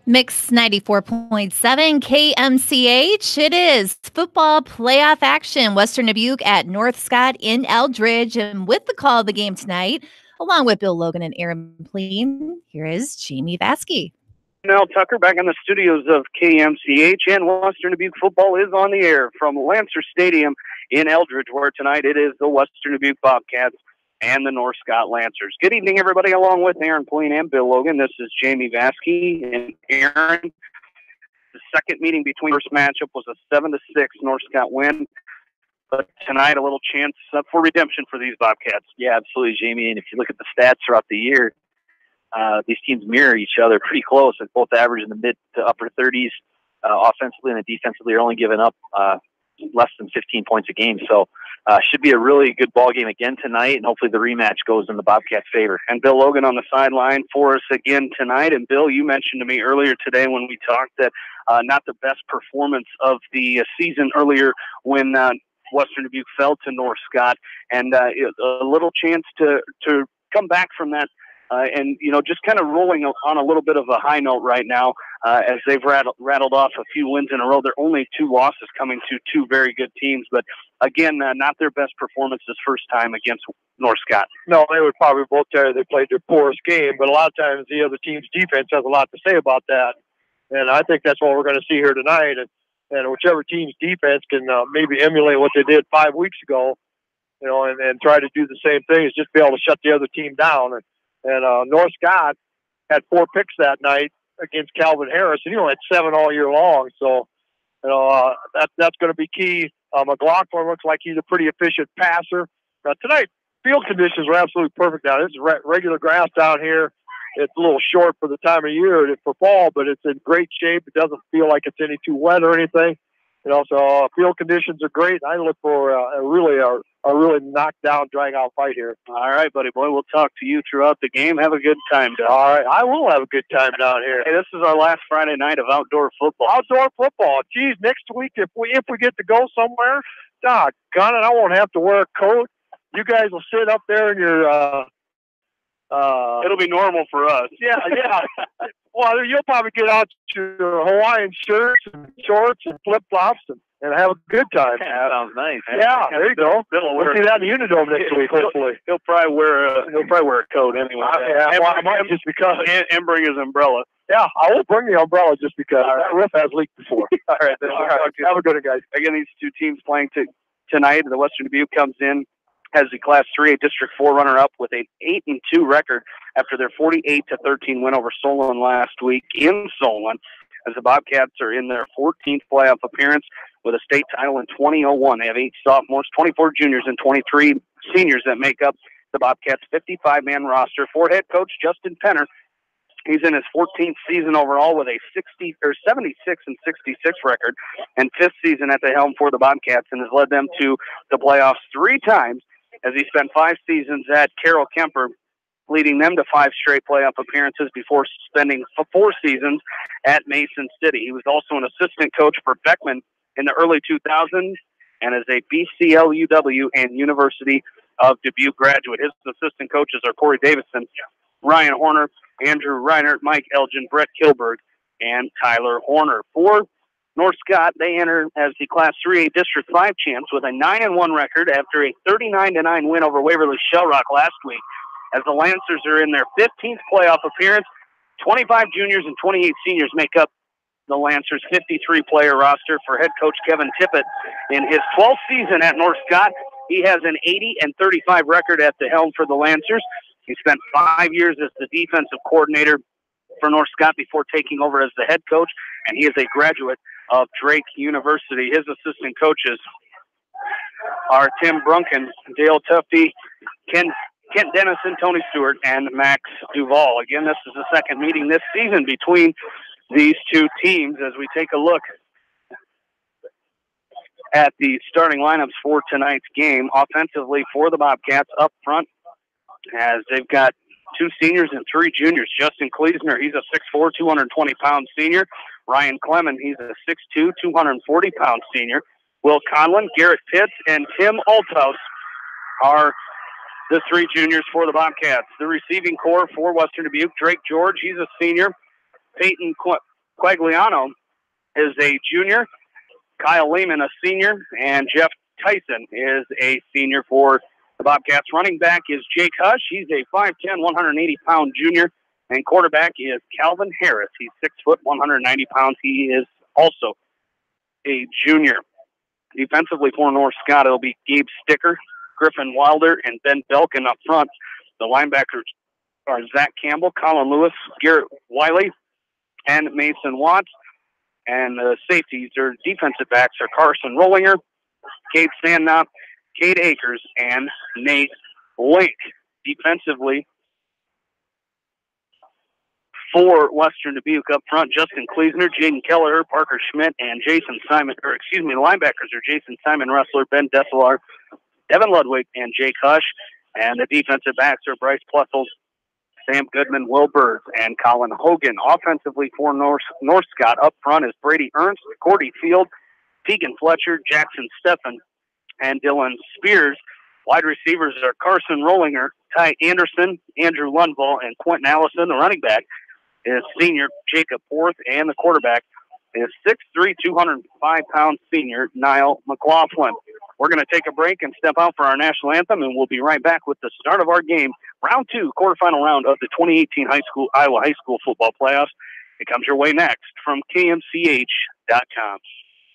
Mix 94.7 KMCH. It is football playoff action. Western Dubuque at North Scott in Eldridge. And with the call of the game tonight, along with Bill Logan and Aaron Pleen, here is Jamie Vasky. Now Tucker back in the studios of KMCH, and Western Dubuque football is on the air from Lancer Stadium in Eldridge, where tonight it is the Western Dubuque Bobcats and the North Scott Lancers. Good evening, everybody, along with Aaron Pleen and Bill Logan. This is Jamie Vasky and Aaron. The second meeting between first matchup was a 7-6 North Scott win. But tonight, a little chance for redemption for these Bobcats. Yeah, absolutely, Jamie. And if you look at the stats throughout the year, these teams mirror each other pretty close, and both average in the mid to upper 30s offensively, and defensively are only giving up less than 15 points a game. So should be a really good ball game again tonight, and hopefully the rematch goes in the Bobcats' favor. And Bill Logan on the sideline for us again tonight. And Bill, you mentioned to me earlier today when we talked that not the best performance of the season earlier when Western Dubuque fell to North Scott, and a little chance to come back from that. And, you know, just kind of rolling on a little bit of a high note right now as they've rattled off a few wins in a row. They're only 2 losses coming to 2 very good teams. But, again, not their best performance this first time against North Scott. No, they would probably both tell you they played their poorest game. But a lot of times the other team's defense has a lot to say about that. And I think that's what we're going to see here tonight. And whichever team's defense can maybe emulate what they did 5 weeks ago, you know, and try to do the same thing, is just be able to shut the other team down. And North Scott had 4 picks that night against Calvin Harris, and he only had 7 all year long. So, you know, that's going to be key. McLaughlin looks like he's a pretty efficient passer. Tonight, field conditions were absolutely perfect down. This is regular grass down here. It's a little short for the time of year for fall, but it's in great shape. It doesn't feel like it's any too wet or anything. You know, so field conditions are great. I look for a really knockdown, drag-out fight here. All right, buddy boy. We'll talk to you throughout the game. Have a good time down. All right, I will have a good time down here. Hey, this is our last Friday night of outdoor football. Outdoor football. Geez, next week if we get to go somewhere, doggone it, I won't have to wear a coat. You guys will sit up there in your. It'll be normal for us. Yeah. Well, you'll probably get out your Hawaiian shirts and shorts and flip-flops and have a good time. Yeah, that sounds nice. Yeah, there you go. We'll see that in the Unidome next week, hopefully. He'll probably wear a coat anyway. I might just because. And bring his umbrella. Yeah, I will bring the umbrella just because. That roof has leaked before. All right. Have a good one, guys. Again, these 2 teams playing tonight. The Western Dubuque comes in as the Class 3A District 4 runner-up with an 8-2 record after their 48-13 win over Solon last week in Solon, as the Bobcats are in their 14th playoff appearance with a state title in 2001. They have 8 sophomores, 24 juniors, and 23 seniors that make up the Bobcats' 55-man roster. For head coach Justin Penner, he's in his 14th season overall with a 76-66 record, and 5th season at the helm for the Bobcats, and has led them to the playoffs 3 times, as he spent 5 seasons at Carroll Kemper, leading them to 5 straight playoff appearances before spending 4 seasons at Mason City. He was also an assistant coach for Beckman in the early 2000s and is a BCLUW and University of Dubuque graduate. His assistant coaches are Corey Davison, Ryan Horner, Andrew Reinert, Mike Elgin, Brett Kilberg, and Tyler Horner. For North Scott, they enter as the Class 3A District 5 champs with a 9-1 record after a 39-9 win over Waverly Shellrock last week, as the Lancers are in their 15th playoff appearance. 25 juniors and 28 seniors make up the Lancers' 53-player roster. For head coach Kevin Tippett, in his 12th season at North Scott, he has an 80-35 record at the helm for the Lancers. He spent 5 years as the defensive coordinator for North Scott before taking over as the head coach, and he is a graduate of Drake University. His assistant coaches are Tim Brunken, Dale Tufte, Kent Dennison, Tony Stewart, and Max Duvall. Again, this is the second meeting this season between these 2 teams. As we take a look at the starting lineups for tonight's game, offensively for the Bobcats up front, as they've got 2 seniors and 3 juniors. Justin Kleesner, he's a 6'4", 220-pound senior. Ryan Clement, he's a 6'2", 240-pound senior. Will Conlon, Garrett Pitts, and Tim Althouse are the 3 juniors for the Bobcats. The receiving core for Western Dubuque, Drake George, he's a senior. Peyton Quagliano is a junior, Kyle Lehman a senior, and Jeff Tyson is a senior for the Bobcats. Running back is Jake Hush. He's a 5'10", 180-pound junior, and quarterback is Calvin Harris. He's 6 foot, 190 pounds. He is also a junior. Defensively for North Scott, it'll be Gabe Sticker, Griffin Wilder, and Ben Belkin up front. The linebackers are Zach Campbell, Colin Lewis, Garrett Wiley, and Mason Watts. And the safeties or defensive backs are Carson Rollinger, Cade Sandknop, Cade Akers, and Nate Lake. Defensively for Western Dubuque up front, Justin Kleesner, Jaden Keller, Parker Schmidt, and Jason Simon, the linebackers are Jason Simon Wrestler, Ben Desselaar, Devin Ludwig, and Jake Hush. And the defensive backs are Bryce Plessel, Sam Goodman, Will Birds, and Colin Hogan. Offensively for North Scott up front is Brady Ernst, Cordy Field, Tegan Fletcher, Jackson Steffen, and Dylan Spears. Wide receivers are Carson Rollinger, Ty Anderson, Andrew Lundvall, and Quentin Allison. The running back is senior Jacob Porth, and the quarterback is 6'3", 205-pound senior Niall McLaughlin. We're going to take a break and step out for our national anthem, and we'll be right back with the start of our game, round 2, quarterfinal round of the 2018 Iowa High School football playoffs. It comes your way next from KMCH.com.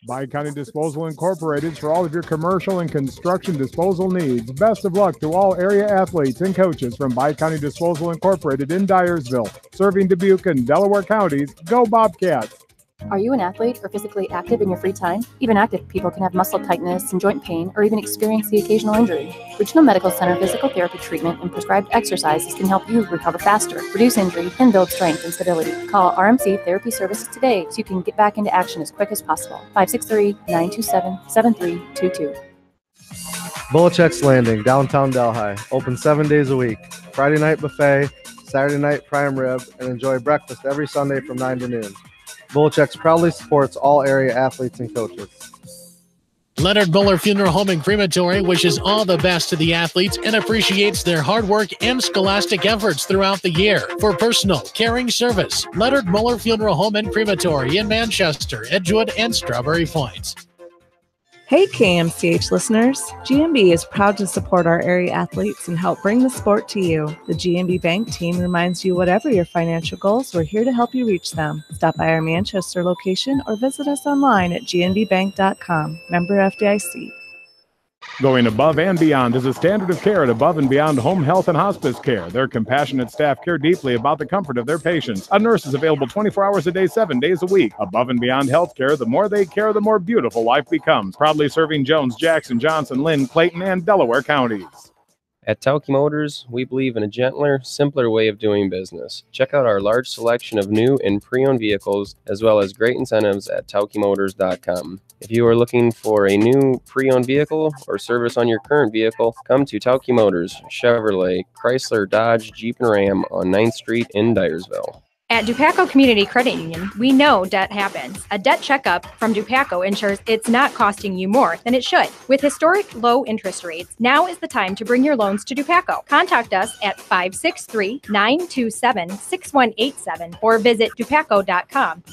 By County Disposal Incorporated for all of your commercial and construction disposal needs. Best of luck to all area athletes and coaches from By County Disposal Incorporated in Dyersville, serving Dubuque and Delaware counties. Go Bobcats! Are you an athlete or physically active in your free time? Even active people can have muscle tightness and joint pain or even experience the occasional injury. Regional Medical Center physical therapy treatment and prescribed exercises can help you recover faster, reduce injury, and build strength and stability. Call RMC Therapy Services today so you can get back into action as quick as possible. 563-927-7322. Bolichek's Landing, downtown Delhi. Open 7 days a week. Friday night buffet, Saturday night prime rib, and enjoy breakfast every Sunday from 9 to noon. Bolichek's proudly supports all area athletes and coaches. Leonard Muller Funeral Home and Crematory wishes all the best to the athletes and appreciates their hard work and scholastic efforts throughout the year. For personal, caring service, Leonard Muller Funeral Home and Crematory in Manchester, Edgewood, and Strawberry Points. Hey KMCH listeners, GMB is proud to support our area athletes and help bring the sport to you. The GMB Bank team reminds you whatever your financial goals, we're here to help you reach them. Stop by our Manchester location or visit us online at gnbbank.com. Member FDIC. Going above and beyond is a standard of care at Above and Beyond Home Health and Hospice Care. Their compassionate staff care deeply about the comfort of their patients. A nurse is available 24 hours a day, 7 days a week. Above and Beyond Healthcare, the more they care, the more beautiful life becomes. Proudly serving Jones, Jackson, Johnson, Lynn, Clayton, and Delaware counties. At Tauke Motors, we believe in a gentler, simpler way of doing business. Check out our large selection of new and pre-owned vehicles, as well as great incentives at taukemotors.com. If you are looking for a new pre-owned vehicle or service on your current vehicle, come to Tauke Motors, Chevrolet, Chrysler, Dodge, Jeep, and Ram on 9th Street in Dyersville. At Dupaco Community Credit Union, we know debt happens. A debt checkup from Dupaco ensures it's not costing you more than it should. With historic low interest rates, now is the time to bring your loans to Dupaco. Contact us at 563-927-6187 or visit dupaco.com.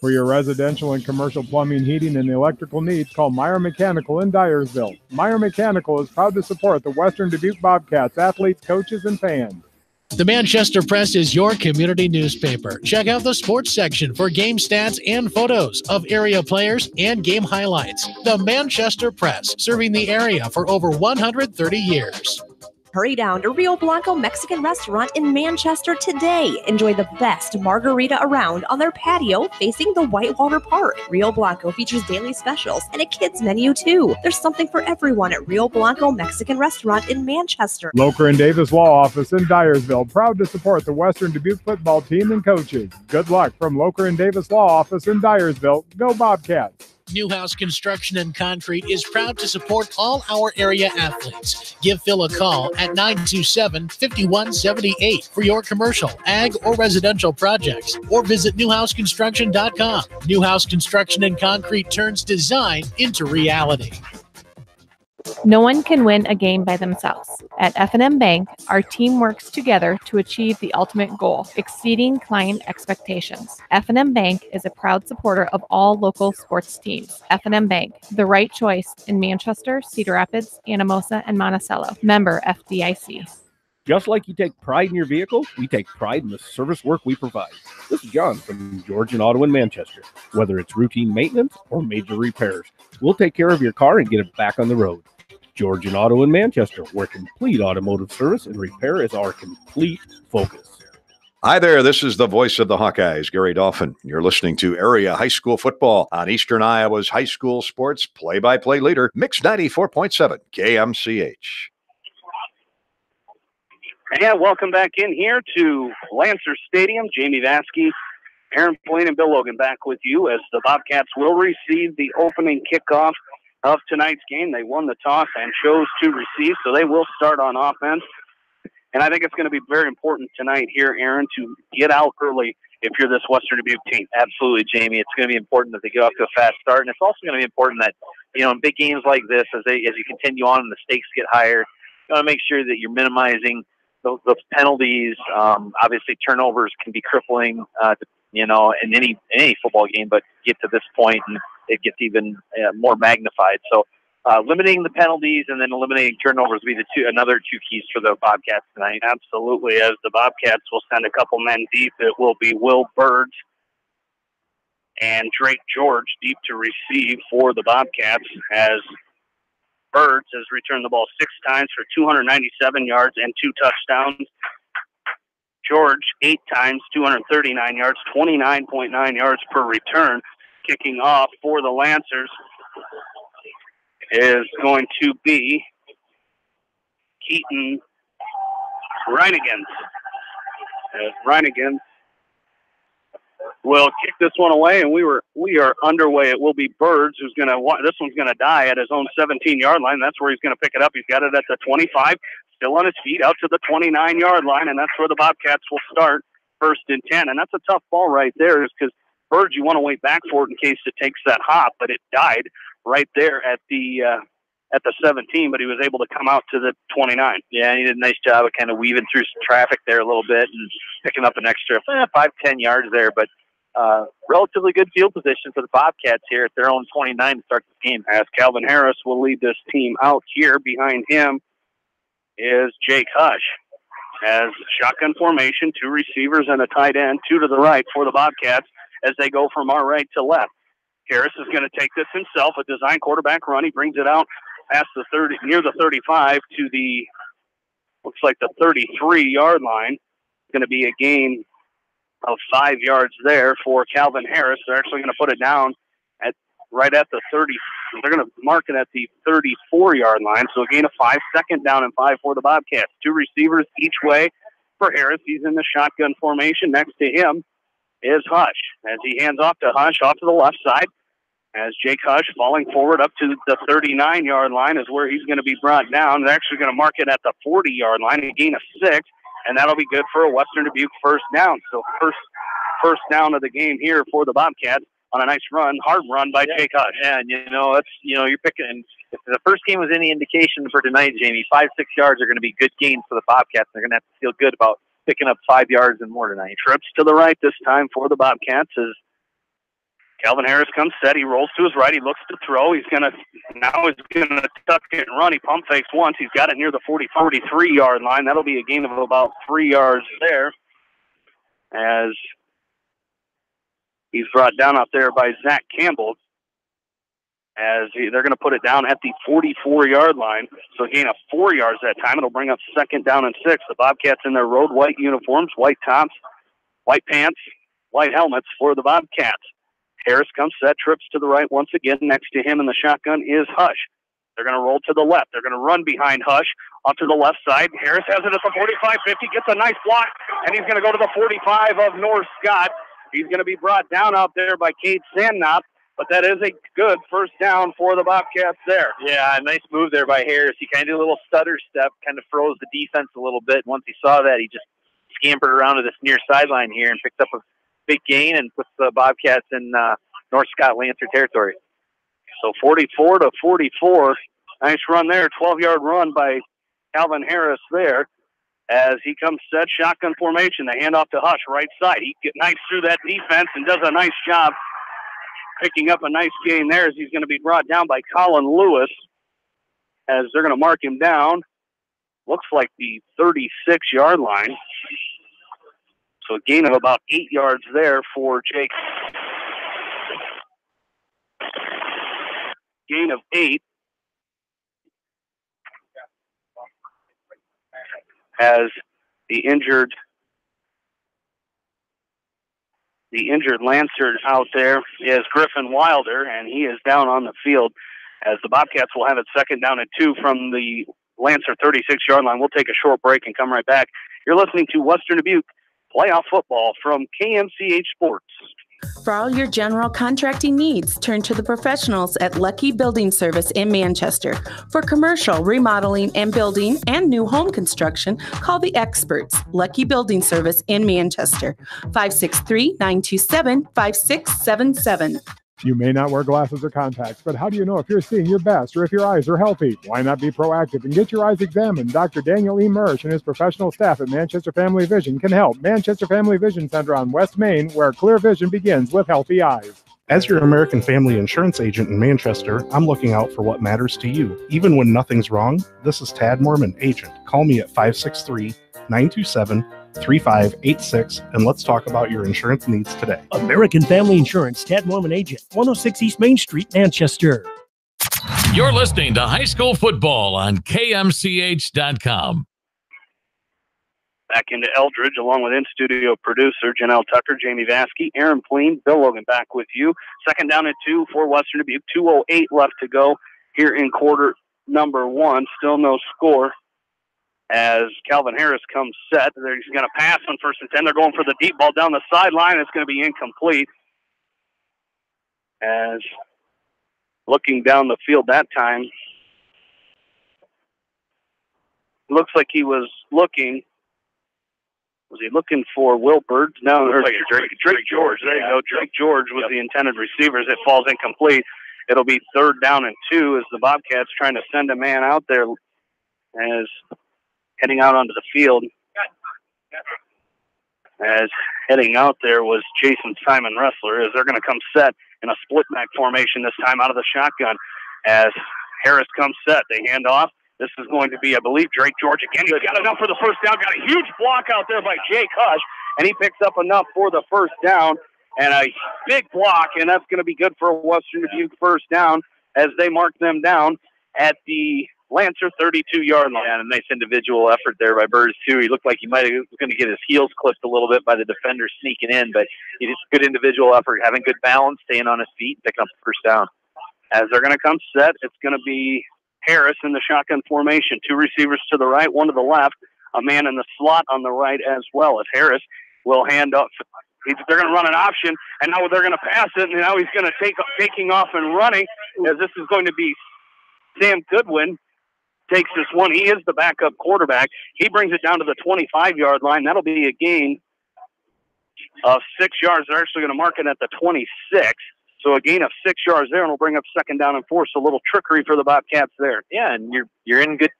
For your residential and commercial plumbing, heating, and electrical needs, call Meyer Mechanical in Dyersville. Meyer Mechanical is proud to support the Western Dubuque Bobcats, athletes, coaches, and fans. The Manchester Press is your community newspaper. Check out the sports section for game stats and photos of area players and game highlights. The Manchester Press, serving the area for over 130 years. Hurry down to Rio Blanco Mexican Restaurant in Manchester today. Enjoy the best margarita around on their patio facing the Whitewater Park. Rio Blanco features daily specials and a kids menu too. There's something for everyone at Rio Blanco Mexican Restaurant in Manchester. Locher and Davis Law Office in Dyersville, proud to support the Western Dubuque football team and coaches. Good luck from Locher and Davis Law Office in Dyersville. Go Bobcats! Newhouse Construction and Concrete is proud to support all our area athletes. Give Phil a call at 927-5178 for your commercial, ag, or residential projects, or visit newhouseconstruction.com. Newhouse Construction and Concrete turns design into reality. No one can win a game by themselves. At F&M Bank, our team works together to achieve the ultimate goal, exceeding client expectations. F&M Bank is a proud supporter of all local sports teams. F&M Bank, the right choice in Manchester, Cedar Rapids, Anamosa, and Monticello. Member FDIC. Just like you take pride in your vehicle, we take pride in the service work we provide. This is John from Georgian Auto in Manchester. Whether it's routine maintenance or major repairs, we'll take care of your car and get it back on the road. Georgian Auto in Manchester, where complete automotive service and repair is our complete focus. Hi there, this is the voice of the Hawkeyes, Gary Dolphin. You're listening to Area High School Football on Eastern Iowa's high school sports play-by-play leader, Mix 94.7 KMCH. And welcome back in here to Lancer Stadium. Jamie Vaskey, Aaron Blaine, and Bill Logan back with you as the Bobcats will receive the opening kickoff of tonight's game. They won the toss and chose to receive, so they will start on offense. And I think it's going to be very important tonight here, Aaron, to get out early if you're this Western Dubuque team. Absolutely, Jamie. It's going to be important that they get off to a fast start, and it's also going to be important that, in big games like this, as you continue on and the stakes get higher, you want to make sure that you're minimizing those penalties. Obviously, turnovers can be crippling, in any football game, but get to this point and it gets even more magnified. So limiting the penalties and then eliminating turnovers will be another two keys for the Bobcats tonight. Absolutely. As the Bobcats will send a couple men deep, it will be Will Birds and Drake George deep to receive for the Bobcats, as Birds has returned the ball 6 times for 297 yards and 2 touchdowns. George 8 times, 239 yards, 29.9 yards per return. Kicking off for the Lancers is going to be Keaton Reinigans. Reinigans will kick this one away, and we are underway. It will be Birds who's going to – this one's going to die at his own 17-yard line. That's where he's going to pick it up. He's got it at the 25, still on his feet, out to the 29-yard line, and that's where the Bobcats will start, 1st and 10. And that's a tough ball right there, is because Birds, you want to wait back for it in case it takes that hop, but it died right there at the 17, but he was able to come out to the 29. Yeah, he did a nice job of kind of weaving through some traffic there a little bit and picking up an extra 5-10 yards there, but relatively good field position for the Bobcats here at their own 29 to start this game. As Calvin Harris will lead this team out here. Behind him is Jake Hush. As shotgun formation, 2 receivers and a tight end, 2 to the right for the Bobcats as they go from our right to left. Harris is going to take this himself, a design quarterback run. He brings it out past the 30, near the 35 to the, looks like the 33-yard line. It's going to be a gain of 5 yards there for Calvin Harris. They're actually going to put it down right at the 30. They're going to mark it at the 34-yard line. So a gain of 5, 2nd down and 5 for the Bobcats. 2 receivers each way for Harris. He's in the shotgun formation. Next to him is Hush. As he hands off to Hush off to the left side, as Jake Hush falling forward up to the 39-yard line is where he's going to be brought down. They're actually going to mark it at the 40-yard line, a gain of 6, and that'll be good for a Western Dubuque 1st down. So first down of the game here for the Bobcats on a nice run, hard run by Jake Hush. Yeah, and you're picking. If the first game was any indication for tonight, Jamie, 5-6 yards are going to be good gains for the Bobcats. They're going to have to feel good about picking up 5 yards and more tonight. Trips to the right this time for the Bobcats as Calvin Harris comes set. He rolls to his right. He looks to throw. He's going to tuck it and run. He pump fakes once. He's got it near the 43-yard line. That'll be a gain of about 3 yards there as he's brought down out there by Zach Campbell. They're going to put it down at the 44-yard line. So a gain of 4 yards that time. It'll bring up 2nd down and 6. The Bobcats in their road white uniforms, white tops, white pants, white helmets for the Bobcats. Harris comes set, trips to the right once again. Next to him in the shotgun is Hush. They're going to roll to the left. They're going to run behind Hush off to the left side. Harris has it at the 45-50, gets a nice block, and he's going to go to the 45 of North Scott. He's going to be brought down out there by Cade Sandknop, but that is a good 1st down for the Bobcats there. Yeah, a nice move there by Harris. He kind of did a little stutter step, kind of froze the defense a little bit. Once he saw that, he just scampered around to this near sideline here and picked up a big gain and puts the Bobcats in North Scott Lancer territory. So 44-44, Nice run there, 12-yard run by Calvin Harris there. As he comes set, shotgun formation, the handoff to Hush, right side. He gets nice through that defense and does a nice job picking up a nice gain there as he's going to be brought down by Colin Lewis as they're going to mark him down. Looks like the 36-yard line. So a gain of about 8 yards there for Jake. Gain of 8. As the injured Lancer out there is Griffin Wilder, and he is down on the field as the Bobcats will have it second down and 2 from the Lancer 36-yard line. We'll take a short break and come right back. You're listening to Western Dubuque Playoff Football from KMCH Sports. For all your general contracting needs, turn to the professionals at Lucky Building Service in Manchester. For commercial, remodeling, and building and new home construction, call the experts, Lucky Building Service in Manchester, 563-927-5677. You may not wear glasses or contacts, but how do you know if you're seeing your best or if your eyes are healthy? Why not be proactive and get your eyes examined? Dr. Daniel E. Mersch and his professional staff at Manchester Family Vision can help. Manchester Family Vision Center on West Main, where clear vision begins with healthy eyes. As your American Family Insurance agent in Manchester, I'm looking out for what matters to you. Even when nothing's wrong, this is Tad Mormon, agent. Call me at 563-927-3586, and let's talk about your insurance needs today. American Family Insurance, Tad Mormon agent, 106 East Main Street, Manchester. You're listening to High School Football on KMCH.com. Back into Eldridge, along with in-studio producer Janelle Tucker, Jamie Vaskey, Aaron Pleen, Bill Logan back with you. Second down and 2 for Western Dubuque. 2:08 left to go here in quarter number 1. Still no score as Calvin Harris comes set. He's going to pass on first and 10. They're going for the deep ball down the sideline. It's going to be incomplete. As looking down the field that time, looks like he was looking. Was he looking for Will Bird? No, there's like Drake George. There you go. Drake George was the intended receiver. It falls incomplete. It'll be third down and 2 as the Bobcats trying to send a man out there as heading out onto the field. As heading out there was Jason Simon Wrestler as they're going to come set in a split back formation this time out of the shotgun. As Harris comes set, they hand off. This is going to be, I believe, Drake George again. He's got enough for the first down. Got a huge block out there by Jake Hush, and he picks up enough for the first down. And a big block, and that's going to be good for Western Dubuque first down as they mark them down at the Lancer 32-yard line. Yeah, and a nice individual effort there by Burrs, too. He looked like he might have going to get his heels clipped a little bit by the defender sneaking in, but he did good individual effort, having good balance, staying on his feet, picking up the first down. As they're going to come set, it's going to be Harris in the shotgun formation. 2 receivers to the right, 1 to the left, a man in the slot on the right as well. As Harris will hand up. They're going to run an option, and now they're going to pass it, and now he's going to taking off and running, as this is going to be Sam Goodwin. Takes this one. He is the backup quarterback. He brings it down to the 25-yard line. That'll be a gain of 6 yards. They're actually going to mark it at the 26. So a gain of 6 yards there, and we'll bring up second down and 4. So a little trickery for the Bobcats there. Yeah, and you're in a good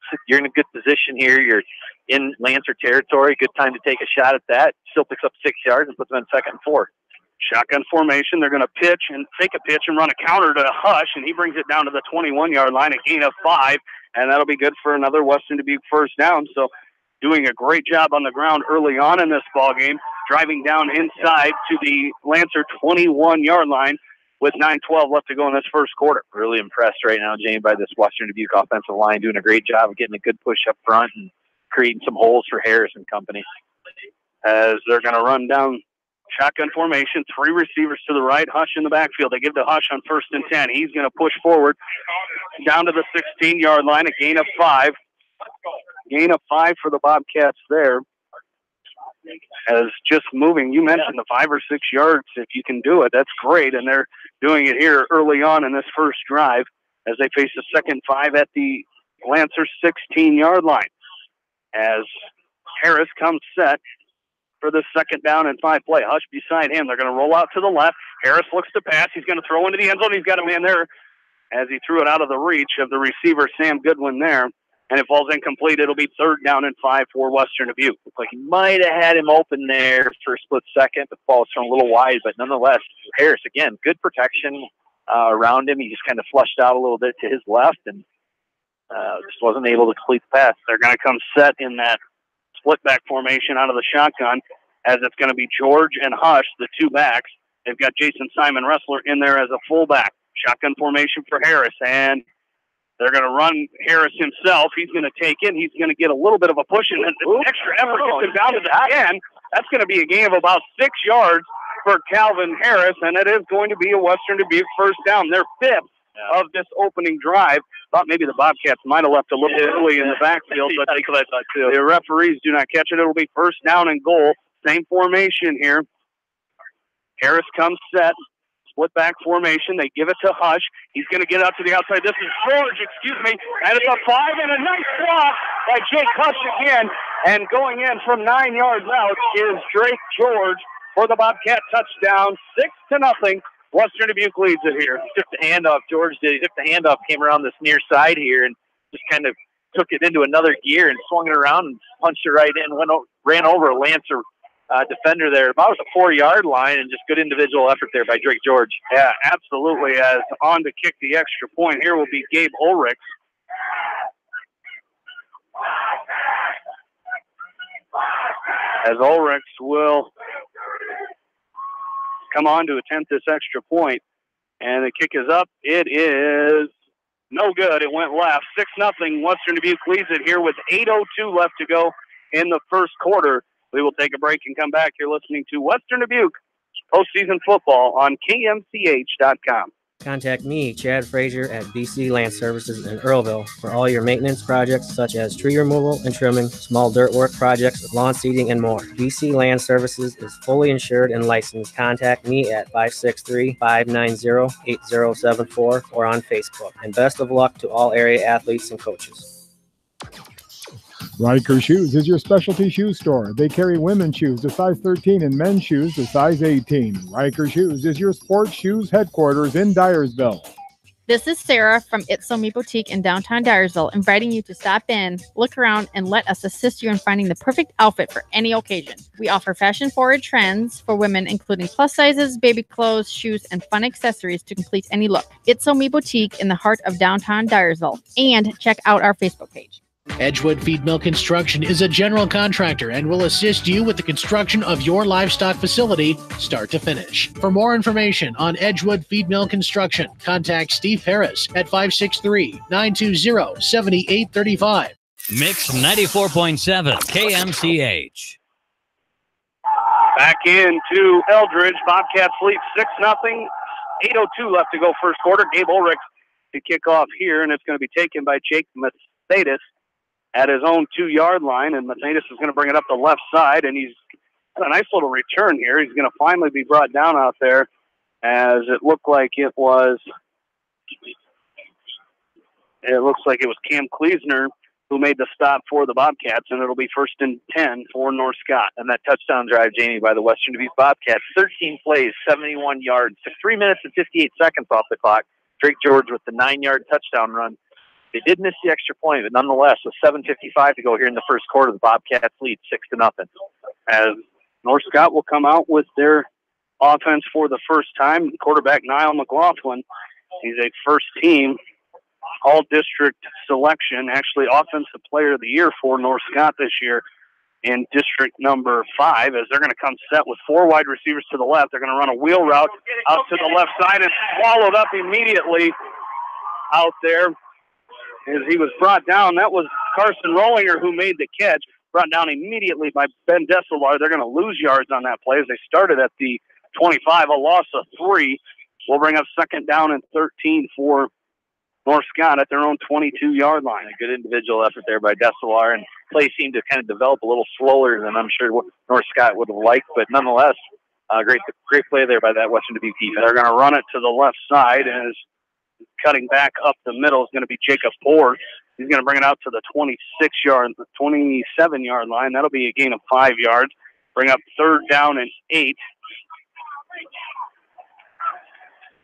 position here. You're in Lancer territory. Good time to take a shot at that. Still picks up 6 yards and puts them in second and 4. Shotgun formation. They're going to take a pitch and run a counter to Hush, and he brings it down to the 21-yard line. A gain of 5, and that'll be good for another Western Dubuque first down. So doing a great job on the ground early on in this ball game, driving down inside to the Lancer 21-yard line. With 9:12 left to go in this first quarter. Really impressed right now, Jamie, by this Western Dubuque offensive line, doing a great job of getting a good push up front and creating some holes for Harris and company. As they're going to run down shotgun formation, 3 receivers to the right, Hush in the backfield. They give to Hush on first and 10. He's going to push forward down to the 16-yard line, a gain of 5. Gain of 5 for the Bobcats there. As just moving, you mentioned the 5 or 6 yards. If you can do it, that's great. And they're doing it here early on in this first drive as they face a second 5 at the Lancer 16-yard line. As Harris comes set for the second down and 5 play. Hush beside him. They're going to roll out to the left. Harris looks to pass. He's going to throw into the end zone. He's got a man there as he threw it out of the reach of the receiver, Sam Goodwin there. And it falls incomplete. It'll be 3rd down and 5 for Western Dubuque. Looks like he might have had him open there for a split second. The ball was thrown a little wide, but nonetheless, Harris, again, good protection around him. He just kind of flushed out a little bit to his left and just wasn't able to complete the pass. They're going to come set in that split back formation out of the shotgun, as it's going to be George and Hush, the 2 backs. They've got Jason Simon Wrestler in there as a fullback. Shotgun formation for Harris, and they're going to run Harris himself. He's going to take it. He's going to get a little bit of a push, and an extra effort gets him down to the 10. That's going to be a gain of about 6 yards for Calvin Harris, and it is going to be a Western Dubuque 1st down. Their 5th of this opening drive. Thought maybe the Bobcats might have left a little early in the backfield, but the referees do not catch it. It'll be 1st down and goal. Same formation here. Harris comes set. Split back formation. They give it to Hush. He's going to get out to the outside. This is George, and it's a 5 and a nice block by Jake Hush again. And going in from 9 yards out is Drake George for the Bobcat touchdown. 6-0. Western Dubuque leads it here. He took the handoff, George did. He took the handoff, came around this near side here, and just kind of took it into another gear and swung it around and punched it right in. Ran over a Lancer defender there about the 4-yard line, and just good individual effort there by Drake George. Yeah, absolutely. As on to kick the extra point here will be Gabe Ulrich. As Ulrich will come on to attempt this extra point, and the kick is up. It is no good. It went left. 6-0. Western Dubuque leads it here with 8:02 left to go in the 1st quarter. We will take a break and come back. You're listening to Western Dubuque postseason football on KMCH.com. Contact me, Chad Frazier, at BC Land Services in Earlville for all your maintenance projects such as tree removal and trimming, small dirt work projects, lawn seeding, and more. BC Land Services is fully insured and licensed. Contact me at 563-590-8074 or on Facebook. And best of luck to all area athletes and coaches. Riker Shoes is your specialty shoe store. They carry women's shoes to size 13 and men's shoes to size 18. Riker Shoes is your sports shoes headquarters in Dyersville. This is Sarah from It's So Me Boutique in downtown Dyersville, inviting you to stop in, look around, and let us assist you in finding the perfect outfit for any occasion. We offer fashion-forward trends for women, including plus sizes, baby clothes, shoes, and fun accessories to complete any look. It's So Me Boutique in the heart of downtown Dyersville. And check out our Facebook page. Edgewood Feed Mill Construction is a general contractor and will assist you with the construction of your livestock facility, start to finish. For more information on Edgewood Feed Mill Construction, contact Steve Harris at 563-920-7835. Mix 94.7 KMCH. Back into Eldridge. Bobcats lead 6-0. 8:02 left to go 1st quarter. Gabe Ulrich to kick off here, and it's going to be taken by Jake Mathatis at his own 2-yard line, and Mathatis is going to bring it up the left side, and he's got a nice little return here. He's going to finally be brought down out there, as it looked like it was Cam Kleesner who made the stop for the Bobcats, and it'll be 1st and 10 for North Scott. And that touchdown drive, Jamie, by the Western Dubuque Bobcats, 13 plays, 71 yards, took 3 minutes and 58 seconds off the clock. Drake George with the 9-yard touchdown run. They did miss the extra point, but nonetheless, with 7:55 to go here in the 1st quarter, the Bobcats lead 6-0. As North Scott will come out with their offense for the first time. Quarterback Niall McLaughlin. He's a first-team all-district selection, actually Offensive Player of the Year for North Scott this year in District number 5, as they're going to come set with 4 wide receivers to the left. They're going to run a wheel route out to the left side and swallowed up immediately out there. As he was brought down, that was Carson Rollinger who made the catch, brought down immediately by Ben Desselar. They're going to lose yards on that play as they started at the 25, a loss of 3. We'll bring up 2nd down and 13 for North Scott at their own 22-yard line. A good individual effort there by Desselar, and play seemed to kind of develop a little slower than I'm sure North Scott would have liked, but nonetheless, great play there by that Western Dubuque defense. They're going to run it to the left side, and cutting back up the middle is going to be Jacob Ford. He's going to bring it out to the 27-yard line. That'll be a gain of 5 yards. Bring up 3rd down and 8.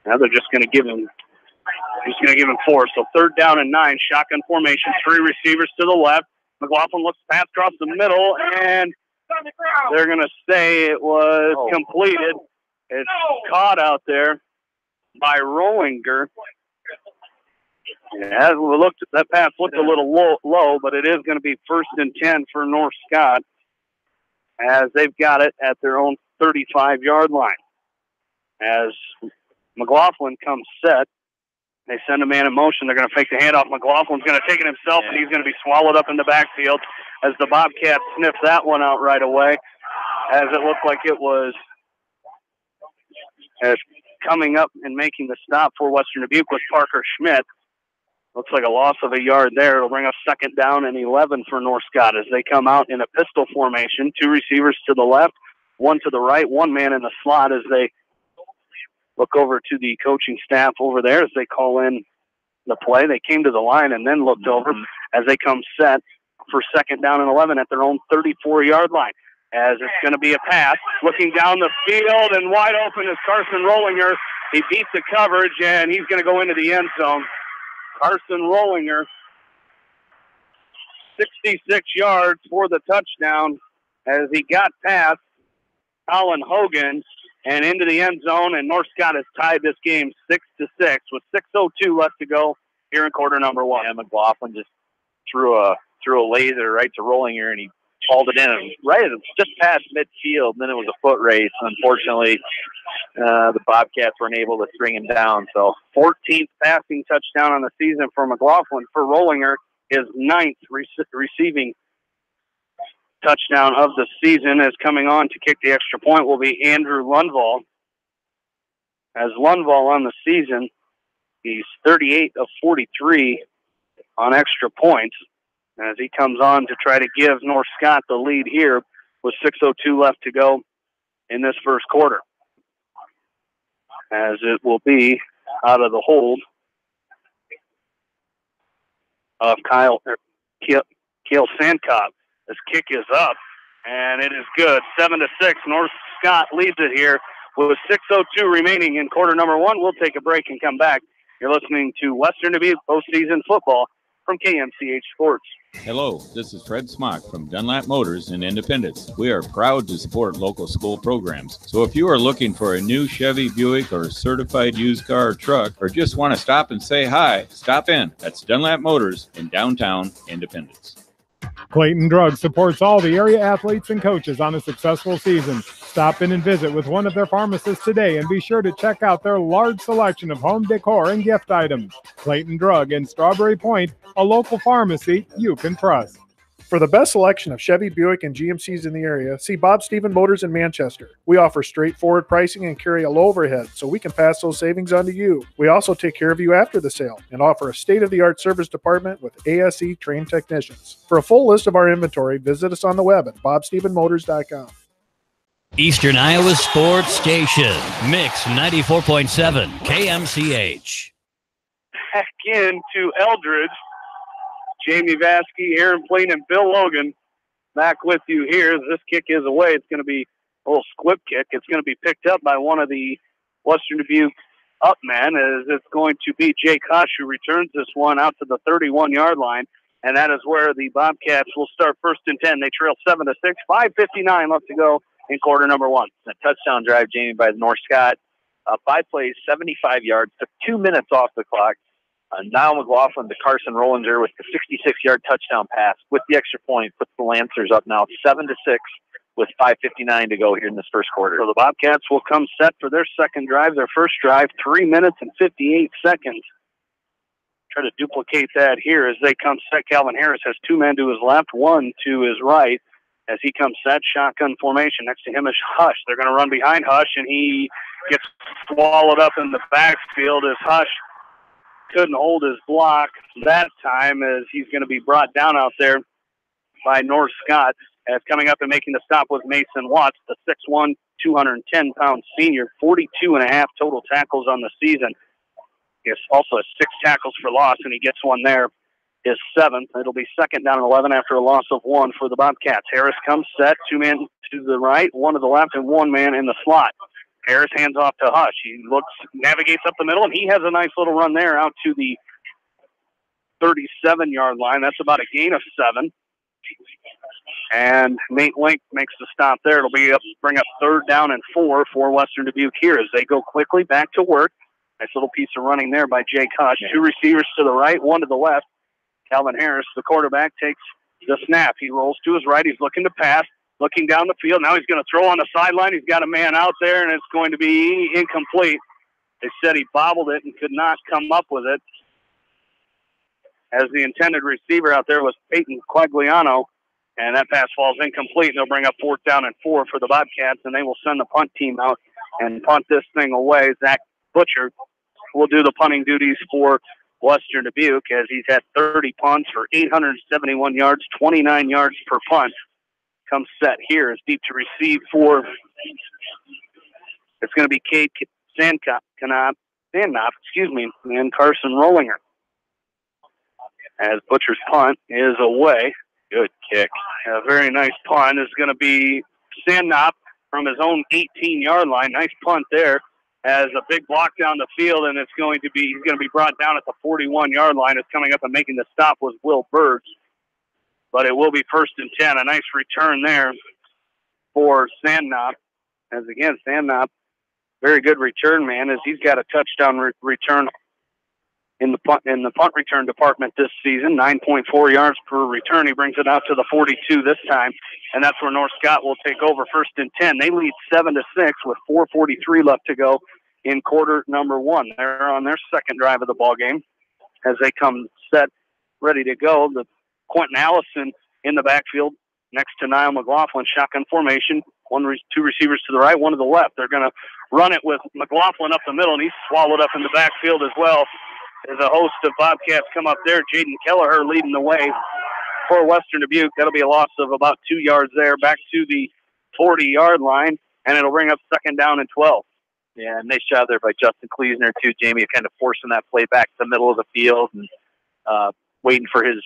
Now they're just going to give him He's going to give him 4. So 3rd down and 9. Shotgun formation. 3 receivers to the left. McLaughlin looks pass across the middle, and they're going to say it was completed. It's caught out there by Rollinger. Yeah, that pass looked a little low, but it is going to be 1st and 10 for North Scott as they've got it at their own 35-yard line. As McLaughlin comes set, they send a man in motion. They're going to fake the handoff. McLaughlin's going to take it himself, and he's going to be swallowed up in the backfield as the Bobcats sniff that one out right away, as it looked like it was coming up and making the stop for Western Dubuque was Parker Schmidt. Looks like a loss of a yard there. It'll bring us 2nd down and 11 for North Scott as they come out in a pistol formation. 2 receivers to the left, 1 to the right, 1 man in the slot as they look over to the coaching staff over there as they call in the play. They came to the line and then looked over as they come set for 2nd down and 11 at their own 34-yard line. As it's going to be a pass, looking down the field, and wide open is Carson Rollinger. He beats the coverage, and he's going to go into the end zone. Carson Rollinger, 66 yards for the touchdown as he got past Colin Hogan and into the end zone, and North Scott has tied this game 6-6 with 6:02 left to go here in quarter number 1. Yeah, McLaughlin just threw a laser right to Rollinger, and he hauled it in right just past midfield. And then it was a foot race. Unfortunately, the Bobcats weren't able to string him down. So 14th passing touchdown on the season for McLaughlin. For Rollinger, his 9th receiving touchdown of the season. Is coming on to kick the extra point will be Andrew Lundvall. As Lundvall on the season, he's 38 of 43 on extra points. As he comes on to try to give North Scott the lead here with 6:02 left to go in this first quarter. As it will be out of the hold of Kale Sandkop. This kick is up, and it is good. 7-6. North Scott leads it here with 6:02 remaining in quarter number 1. We'll take a break and come back. You're listening to Western Dubuque postseason football from KMCH Sports. Hello, this is Fred Smock from Dunlap Motors in Independence. We are proud to support local school programs. So if you are looking for a new Chevy, Buick, or certified used car or truck, or just want to stop and say hi, stop in. That's Dunlap Motors in downtown Independence. Clayton Drug supports all the area athletes and coaches on a successful season. Stop in and visit with one of their pharmacists today and be sure to check out their large selection of home decor and gift items. Clayton Drug in Strawberry Point, a local pharmacy you can trust. For the best selection of Chevy, Buick, and GMCs in the area, see Bob Stephen Motors in Manchester. We offer straightforward pricing and carry a low overhead, so we can pass those savings on to you. We also take care of you after the sale and offer a state-of-the-art service department with ASE trained technicians. For a full list of our inventory, visit us on the web at bobstephenmotors.com. Eastern Iowa Sports Station, Mix 94.7, KMCH. Back into Eldridge. Jamie Vasky, Aaron Plain, and Bill Logan back with you here. This kick is away. It's going to be a little squib kick. It's going to be picked up by one of the Western Dubuque up men, as it's going to be Jake Hush who returns this one out to the 31-yard line, and that is where the Bobcats will start 1st and 10. They trail 7-6, 5:59 left to go in quarter number 1. A touchdown drive, Jamie, by North Scott. 5 plays, 75 yards, took 2 minutes off the clock. Now McLaughlin to Carson Rollinger with the 66-yard touchdown pass with the extra point puts the Lancers up now 7-6 with 5:59 to go here in this first quarter. So the Bobcats will come set for their second drive. Their first drive, 3 minutes and 58 seconds. Try to duplicate that here as they come set. Calvin Harris has 2 men to his left, 1 to his right. As he comes set, shotgun formation. Next to him is Hush. They're going to run behind Hush, and he gets swallowed up in the backfield as Hush couldn't hold his block that time, as he's going to be brought down out there by North Scott. As coming up and making the stop was Mason Watts, the 6'1", 210-pound senior, 42.5 total tackles on the season. He also has 6 tackles for loss, and he gets one there, his 7th. It'll be 2nd down and 11 after a loss of 1 for the Bobcats. Harris comes set, 2 men to the right, 1 to the left, and 1 man in the slot. Harris hands off to Hush. He navigates up the middle, and he has a nice little run there out to the 37-yard line. That's about a gain of 7. And Nate Link makes the stop there. It'll bring up 3rd down and 4 for Western Dubuque here as they go quickly back to work. Nice little piece of running there by Jake Hush. 2 receivers to the right, 1 to the left. Calvin Harris, the quarterback, takes the snap. He rolls to his right. He's looking to pass, looking down the field. Now he's going to throw on the sideline. He's got a man out there, and it's going to be incomplete. They said he bobbled it and could not come up with it, as the intended receiver out there was Peyton Quagliano, and that pass falls incomplete. They'll bring up 4th down and 4 for the Bobcats, and they will send the punt team out and punt this thing away. Zach Butcher will do the punting duties for Western Dubuque, as he's had 30 punts for 871 yards, 29 yards per punt. Comes set here is deep to receive for, it's going to be Cade Sandknop, and Carson Rollinger. As Butcher's punt is away. Good kick. A very nice punt is going to be Sandknop from his own 18-yard line. Nice punt there. As a big block down the field, and he's going to be brought down at the 41-yard line. It's coming up and making the stop was Will Birds. But it will be 1st and 10. A nice return there for Sandknop. As again, Sandknop, very good return man, as he's got a touchdown return in the punt return department this season. 9.4 yards per return. He brings it out to the 42 this time, and that's where North Scott will take over 1st and 10. They lead 7-6 with 4:43 left to go in quarter number 1. They're on their 2nd drive of the ball game as they come set, ready to go. The Quentin Allison in the backfield next to Niall McLaughlin, shotgun formation. 2 receivers to the right, 1 to the left. They're going to run it with McLaughlin up the middle, and he's swallowed up in the backfield as well. As a host of Bobcats come up there, Jaden Kelleher leading the way for Western Dubuque. That'll be a loss of about 2 yards there, back to the 40-yard line, and it'll bring up 2nd down and 12. Yeah, nice job there by Justin Kleesner, too, Jamie, kind of forcing that play back to the middle of the field and waiting for his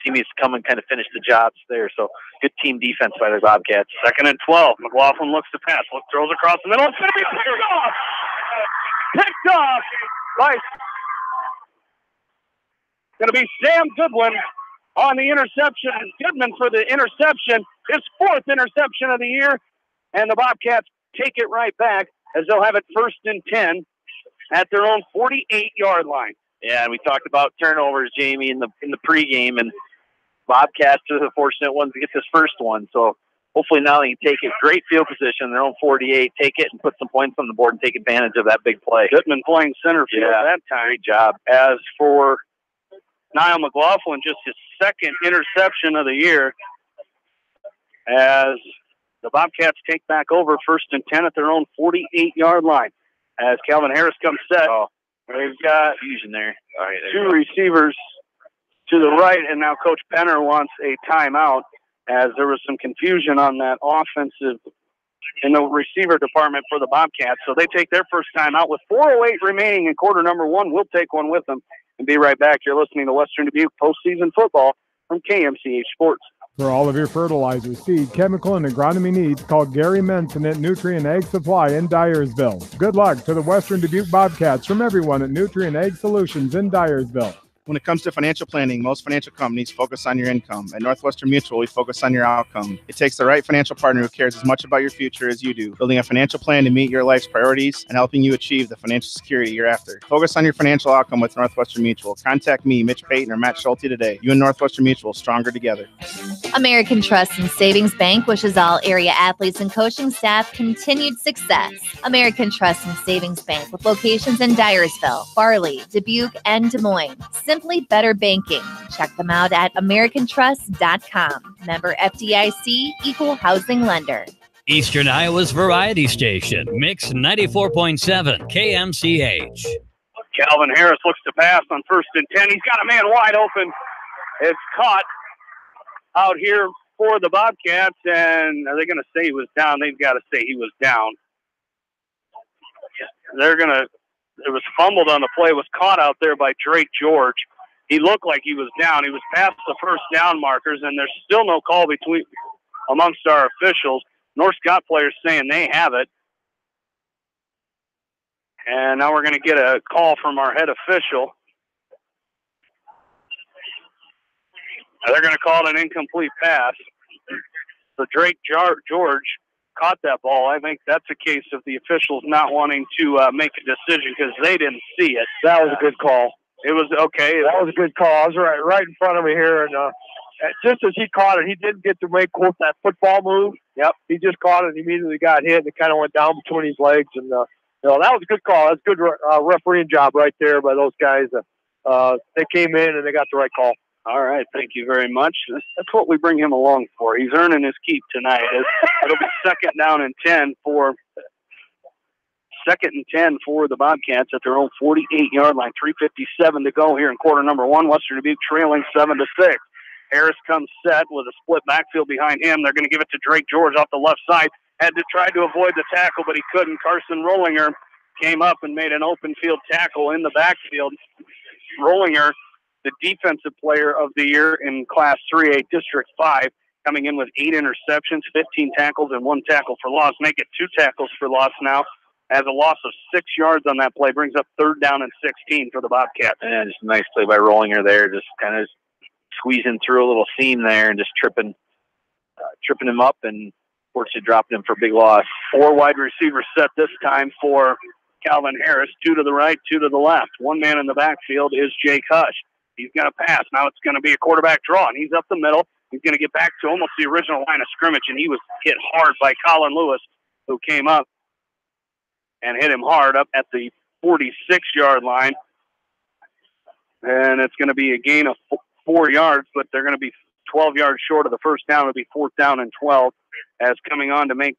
teammates to come and kind of finish the jobs there. So good team defense by the Bobcats. 2nd and 12. McLaughlin looks to pass. Throws across the middle. It's going to be picked off. Picked off by... Going to be Sam Goodwin on the interception. Goodman for the interception, his 4th interception of the year. And the Bobcats take it right back as they'll have it 1st and 10 at their own 48-yard line. Yeah, and we talked about turnovers, Jamie, in the pregame, and Bobcats are the fortunate ones to get this first one. So hopefully now they can take it. Great field position, their own 48, take it and put some points on the board and take advantage of that big play. Goodman playing center field that time. Great job. As for Niall McLaughlin, just his 2nd interception of the year, as the Bobcats take back over 1st and 10 at their own 48-yard line. As Calvin Harris comes set, they've got fusion there. 2 receivers to the right, and now Coach Penner wants a timeout, as there was some confusion on that offensive in the receiver department for the Bobcats. So they take their first timeout with 4:08 remaining in quarter number 1. We'll take one with them and be right back. You're listening to Western Dubuque postseason football from KMCH Sports. For all of your fertilizer, seed, chemical, and agronomy needs, call Gary Menson at Nutrient Ag Supply in Dyersville. Good luck to the Western Dubuque Bobcats from everyone at Nutrient Ag Solutions in Dyersville. When it comes to financial planning, most financial companies focus on your income. At Northwestern Mutual, we focus on your outcome. It takes the right financial partner who cares as much about your future as you do, building a financial plan to meet your life's priorities and helping you achieve the financial security you're after. Focus on your financial outcome with Northwestern Mutual. Contact me, Mitch Payton, or Matt Schulte today. You and Northwestern Mutual, stronger together. American Trust and Savings Bank wishes all area athletes and coaching staff continued success. American Trust and Savings Bank, with locations in Dyersville, Farley, Dubuque, and Des Moines. Simply better banking. Check them out at americantrust.com. Member FDIC, equal housing lender. Eastern Iowa's variety station, Mix 94.7 KMCH. Calvin Harris looks to pass on 1st and 10. He's got a man wide open. It's caught out here for the Bobcats, and are they going to say he was down? They've got to say he was down. It was fumbled on the play, was caught out there by Drake George. He looked like he was down. He was past the 1st down markers, and there's still no call amongst our officials. North Scott players saying they have it. And now we're going to get a call from our head official. They're going to call it an incomplete pass. So Drake George caught that ball. I think that's a case of the officials not wanting to make a decision because they didn't see it. That was a good call. It was okay. That was a good call. I was right in front of me here, and just as he caught it, he didn't get to make that football move. Yep. He just caught it and immediately got hit, and it kind of went down between his legs. And that was a good call. That's a good refereeing job right there by those guys. They came in and they got the right call. All right, thank you very much. That's what we bring him along for. He's earning his keep tonight. It'll be second and 10 for the Bobcats at their own 48-yard line. 3:57 to go here in quarter number one. Western Dubuque trailing 7-6. Harris comes set with a split backfield behind him. They're going to give it to Drake George off the left side. Had to try to avoid the tackle, but he couldn't. Carson Rollinger came up and made an open field tackle in the backfield. Rollinger, the defensive player of the year in Class 3A District 5, coming in with 8 interceptions, 15 tackles, and 1 tackle for loss. Make it 2 tackles for loss now. Has a loss of 6 yards on that play. Brings up 3rd down and 16 for the Bobcats. Yeah, just a nice play by Rollinger there. Just kind of squeezing through a little seam there and just tripping him up and fortunately dropping him for a big loss. 4 wide receivers set this time for Calvin Harris. 2 to the right, 2 to the left. 1 man in the backfield is Jake Hush. He's going to pass. Now it's going to be a quarterback draw, and he's up the middle. He's going to get back to almost the original line of scrimmage, and he was hit hard by Colin Lewis, who came up and hit him hard up at the 46-yard line. And it's going to be a gain of 4 yards, but they're going to be 12 yards short of the first down. It'll be 4th down and 12. As coming on to make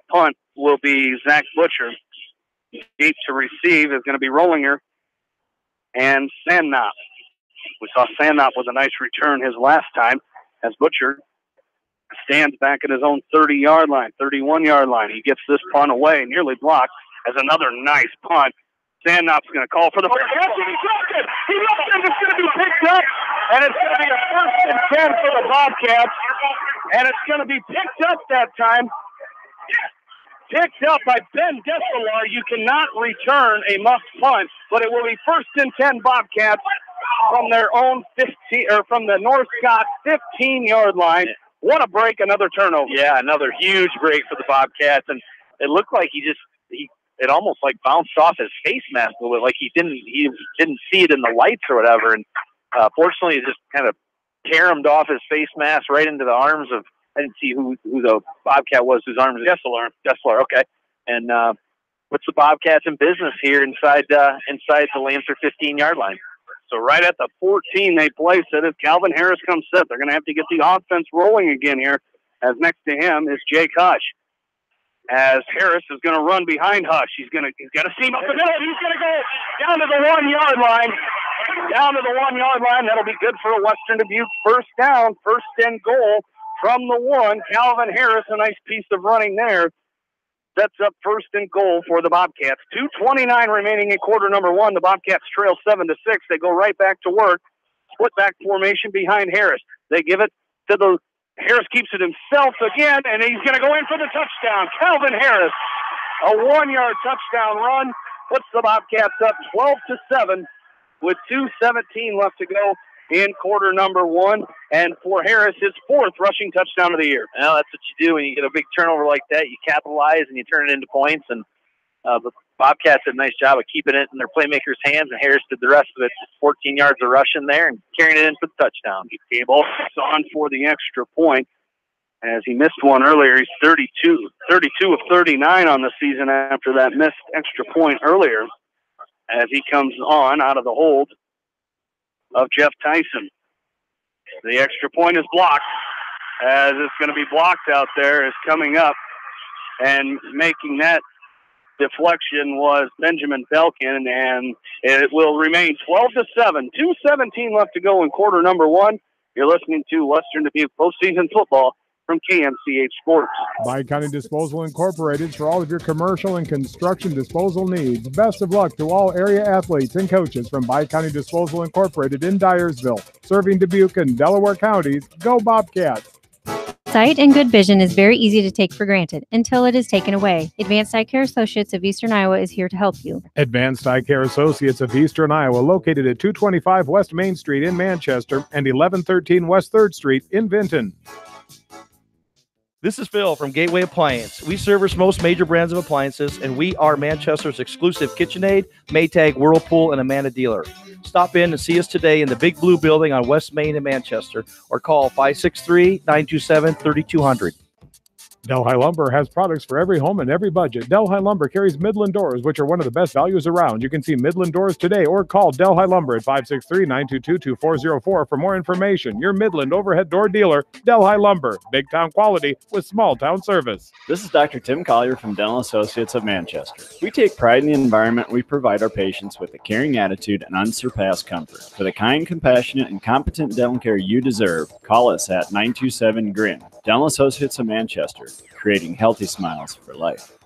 punt will be Zach Butcher. Deep to receive is going to be Rollinger and Sandknop. We saw Sandknop with a nice return his last time as Butcher stands back at his own 30-yard line, 31-yard line. He gets this punt away, nearly blocked, as another nice punt. Sandknop's going to call for the first. He dropped it. It's going to be picked up, and it's going to be a 1st and 10 for the Bobcats. And it's going to be picked up that time. Picked up by Ben Dessalar. You cannot return a muff punt, but it will be 1st and 10 Bobcats from their own 15, or from the North Scott 15-yard line. What a break! Another turnover. Yeah, another huge break for the Bobcats, and it looked like it almost like bounced off his face mask a little bit, like he didn't see it in the lights or whatever. And fortunately, it just kind of caromed off his face mask right into the arms of. I didn't see who the Bobcat was whose arms. Dessalar. Okay, and puts the Bobcats in business here inside the Lancer 15-yard line. So right at the 14, they place it. As Calvin Harris comes set, they're going to have to get the offense rolling again here. As next to him is Jake Hush. As Harris is going to run behind Hush, he's got a seam up the middle. He's going to go down to the 1-yard line. Down to the 1-yard line. That'll be good for a Western Dubuque 1st down, 1st and goal from the 1. Calvin Harris, a nice piece of running there. Sets up 1st and goal for the Bobcats. 2:29 remaining in quarter number one. The Bobcats trail 7-6. They go right back to work. Split back formation behind Harris. They give it to the Harris keeps it himself again, and he's going to go in for the touchdown. Calvin Harris, a 1-yard touchdown run, puts the Bobcats up 12-7 with 2:17 left to go in quarter number one. And for Harris, his 4th rushing touchdown of the year. Well, that's what you do when you get a big turnover like that. You capitalize and you turn it into points. And the Bobcats did a nice job of keeping it in their playmakers' hands, and Harris did the rest of it. 14 yards of rushing there and carrying it in for the touchdown. Gable on for the extra point. As he missed one earlier, he's 32 of 39 on the season after that missed extra point earlier. As he comes on out of the hold of Jeff Tyson. The extra point is blocked. As it's going to be blocked out there, is coming up and making that deflection was Benjamin Belkin, and it will remain 12-7. 2:17 left to go in quarter number one. You're listening to Western Dubuque postseason football from KMCH Sports. Bi-County Disposal Incorporated for all of your commercial and construction disposal needs. Best of luck to all area athletes and coaches from Bi-County Disposal Incorporated in Dyersville, serving Dubuque and Delaware counties. Go Bobcats! Sight and good vision is very easy to take for granted until it is taken away. Advanced Eye Care Associates of Eastern Iowa is here to help you. Advanced Eye Care Associates of Eastern Iowa, located at 225 West Main Street in Manchester and 1113 West 3rd Street in Vinton. This is Phil from Gateway Appliance. We service most major brands of appliances, and we are Manchester's exclusive KitchenAid, Maytag, Whirlpool, and Amana dealer. Stop in and see us today in the Big Blue Building on West Main in Manchester, or call 563-927-3200. Delhi Lumber has products for every home and every budget. Delhi Lumber carries Midland doors, which are one of the best values around. You can see Midland doors today or call Delhi Lumber at 563-922-2404 for more information. Your Midland overhead door dealer, Delhi Lumber. Big town quality with small town service. This is Dr. Tim Collier from Dental Associates of Manchester. We take pride in the environment we provide our patients with a caring attitude and unsurpassed comfort. For the kind, compassionate, and competent dental care you deserve, call us at 927-GRIN. Dental Associates of Manchester, creating healthy smiles for life.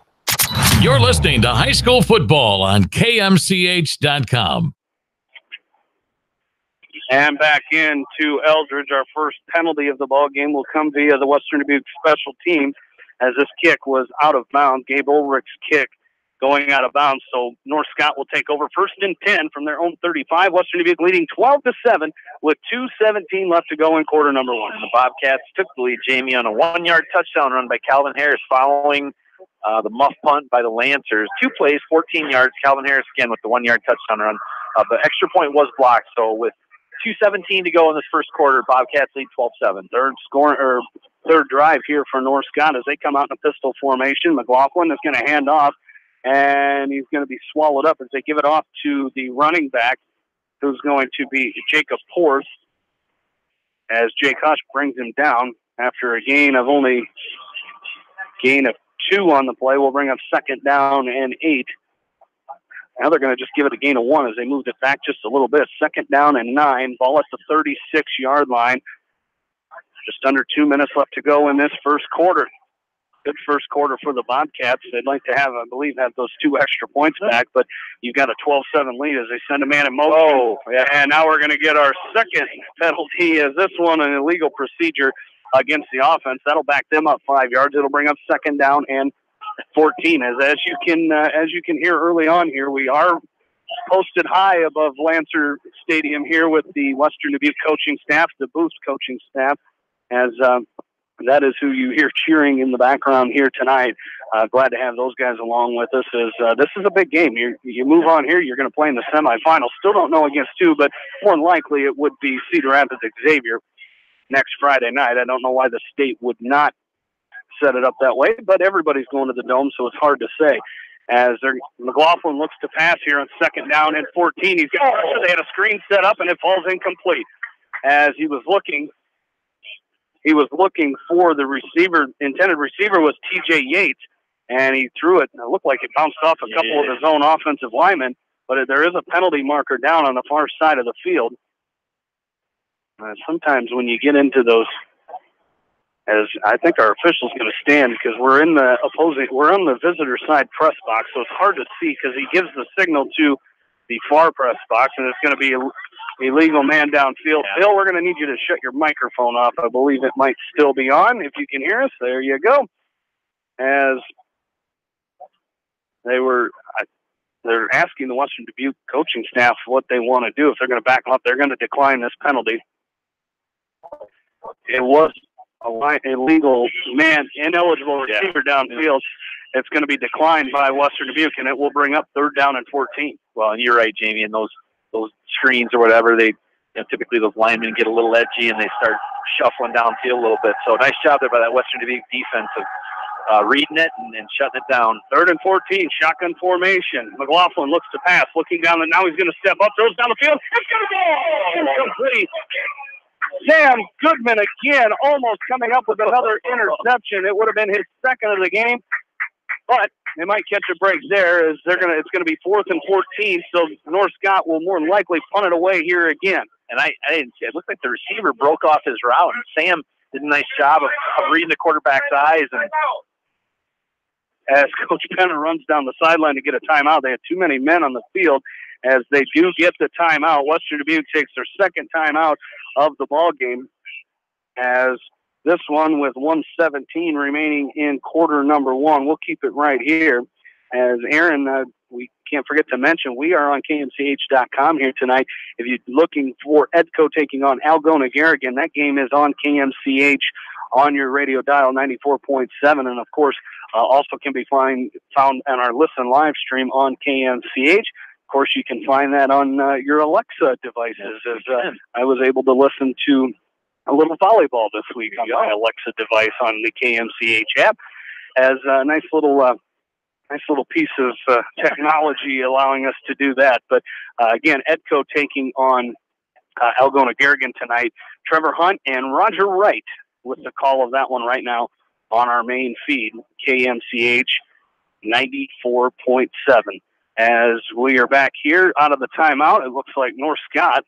You're listening to High School Football on KMCH.com. And back into Eldridge, our first penalty of the ball game will come via the Western Dubuque special team, as this kick was out of bounds. Gabe Ulrich's kick going out of bounds. So North Scott will take over 1st and 10 from their own 35. Western Dubuque leading 12-7 with 2:17 left to go in quarter number 1. The Bobcats took the lead, Jamie, on a 1-yard touchdown run by Calvin Harris following the muff punt by the Lancers. 2 plays, 14 yards. Calvin Harris again with the 1-yard touchdown run. The extra point was blocked. So with 2:17 to go in this first quarter, Bobcats lead 12-7. Third drive here for North Scott as they come out in a pistol formation. McLaughlin is going to hand off, and he's going to be swallowed up as they give it off to the running back, who's going to be Jacob Porth, as Jake Hush brings him down after a gain of 2 on the play. We'll bring up 2nd down and 8. Now they're going to just give it a gain of 1 as they moved it back just a little bit. 2nd down and 9, ball at the 36-yard line. Just under 2 minutes left to go in this first quarter. Good first quarter for the Bobcats. They'd like to have, I believe, those 2 extra points back, but you've got a 12-7 lead as they send a man in motion. Oh, yeah. And now we're going to get our second penalty, as this one an illegal procedure against the offense. That'll back them up 5 yards. It'll bring up 2nd down and 14. As you can hear early on here, we are posted high above Lancer Stadium here with the Western Dubuque coaching staff, the Boost coaching staff, as that is who you hear cheering in the background here tonight. Glad to have those guys along with us. This is a big game. You move on here, you're going to play in the semifinals. Still don't know against who, but more than likely it would be Cedar Rapids Xavier next Friday night. I don't know why the state would not set it up that way, but everybody's going to the Dome, so it's hard to say. As McLaughlin looks to pass here on 2nd down and 14. They had a screen set up, and it falls incomplete. As he was looking for the receiver. Intended receiver was T.J. Yates, and he threw it. It looked like it bounced off a couple of his own offensive linemen, but there is a penalty marker down on the far side of the field. Sometimes when you get into those, as I think our official's going to stand because we're on the visitor side press box, so it's hard to see because he gives the signal to the far press box, and it's going to be illegal man downfield. Yeah. Phil, we're going to need you to shut your microphone off. I believe it might still be on. If you can hear us, there you go. As they're asking the Western Dubuque coaching staff what they want to do. If they're going to back them up, they're going to decline this penalty. It was a illegal man, ineligible receiver downfield. It's going to be declined by Western Dubuque, and it will bring up 3rd down and 14. Well, and you're right, Jamie, and those screens or whatever, typically those linemen get a little edgy and they start shuffling downfield a little bit. So nice job there by that Western Dubuque defense of reading it and shutting it down. 3rd and 14, shotgun formation. McLaughlin looks to pass, looking down, and now he's going to step up, throws down the field. It's going to go incomplete. Sam Goodman again, almost coming up with another interception. It would have been his 2nd of the game, but they might catch a break there. It's going to be 4th and 14, so North Scott will more than likely punt it away here again. And I didn't see it. It looked like the receiver broke off his route, and Sam did a nice job of reading the quarterback's eyes. And as Coach Penner runs down the sideline to get a timeout, they had too many men on the field. As they do get the timeout, Western Dubuque takes their 2nd timeout of the ball game. As this one with 1:17 remaining in quarter number one. We'll keep it right here. As Aaron, we can't forget to mention, we are on KMCH.com here tonight. If you're looking for Edco taking on Algona Garrigan, that game is on KMCH on your radio dial, 94.7. And, of course, also can be found on our Listen live stream on KMCH. Of course, you can find that on your Alexa devices. As I was able to listen to a little volleyball this week on my Alexa device on the KMCH app, as a nice little piece of technology allowing us to do that. But again, Edco taking on Algona Garrigan tonight. Trevor Hunt and Roger Wright with the call of that one right now on our main feed, KMCH 94.7. As we are back here out of the timeout, it looks like North Scott,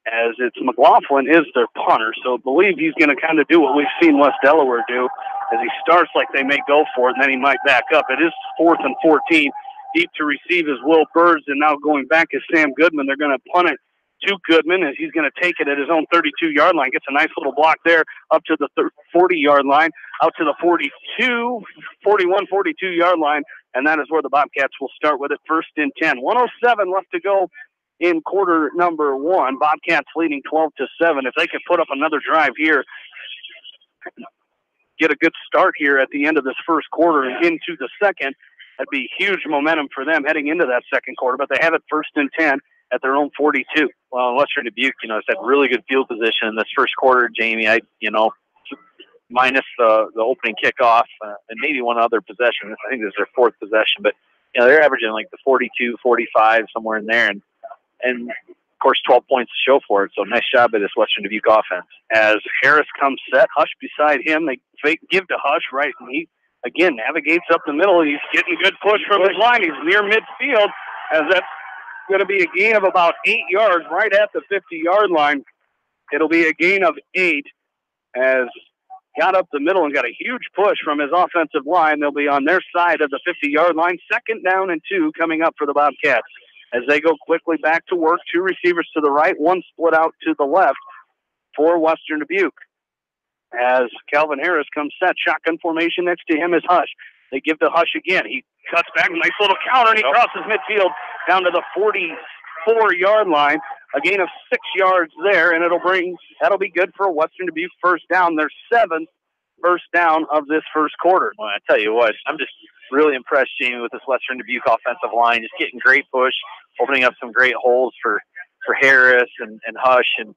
as it's McLaughlin is their punter, so I believe he's going to kind of do what we've seen West Delaware do, as he starts like they may go for it, and then he might back up. It is 4th and 14. Deep to receive is Will Birds, and now going back is Sam Goodman. They're going to punt it to Goodman, as he's going to take it at his own 32-yard line. Gets a nice little block there up to the 40-yard line, out to the 41, 42-yard line, and that is where the Bobcats will start with it. 1st and 10. 1:07 left to go in quarter number one. Bobcats leading 12-7. If they could put up another drive here, get a good start here at the end of this first quarter and into the second, that'd be huge momentum for them heading into that second quarter. But they have it 1st and 10 at their own 42. Well, Western Dubuque, has had really good field position in this first quarter, Jamie. Minus the opening kickoff and maybe one other possession. I think this is their 4th possession, but they're averaging like the 42, 45, somewhere in there, and of course 12 points to show for it. So nice job by this Western Dubuque offense. As Harris comes set, Hush beside him, they give to Hush, right, and he again navigates up the middle. He's getting good push from his line. He's near midfield, as that's going to be a gain of about 8 yards right at the 50-yard line. It'll be a gain of 8, as got up the middle and got a huge push from his offensive line. They'll be on their side of the 50-yard line. 2nd down and 2 coming up for the Bobcats as they go quickly back to work. 2 receivers to the right, 1 split out to the left for Western Dubuque. As Calvin Harris comes set, shotgun formation next to him is Hush. They give to Hush again. He cuts back, nice little counter, and he crosses midfield down to the 44-yard line. A gain of 6 yards there, and that'll be good for a Western Dubuque first down. Their 7th first down of this first quarter. Well, I tell you what, I'm just really impressed, Jamie, with this Western Dubuque offensive line. Just getting great push, opening up some great holes for Harris and Hush, and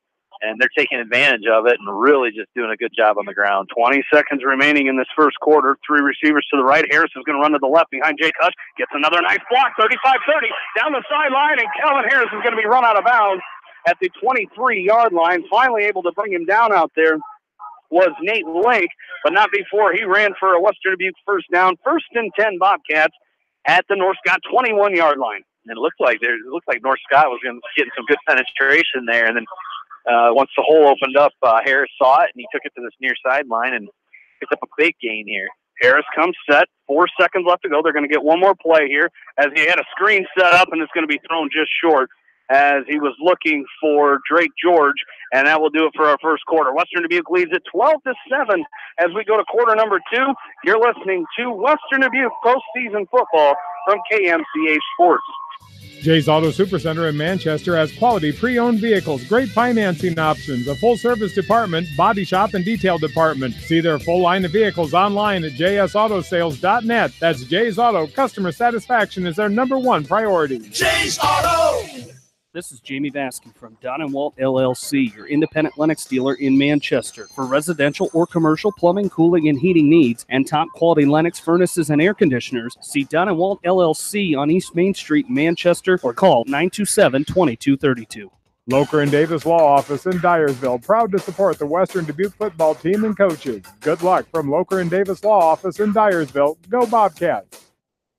they're taking advantage of it and really just doing a good job on the ground. 20 seconds remaining in this first quarter. 3 receivers to the right. Harris is going to run to the left behind Jake Hush. Gets another nice block, 35-30, down the sideline, and Calvin Harris is going to be run out of bounds at the 23-yard line. Finally able to bring him down out there was Nate Lake, but not before he ran for a Western Dubuque first down. 1st and 10 Bobcats at the North Scott 21-yard line. And it looked like North Scott was getting some good penetration there, and then once the hole opened up, Harris saw it, and he took it to this near sideline and picked up a big gain here. Harris comes set. 4 seconds left to go. They're going to get one more play here, as he had a screen set up, and it's going to be thrown just short, as he was looking for Drake George, and that will do it for our first quarter. Western Dubuque leads it 12-7 as we go to quarter number 2. You're listening to Western Dubuque postseason football from KMCH Sports. Jay's Auto Supercenter in Manchester has quality pre-owned vehicles, great financing options, a full-service department, body shop, and detail department. See their full line of vehicles online at jsautosales.net. That's Jay's Auto. Customer satisfaction is their #1 priority. Jay's Auto! This is Jamie Vasky from Don & Walt LLC, your independent Lennox dealer in Manchester. For residential or commercial plumbing, cooling, and heating needs, and top-quality Lennox furnaces and air conditioners, see Don & Walt LLC on East Main Street, Manchester, or call 927-2232. Locher and Davis Law Office in Dyersville, proud to support the Western Dubuque football team and coaches. Good luck from Locher and Davis Law Office in Dyersville. Go Bobcats!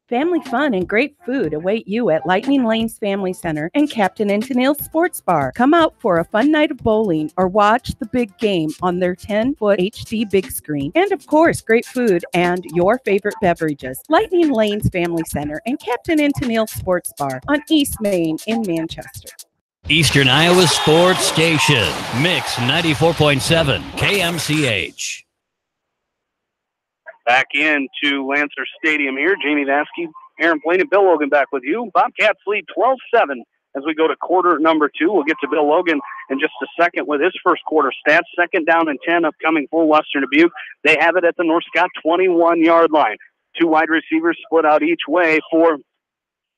Family fun and great food await you at Lightning Lanes Family Center and Captain and Tennille's Sports Bar. Come out for a fun night of bowling or watch the big game on their 10-foot HD big screen. And of course, great food and your favorite beverages. Lightning Lanes Family Center and Captain and Tennille's Sports Bar on East Main in Manchester. Eastern Iowa Sports Station, Mix 94.7 KMCH. Back into Lancer Stadium here. Jamie Vasky, Aaron Plain, and Bill Logan back with you. Bobcats lead 12-7 as we go to quarter number 2. We'll get to Bill Logan in just a second with his first quarter stats. 2nd down and 10 upcoming for Western Dubuque. They have it at the North Scott 21-yard line. 2 wide receivers split out each way for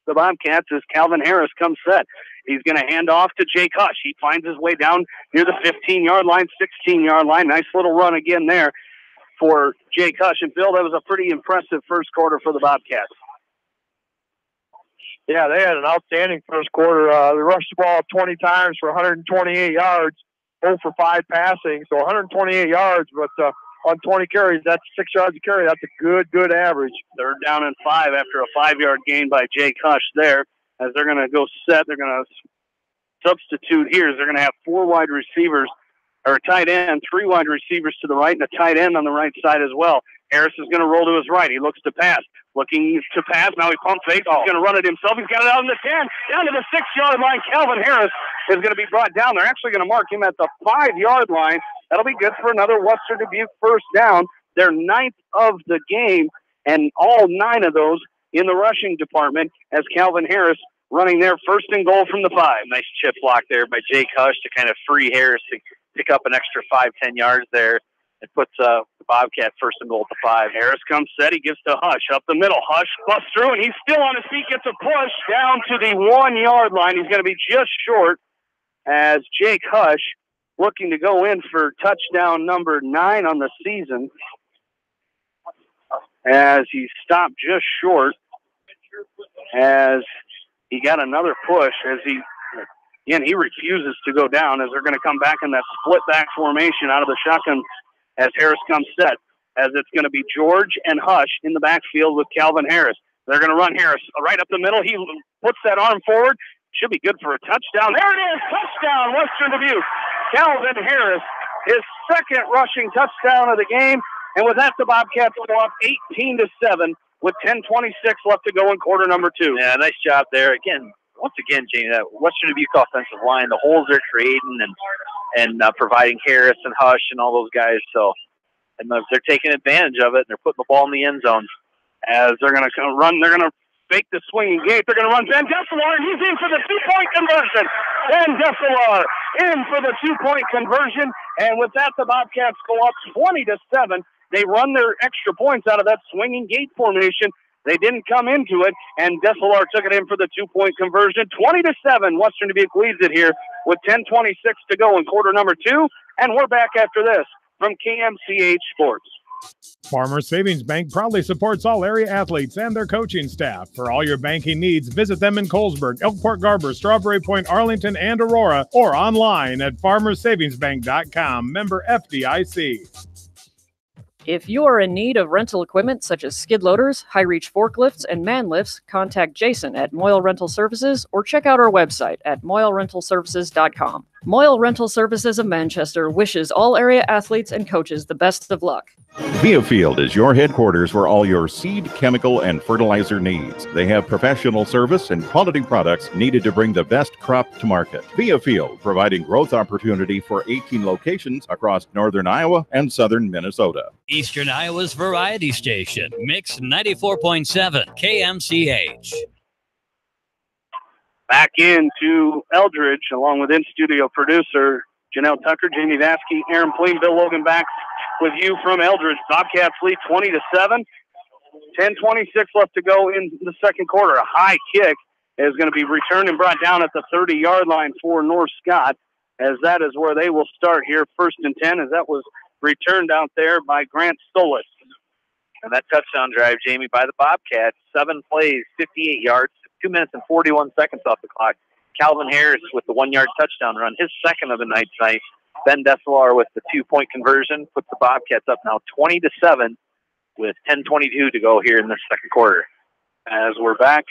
the Bobcats as Calvin Harris comes set. He's going to hand off to Jake Hush. He finds his way down near the 15-yard line, 16-yard line. Nice little run again there for Jake Hush. And, Bill, that was a pretty impressive first quarter for the Bobcats. Yeah, they had an outstanding first quarter. They rushed the ball 20 times for 128 yards, 0 for 5 passing. So 128 yards, but on 20 carries, that's 6 yards a carry. That's a good average. 3rd down and 5 after a 5-yard gain by Jake Hush there. As they're going to go set, they're going to substitute here. They're going to have 4 wide receivers, or a tight end, 3 wide receivers to the right, and a tight end on the right side as well. Harris is going to roll to his right. He looks to pass. Looking to pass. Now he pump fakes. He's going to run it himself. He's got it out in the 10. Down to the 6-yard line. Calvin Harris is going to be brought down. They're actually going to mark him at the 5-yard line. That'll be good for another Western Dubuque first down. Their 9th of the game, and all 9 of those in the rushing department as Calvin Harris running their 1st and goal from the 5. Nice chip block there by Jake Hush to kind of free Harris to pick up an extra 5-10 yards there. It puts the Bobcat 1st and goal at the 5. Harris comes set. He gives to Hush up the middle. Hush busts through, and he's still on his feet. Gets a push down to the 1-yard line. He's going to be just short as Jake Hush looking to go in for touchdown number 9 on the season as he stopped just short as he got another push as he refuses to go down as they're going to come back in that split back formation out of the shotgun as Harris comes set, as it's going to be George and Hush in the backfield with Calvin Harris. They're going to run Harris right up the middle. He puts that arm forward. Should be good for a touchdown. There it is, touchdown, Western Dubuque. Calvin Harris, his 2nd rushing touchdown of the game. And with that, the Bobcats go up 18-7 with 10:26 left to go in quarter number 2. Yeah, nice job there. Once again, Jamie, that Western Dubuque offensive line, the holes they're creating and providing Harris and Hush and all those guys. So, and they're taking advantage of it, and they're putting the ball in the end zone. As they're going to run, they're going to fake the swinging gate. They're going to run Ben Dessalar, and he's in for the 2-point conversion. Ben Dessalar in for the 2-point conversion. And with that, the Bobcats go up 20-7. They run their extra points out of that swinging gate formation. They didn't come into it, and Dessalar took it in for the 2-point conversion. 20-7, Western Dubuque leads it here with 10:26 to go in quarter number 2. And we're back after this from KMCH Sports. Farmers Savings Bank proudly supports all area athletes and their coaching staff. For all your banking needs, visit them in Colesburg, Elkport Garber, Strawberry Point, Arlington, and Aurora, or online at farmersavingsbank.com. Member FDIC. If you are in need of rental equipment such as skid loaders, high-reach forklifts, and man lifts, contact Jason at Moyle Rental Services or check out our website at moylerentalservices.com. Moyle Rental Services of Manchester wishes all area athletes and coaches the best of luck. Viafield is your headquarters for all your seed, chemical, and fertilizer needs. They have professional service and quality products needed to bring the best crop to market. Viafield, providing growth opportunity for 18 locations across northern Iowa and southern Minnesota. Eastern Iowa's variety station, Mix 94.7 KMCH. Back into Eldridge, along with in-studio producer Janelle Tucker, Jamie Vasky, Aaron Pleen, Bill Logan back with you from Eldridge. Bobcats lead 20-7. 10:26 left to go in the second quarter. A high kick is going to be returned and brought down at the 30-yard line for North Scott, as that is where they will start here, 1st and 10, as that was returned out there by Grant Stolis. And that touchdown drive, Jamie, by the Bobcats, 7 plays, 58 yards, 2 minutes and 41 seconds off the clock. Calvin Harris with the 1-yard touchdown run, his 2nd of the night tonight. Ben Dessalar with the 2-point conversion puts the Bobcats up now 20-7 with 10:22 to go here in the second quarter. As we're back,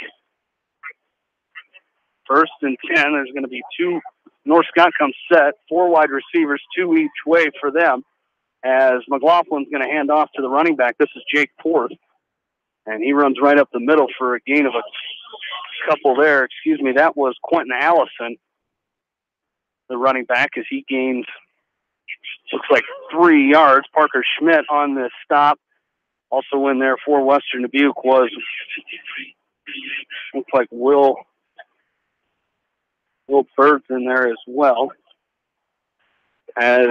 1st and 10, there's going to be 2. North Scott comes set, 4 wide receivers, 2 each way for them, as McLaughlin's going to hand off to the running back. This is Jake Porth, and he runs right up the middle for a gain of a couple there. Excuse me, that was Quentin Allison. the running back, as he gains, looks like 3 yards. Parker Schmidt on the stop. Also in there for Western Dubuque was, looks like Will Bird's in there as well. As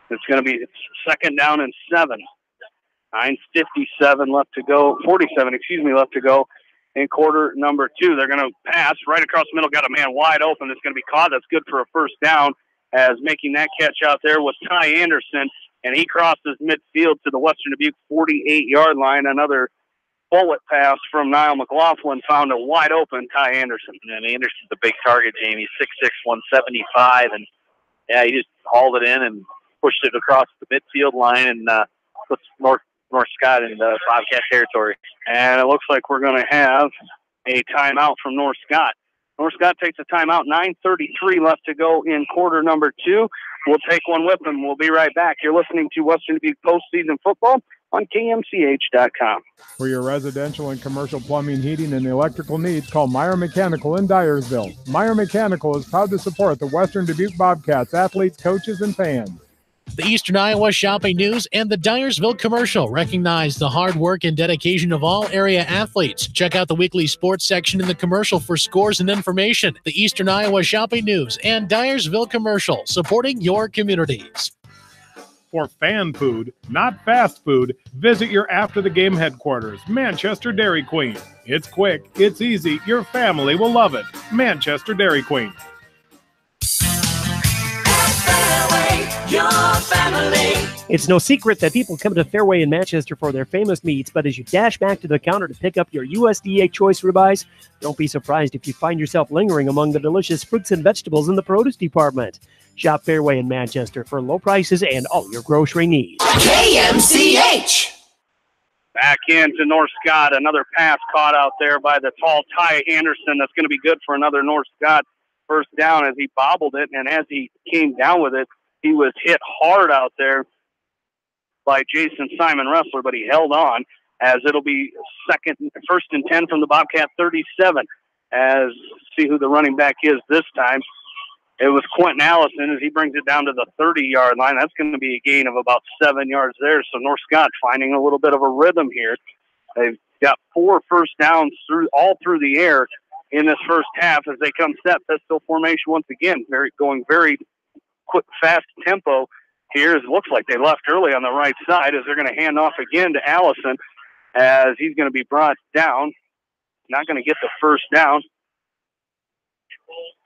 it's going to be 2nd down and 7. 9:57 left to go, 47, left to go in quarter number 2. They're going to pass right across the middle, got a man wide open that's going to be caught. That's good for a first down, as making that catch out there was Ty Anderson, and he crosses midfield to the Western Dubuque 48-yard line. Another bullet pass from Niall McLaughlin found a wide open Ty Anderson. And Anderson's a big target, Jamie, 6'6", 175, and yeah, he just hauled it in and pushed it across the midfield line and puts North Scott in the Bobcat territory. And it looks like we're going to have a timeout from North Scott. North Scott takes a timeout, 9:33 left to go in quarter number 2. We'll take one with them. We'll be right back. You're listening to Western Dubuque postseason football on KMCH.com. For your residential and commercial plumbing, heating, and electrical needs, call Meyer Mechanical in Dyersville. Meyer Mechanical is proud to support the Western Dubuque Bobcats, athletes, coaches, and fans. The Eastern Iowa Shopping News and the Dyersville Commercial recognize the hard work and dedication of all area athletes. Check out the weekly sports section in the commercial for scores and information. The Eastern Iowa Shopping News and Dyersville Commercial, supporting your communities. For fan food, not fast food, visit your after-the-game headquarters, Manchester Dairy Queen. It's quick, it's easy, your family will love it. Manchester Dairy Queen. Your family. It's no secret that people come to Fairway in Manchester for their famous meats, but as you dash back to the counter to pick up your USDA choice ribeyes, don't be surprised if you find yourself lingering among the delicious fruits and vegetables in the produce department. Shop Fairway in Manchester for low prices and all your grocery needs. KMCH! Back into North Scott. Another pass caught out there by the tall Ty Anderson. That's going to be good for another North Scott first down as he bobbled it, and as he came down with it, he was hit hard out there by Jason Simon Ressler, but he held on, as it'll be 1st and 10 from the Bobcat 37. As see who the running back is this time. It was Quentin Allison as he brings it down to the 30-yard line. That's going to be a gain of about 7 yards there. So North Scott finding a little bit of a rhythm here. They've got 4 first downs all through the air in this first half as they come set pistol formation once again. Going very quick, fast tempo here. It looks like they left early on the right side as they're going to hand off again to Allison as he's going to be brought down. Not going to get the first down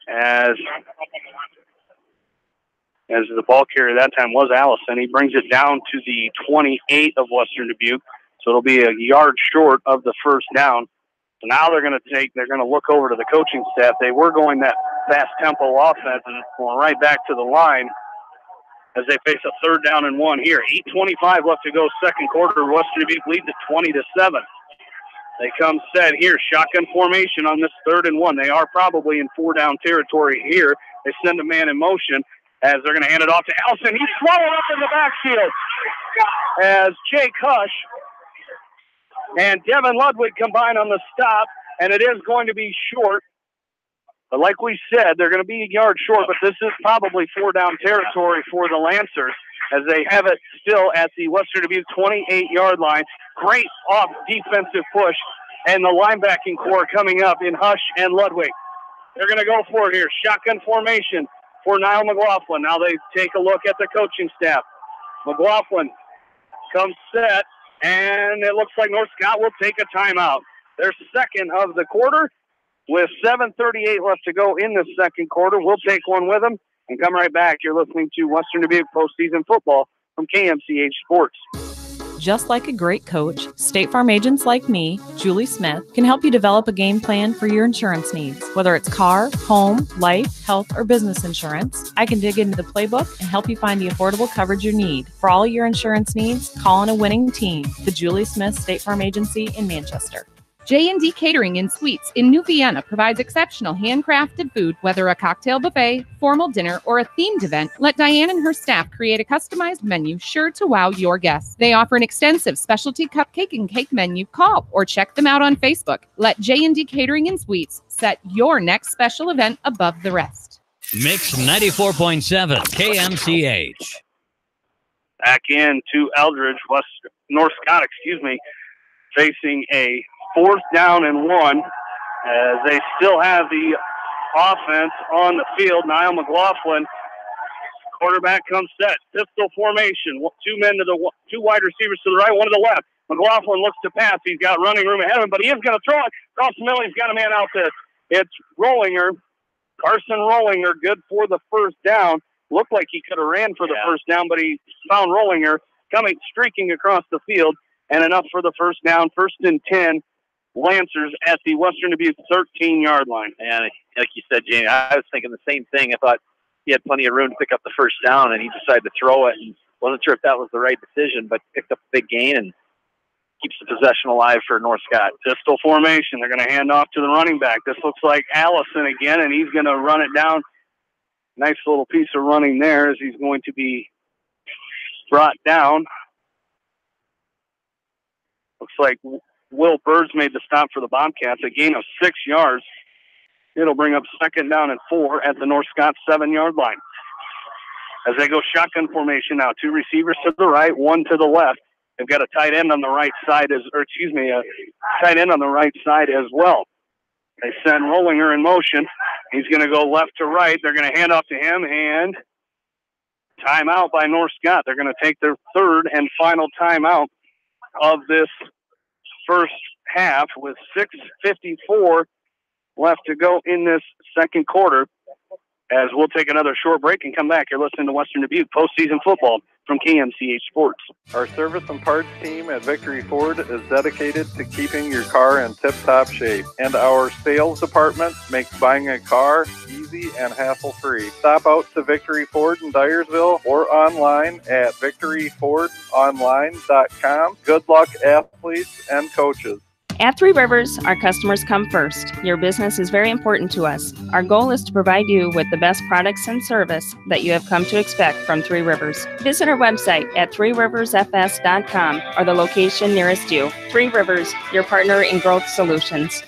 as the ball carrier that time was Allison. He brings it down to the 28 of Western Dubuque, so it'll be a yard short of the first down. So now they're going to look over to the coaching staff. They were going that fast tempo offense and going right back to the line as they face a 3rd down and 1 here. 8:25 left to go, second quarter. Western Dubuque leads at 20-7. They come set here, shotgun formation on this 3rd and 1. They are probably in 4-down territory here. They send a man in motion as they're going to hand it off to Allison. He's swallowed up in the backfield as Jake Hush and Devin Ludwig combine on the stop, and it is going to be short. But like we said, they're going to be a yard short, but this is probably 4-down territory for the Lancers as they have it still at the Western Dubuque 28-yard line. Great off defensive push, and the linebacking core coming up in Hush and Ludwig. They're going to go for it here. Shotgun formation for Niall McLaughlin. Now they take a look at the coaching staff. McLaughlin comes set, and it looks like North Scott will take a timeout. Their second of the quarter with 7:38 left to go in the second quarter. We'll take one with them and come right back. You're listening to Western Dubuque postseason football from KMCH Sports. Just like a great coach, State Farm agents like me, Julie Smith, can help you develop a game plan for your insurance needs. Whether it's car, home, life, health, or business insurance, I can dig into the playbook and help you find the affordable coverage you need. For all your insurance needs, call on a winning team. The Julie Smith State Farm Agency in Manchester. J&D Catering and Suites in New Vienna provides exceptional handcrafted food, whether a cocktail buffet, formal dinner, or a themed event. Let Diane and her staff create a customized menu sure to wow your guests. They offer an extensive specialty cupcake and cake menu. Call or check them out on Facebook. Let J&D Catering and Suites set your next special event above the rest. Mix 94.7 KMCH. Back in to Eldridge, North Scott, facing a 4th down and 1 as they still have the offense on the field. Niall McLaughlin, quarterback, comes set. Pistol formation. 2 wide receivers to the right, 1 to the left. McLaughlin looks to pass. He's got running room ahead of him, but he is going to throw it. Across the middle, he's got a man out there. It's Rollinger. Carson Rollinger, good for the first down. Looked like he could have ran for the first down, but he found Rollinger streaking across the field, and enough for the first down. 1st and 10, Lancers at the Western Dubuque 13-yard line. And like you said, Jamie, I was thinking the same thing. I thought he had plenty of room to pick up the first down, and he decided to throw it. And wasn't sure if that was the right decision, but picked up a big gain and keeps the possession alive for North Scott. Pistol formation. They're going to hand off to the running back. This looks like Allison again, and he's going to run it down. Nice little piece of running there as he's going to be brought down. Looks like Will Birds made the stop for the Bobcats, a gain of 6 yards. It'll bring up 2nd down and 4 at the North Scott 7-yard line. As they go shotgun formation now, 2 receivers to the right, 1 to the left. They've got a tight end on the right side a tight end on the right side as well. They send Rollinger in motion. He's going to go left to right. They're going to hand off to him, and timeout by North Scott. They're going to take their 3rd and final timeout of this first half with 6:54 left to go in this second quarter. As we'll take another short break and come back. You're listening to Western Dubuque postseason football from KMCH Sports. Our service and parts team at Victory Ford is dedicated to keeping your car in tip-top shape. And our sales department makes buying a car easy and hassle-free. Stop out to Victory Ford in Dyersville or online at victoryfordonline.com. Good luck, athletes and coaches. At Three Rivers, our customers come first. Your business is very important to us. Our goal is to provide you with the best products and service that you have come to expect from Three Rivers. Visit our website at threeriversfs.com or the location nearest you. Three Rivers, your partner in growth solutions.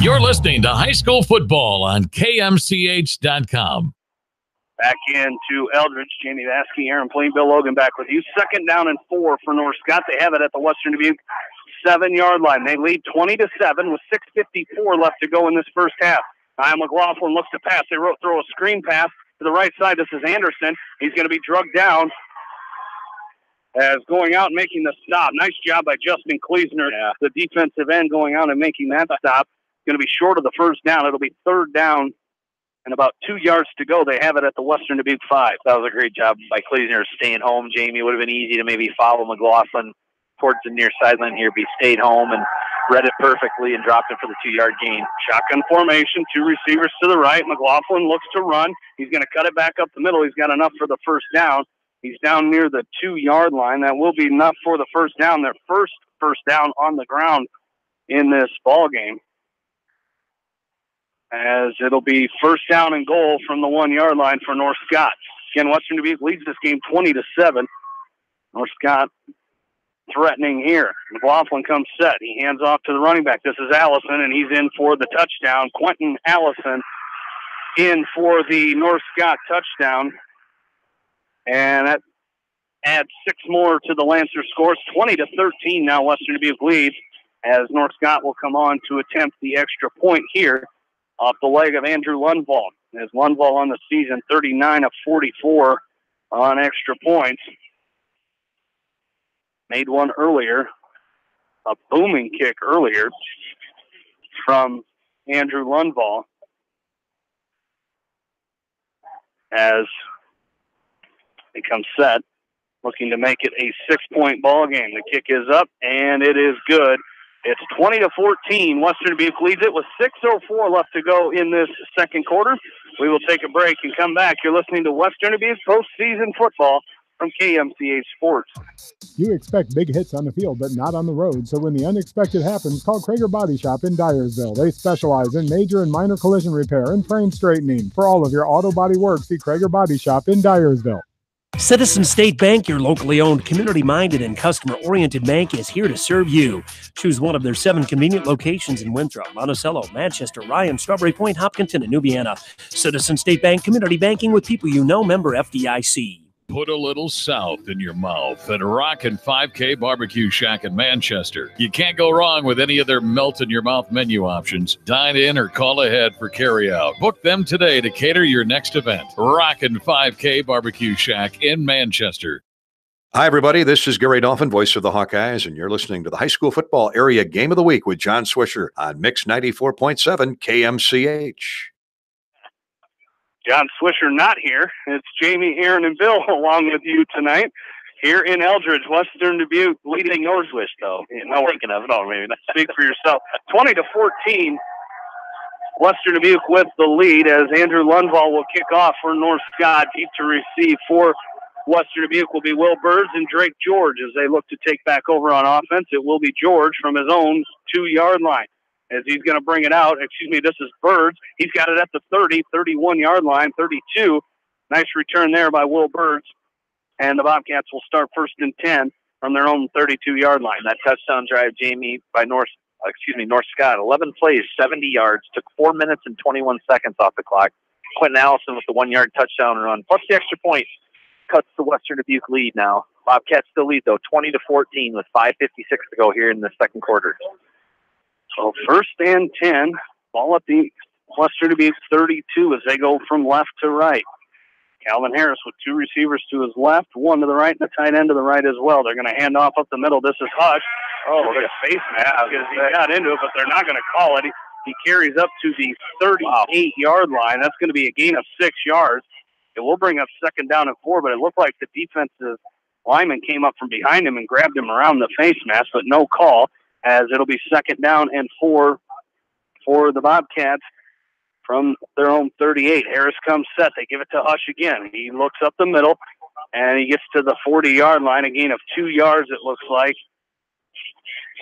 You're listening to high school football on KMCH.com. Back into Eldridge, Jamie Vasky, Aaron Plain, Bill Logan back with you. 2nd down and 4 for North Scott. They have it at the Western Dubuque 7-yard line. They lead 20-7 with 6:54 left to go in this first half. Niall McLaughlin looks to pass. They throw a screen pass to the right side. This is Anderson. He's going to be drugged down as going out and making the stop. Nice job by Justin Kleesner, the defensive end, going out and making that stop. Going to be short of the first down. It'll be 3rd down and about 2 yards to go. They have it at the Western Dubuque 5. That was a great job by Kleesner staying home, Jamie. It would have been easy to maybe follow McLaughlin towards the near sideline here, but he stayed home and read it perfectly and dropped it for the 2-yard gain. Shotgun formation, 2 receivers to the right. McLaughlin looks to run. He's going to cut it back up the middle. He's got enough for the first down. He's down near the 2-yard line. That will be enough for the first down. Their first down on the ground in this ball game. As it'll be 1st down and goal from the 1-yard line for North Scott. Again, Western Dubuque leads this game 20-7. North Scott threatening here. McLaughlin comes set. He hands off to the running back. This is Allison, and he's in for the touchdown. Quentin Allison in for the North Scott touchdown. And that adds 6 more to the Lancer scores. 20-13 now Western Dubuque leads as North Scott will come on to attempt the extra point here off the leg of Andrew Lundvall. As Lundvall on the season, 39 of 44 on extra points. Made one earlier, a booming kick earlier from Andrew Lundvall. As he comes set, looking to make it a 6-point ball game. The kick is up, and it is good. It's 20-14. Western Dubuque leads it with 6:04 left to go in this second quarter. We will take a break and come back. You're listening to Western Dubuque postseason football from KMCH Sports. You expect big hits on the field, but not on the road. So when the unexpected happens, call Krager Body Shop in Dyersville. They specialize in major and minor collision repair and frame straightening. For all of your auto body work, see Krager Body Shop in Dyersville. Citizen State Bank, your locally owned, community-minded, and customer-oriented bank, is here to serve you. Choose one of their 7 convenient locations in Winthrop, Monticello, Manchester, Ryan, Strawberry Point, Hopkinton, and Nubiana. Citizen State Bank, community banking with people you know, member FDIC. Put a little south in your mouth at Rockin' 5K Barbecue Shack in Manchester. You can't go wrong with any of their melt-in-your-mouth menu options. Dine in or call ahead for carry-out. Book them today to cater your next event. Rockin' 5K Barbecue Shack in Manchester. Hi, everybody. This is Gary Dolphin, voice of the Hawkeyes, and you're listening to the High School Football Area Game of the Week with John Swisher on Mix 94.7 KMCH. John Swisher not here. It's Jamie, Aaron, and Bill along with you tonight here in Eldridge, Western Dubuque. Leading Northwish, though. No, thinking of it. Oh, maybe not. Speak for yourself. 20-14. Western Dubuque with the lead as Andrew Lundvall will kick off for North Scott. Deep to receive for Western Dubuque will be Will Birds and Drake George as they look to take back over on offense. It will be George from his own 2-yard line. As he's going to bring it out. This is Birds. He's got it at the 30, 31-yard line, 32. Nice return there by Will Birds. And the Bobcats will start 1st and 10 from their own 32-yard line. That touchdown drive, Jamie, by North Scott. 11 plays, 70 yards. Took 4 minutes and 21 seconds off the clock. Quentin Allison with the 1-yard touchdown run. Plus the extra point cuts the Western Dubuque lead now. Bobcats still lead, though, 20-14 with 5:56 to go here in the second quarter. So 1st and 10, ball at the Western Dubuque 32 as they go from left to right. Calvin Harris with 2 receivers to his left, 1 to the right, and a tight end to the right as well. They're going to hand off up the middle. This is Hush. Oh, look at face mask because he got into it, but they're not going to call it. He carries up to the 38-yard line. That's going to be a gain of 6 yards. It will bring up 2nd down and 4, but it looked like the defensive lineman came up from behind him and grabbed him around the face mask, but no call. As it'll be 2nd down and 4 for the Bobcats from their own 38. Harris comes set. They give it to Hush again. He looks up the middle, and he gets to the 40-yard line, a gain of 2 yards, it looks like.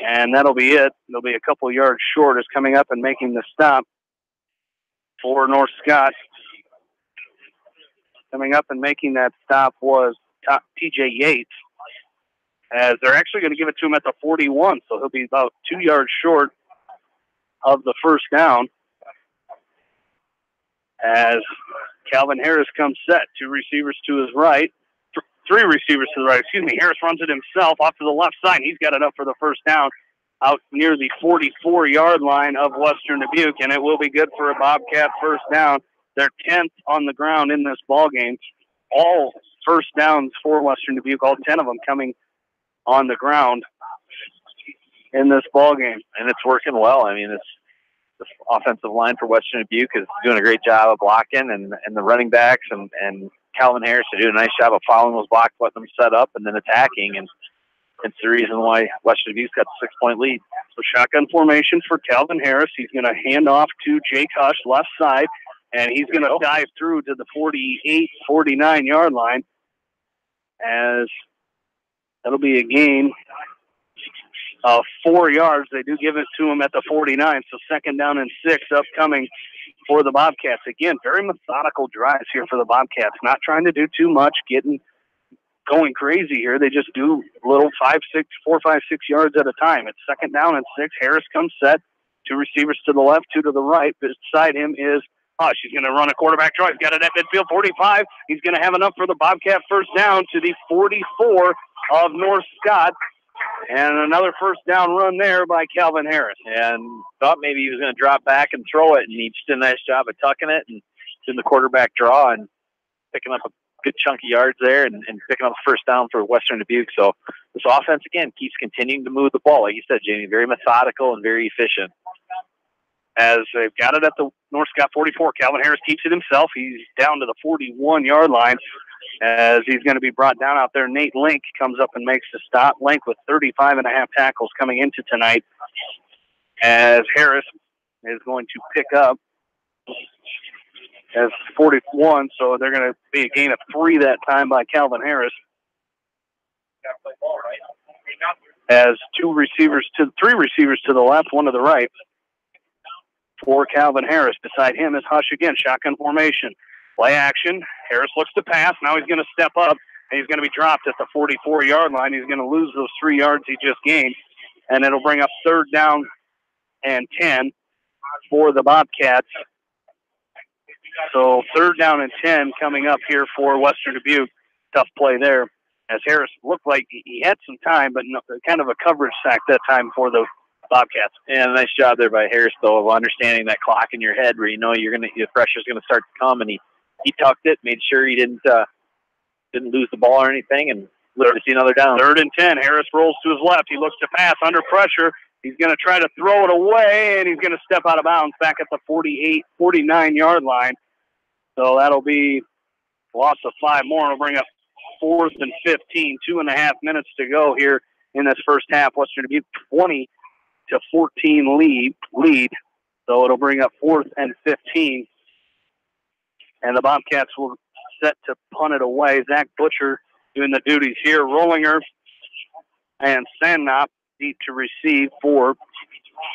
And that'll be it. They'll be a couple yards short as coming up and making the stop for North Scott. Coming up and making that stop was TJ Yates. As they're actually going to give it to him at the 41, so he'll be about 2 yards short of the 1st down. As Calvin Harris comes set, 2 receivers to his right, 3 receivers to the right. Harris runs it himself off to the left side. He's got it up for the 1st down out near the 44-yard line of Western Dubuque, and it will be good for a Bobcat 1st down. They're 10th on the ground in this ball game. All 1st downs for Western Dubuque, all 10 of them coming on the ground in this ball game. And it's working well. I mean, the offensive line for Western Dubuque is doing a great job of blocking, and the running backs and Calvin Harris are doing a nice job of following those blocks, letting them set up, and then attacking. And it's the reason why Western Dubuque's got the 6-point lead. So shotgun formation for Calvin Harris. He's going to hand off to Jake Hush, left side, and he's going to dive through to the 48, 49-yard line as that'll be a gain of 4 yards. They do give it to him at the 49, so 2nd down and 6 upcoming for the Bobcats. Again, very methodical drives here for the Bobcats. Not trying to do too much, going crazy here. They just do little 4, 5, 6 yards at a time. It's 2nd down and 6. Harris comes set. 2 receivers to the left, 2 to the right. Beside him is Hush. He's going to run a quarterback draw. He's got it at midfield, 45. He's going to have enough for the Bobcat 1st down to the 44 of North Scott. And another 1st down run there by Calvin Harris. And thought maybe he was going to drop back and throw it, and he just did a nice job of tucking it and doing the quarterback draw and picking up a good chunk of yards there and picking up the 1st down for Western Dubuque. So this offense, again, keeps continuing to move the ball. Like you said, Jamie, very methodical and very efficient. As they've got it at the North Scott 44, Calvin Harris keeps it himself. He's down to the 41-yard line as he's going to be brought down out there. Nate Link comes up and makes the stop. Link with 35.5 tackles coming into tonight as Harris is going to pick up as 41, so they're going to be a gain of 3 that time by Calvin Harris. As 3 receivers to the left, 1 to the right for Calvin Harris. Beside him is Hush again, shotgun formation. Play action. Harris looks to pass. Now he's going to step up And he's going to be dropped at the 44-yard line. He's going to lose those 3 yards he just gained, and it'll bring up 3rd down and 10 for the Bobcats. So 3rd down and 10 coming up here for Western Dubuque. Tough play there, as Harris looked like he had some time, but kind of a coverage sack that time for the Bobcats. Yeah, nice job there by Harris, though, of understanding that clock in your head where you know the pressure's going to start to come, and he tucked it, made sure he didn't lose the ball or anything, and looked to see another down. 3rd and 10. Harris rolls to his left. He looks to pass under pressure. He's going to try to throw it away, and he's going to step out of bounds back at the 49-yard line. So that'll be loss of 5 more. It'll bring up 4th and 15. 2.5 minutes to go here in this first half. Western Dubuque 20-14 lead. So it'll bring up 4th and 15. And the Bobcats will set to punt it away. Zach Butcher doing the duties here. Rollinger and Sandnop deep to receive for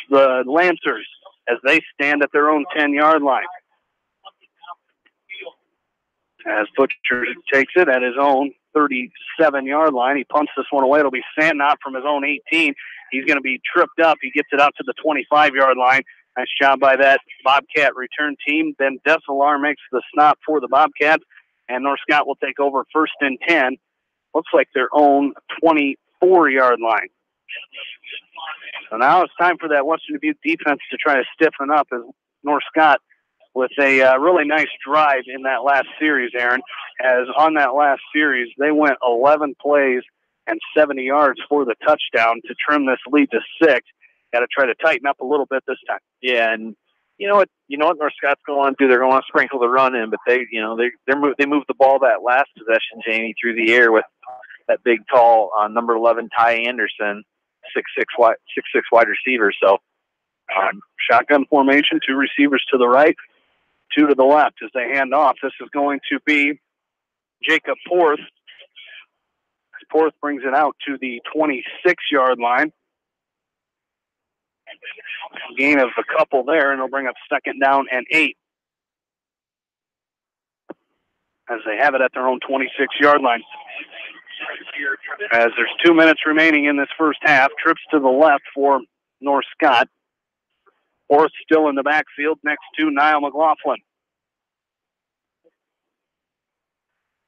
the Lancers as they stand at their own 10-yard line. As Butcher takes it at his own 37-yard line, he punts this one away. It'll be Sandnop from his own 18. He's going to be tripped up. He gets it out to the 25-yard line. Nice job by that Bobcat return team. Ben Dessalar makes the stop for the Bobcats, and North Scott will take over 1st and 10. Looks like their own 24-yard line. So now it's time for that Western Dubuque defense to try to stiffen up as North Scott with a really nice drive in that last series, Aaron, as on that last series they went 11 plays and 70 yards for the touchdown to trim this lead to 6. Got to try to tighten up a little bit this time. Yeah, and you know what North Scott's going to do? They're going to sprinkle the run in, but they moved the ball that last possession, Jamie, through the air with that big, tall number 11 Ty Anderson, 6'6" wide receiver. So shotgun formation, 2 receivers to the right, 2 to the left as they hand off. This is going to be Jacob Porth. Porth brings it out to the 26-yard line. Gain of a couple there, and it'll bring up 2nd down and 8. As they have it at their own 26-yard line. As there's 2 minutes remaining in this first half, trips to the left for North Scott. Porth still in the backfield next to Niall McLaughlin.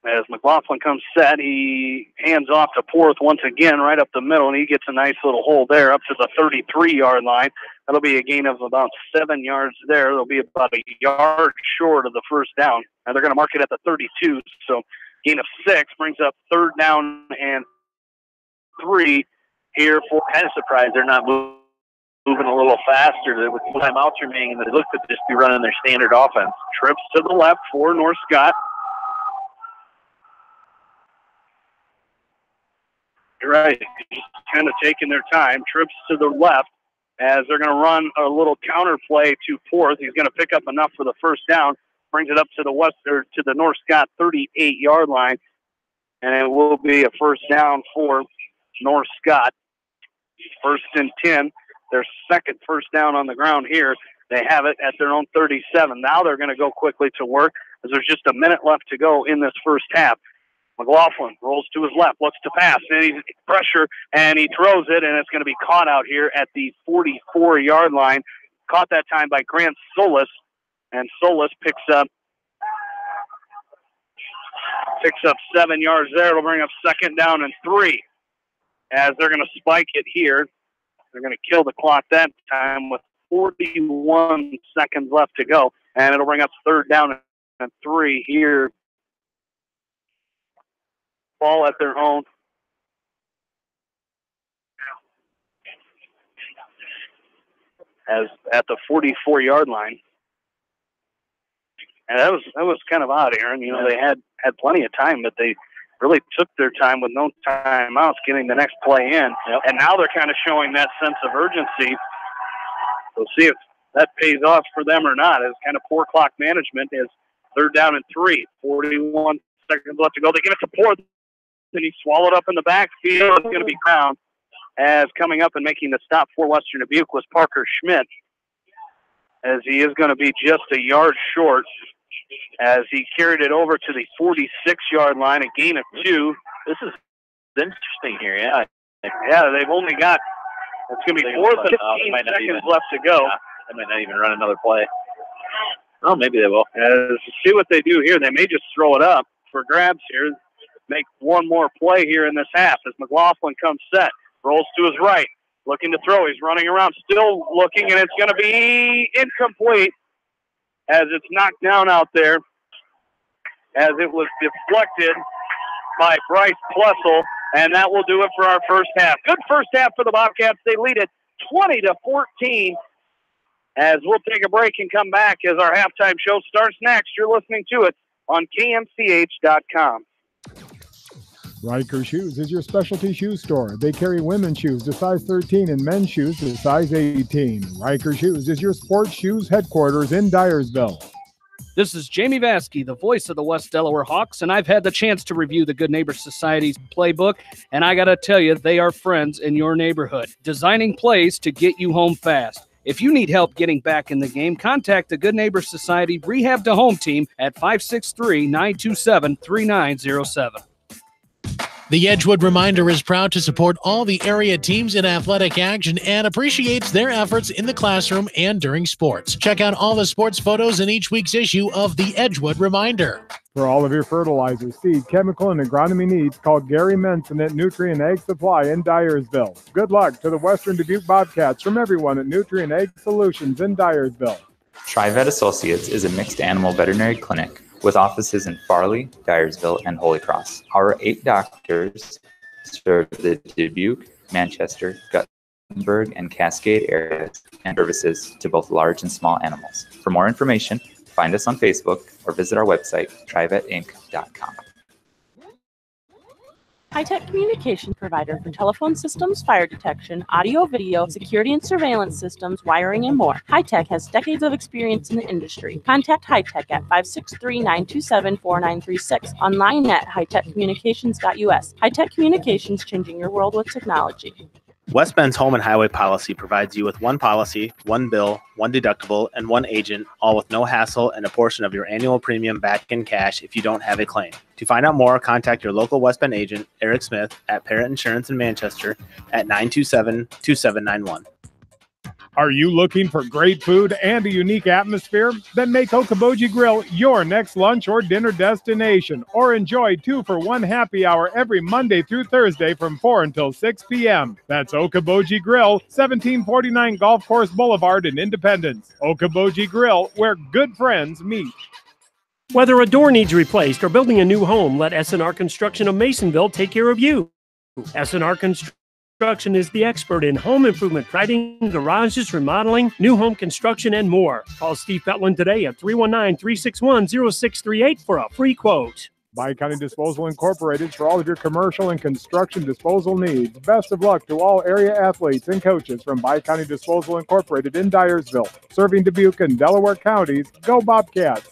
As McLaughlin comes set, he hands off to Porth once again right up the middle, and he gets a nice little hole there up to the 33-yard line. That'll be a gain of about 7 yards there. It'll be about a yard short of the first down. Now they're going to mark it at the 32, so gain of 6 brings up 3rd down and 3 here for. Kind of surprised they're not moving a little faster with timeouts remaining, and they look to just be running their standard offense. Trips to the left for North Scott. You're right. Kind of taking their time. Trips to the left as they're going to run a little counter play to Porth. He's going to pick up enough for the first down. Brings it up to the North Scott 38-yard line, and it will be a first down for North Scott. 1st and 10. Their 2nd first down on the ground here. They have it at their own 37. Now they're going to go quickly to work as there's just a minute left to go in this first half. McLaughlin rolls to his left, looks to pass, and he's pressure, and he throws it, and it's going to be caught out here at the 44-yard line. Caught that time by Grant Solis, and Solis picks up 7 yards there. It'll bring up 2nd down and 3 as they're going to spike it here. They're going to kill the clock that time with 41 seconds left to go, and it'll bring up 3rd down and 3 here. Ball at their own. As at the 44-yard line. And that was kind of odd, Aaron. You know, they had plenty of time, but they really took their time with no timeouts getting the next play in. Yep. And now they're kind of showing that sense of urgency. We'll see if that pays off for them or not. It's kind of poor clock management as 3rd down and 3. 41 seconds left to go. They give it to Porth. And he swallowed up in the backfield. It's going to be Crown. As coming up and making the stop for Western Dubuque was Parker Schmidt, as he is going to be just a yard short as he carried it over to the 46-yard line, a gain of 2. This is interesting here, yeah. Yeah, they've only got, it's going to be 4th and 15 seconds left to go. Yeah, they might not even run another play. Oh, maybe they will. See what they do here. They may just throw it up for grabs here. Make one more play here in this half as McLaughlin comes set. Rolls to his right. Looking to throw. He's running around, still looking, and it's going to be incomplete as it's knocked down out there as it was deflected by Bryce Plessel, and that will do it for our first half. Good first half for the Bobcats. They lead it 20-14 as we'll take a break and come back as our halftime show starts next. You're listening to it on KMCH.com. Riker Shoes is your specialty shoe store. They carry women's shoes to size 13 and men's shoes to size 18. Riker Shoes is your sports shoes headquarters in Dyersville. This is Jamie Vaskey, the voice of the West Delaware Hawks, and I've had the chance to review the Good Neighbor Society's playbook, and I got to tell you, they are friends in your neighborhood, designing plays to get you home fast. If you need help getting back in the game, contact the Good Neighbor Society Rehab to Home team at 563-927-3907. The Edgewood Reminder is proud to support all the area teams in athletic action and appreciates their efforts in the classroom and during sports. Check out all the sports photos in each week's issue of the Edgewood Reminder. For all of your fertilizer, seed, chemical, and agronomy needs, call Gary Menson at Nutrient Ag Supply in Dyersville. Good luck to the Western Dubuque Bobcats from everyone at Nutrient Ag Solutions in Dyersville. TriVet Associates is a mixed animal veterinary clinic with offices in Farley, Dyersville, and Holy Cross. Our 8 doctors serve the Dubuque, Manchester, Guttenberg, and Cascade areas and services to both large and small animals. For more information, find us on Facebook or visit our website, trivetinc.com. High-tech communication provider for telephone systems, fire detection, audio, video, security and surveillance systems, wiring, and more. High-tech has decades of experience in the industry. Contact High-tech at 563-927-4936. Online at hightechcommunications.us. High-tech Communications, changing your world with technology. West Bend's home and highway policy provides you with one policy, one bill, one deductible, and one agent, all with no hassle and a portion of your annual premium back in cash if you don't have a claim. To find out more, contact your local West Bend agent, Eric Smith, at Parrott Insurance in Manchester at 927-2791. Are you looking for great food and a unique atmosphere? Then make Okoboji Grill your next lunch or dinner destination, or enjoy 2-for-1 happy hour every Monday through Thursday from 4 until 6 p.m. That's Okoboji Grill, 1749 Golf Course Boulevard in Independence. Okoboji Grill, where good friends meet. Whether a door needs replaced or building a new home, let S&R Construction of Masonville take care of you. S&R Construction is the expert in home improvement, siding, garages, remodeling, new home construction, and more. Call Steve Fetland today at 319-361-0638 for a free quote. Bi-County Disposal Incorporated for all of your commercial and construction disposal needs. Best of luck to all area athletes and coaches from Bi-County Disposal Incorporated in Dyersville, serving Dubuque and Delaware counties. Go Bobcats!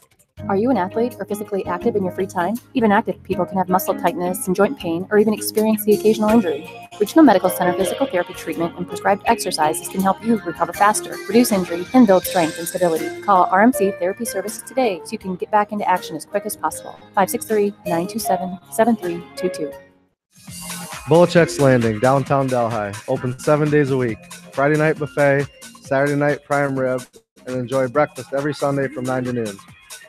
Are you an athlete or physically active in your free time? Even active people can have muscle tightness and joint pain or even experience the occasional injury. Regional Medical Center physical therapy treatment and prescribed exercises can help you recover faster, reduce injury, and build strength and stability. Call RMC Therapy Services today so you can get back into action as quick as possible. 563-927-7322. Bolichek's Landing, downtown Delhi. Open 7 days a week. Friday night buffet, Saturday night prime rib, and enjoy breakfast every Sunday from 9 to noon.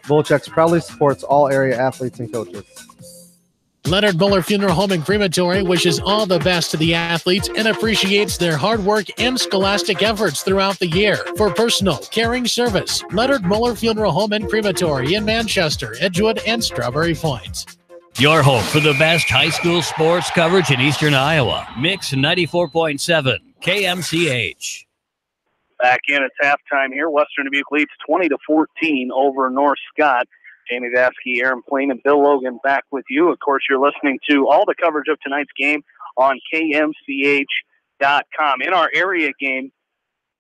Bolichek's proudly supports all area athletes and coaches. Leonard Muller Funeral Home and Crematory wishes all the best to the athletes and appreciates their hard work and scholastic efforts throughout the year. For personal, caring service, Leonard Muller Funeral Home and Crematory in Manchester, Edgewood, and Strawberry Point. Your home for the best high school sports coverage in Eastern Iowa. Mix 94.7 KMCH. Back in, it's halftime here. Western Dubuque leads 20-14 over North Scott. Jamie Vaskey, Aaron Plain, and Bill Logan back with you. Of course, you're listening to all the coverage of tonight's game on KMCH.com. In our area game,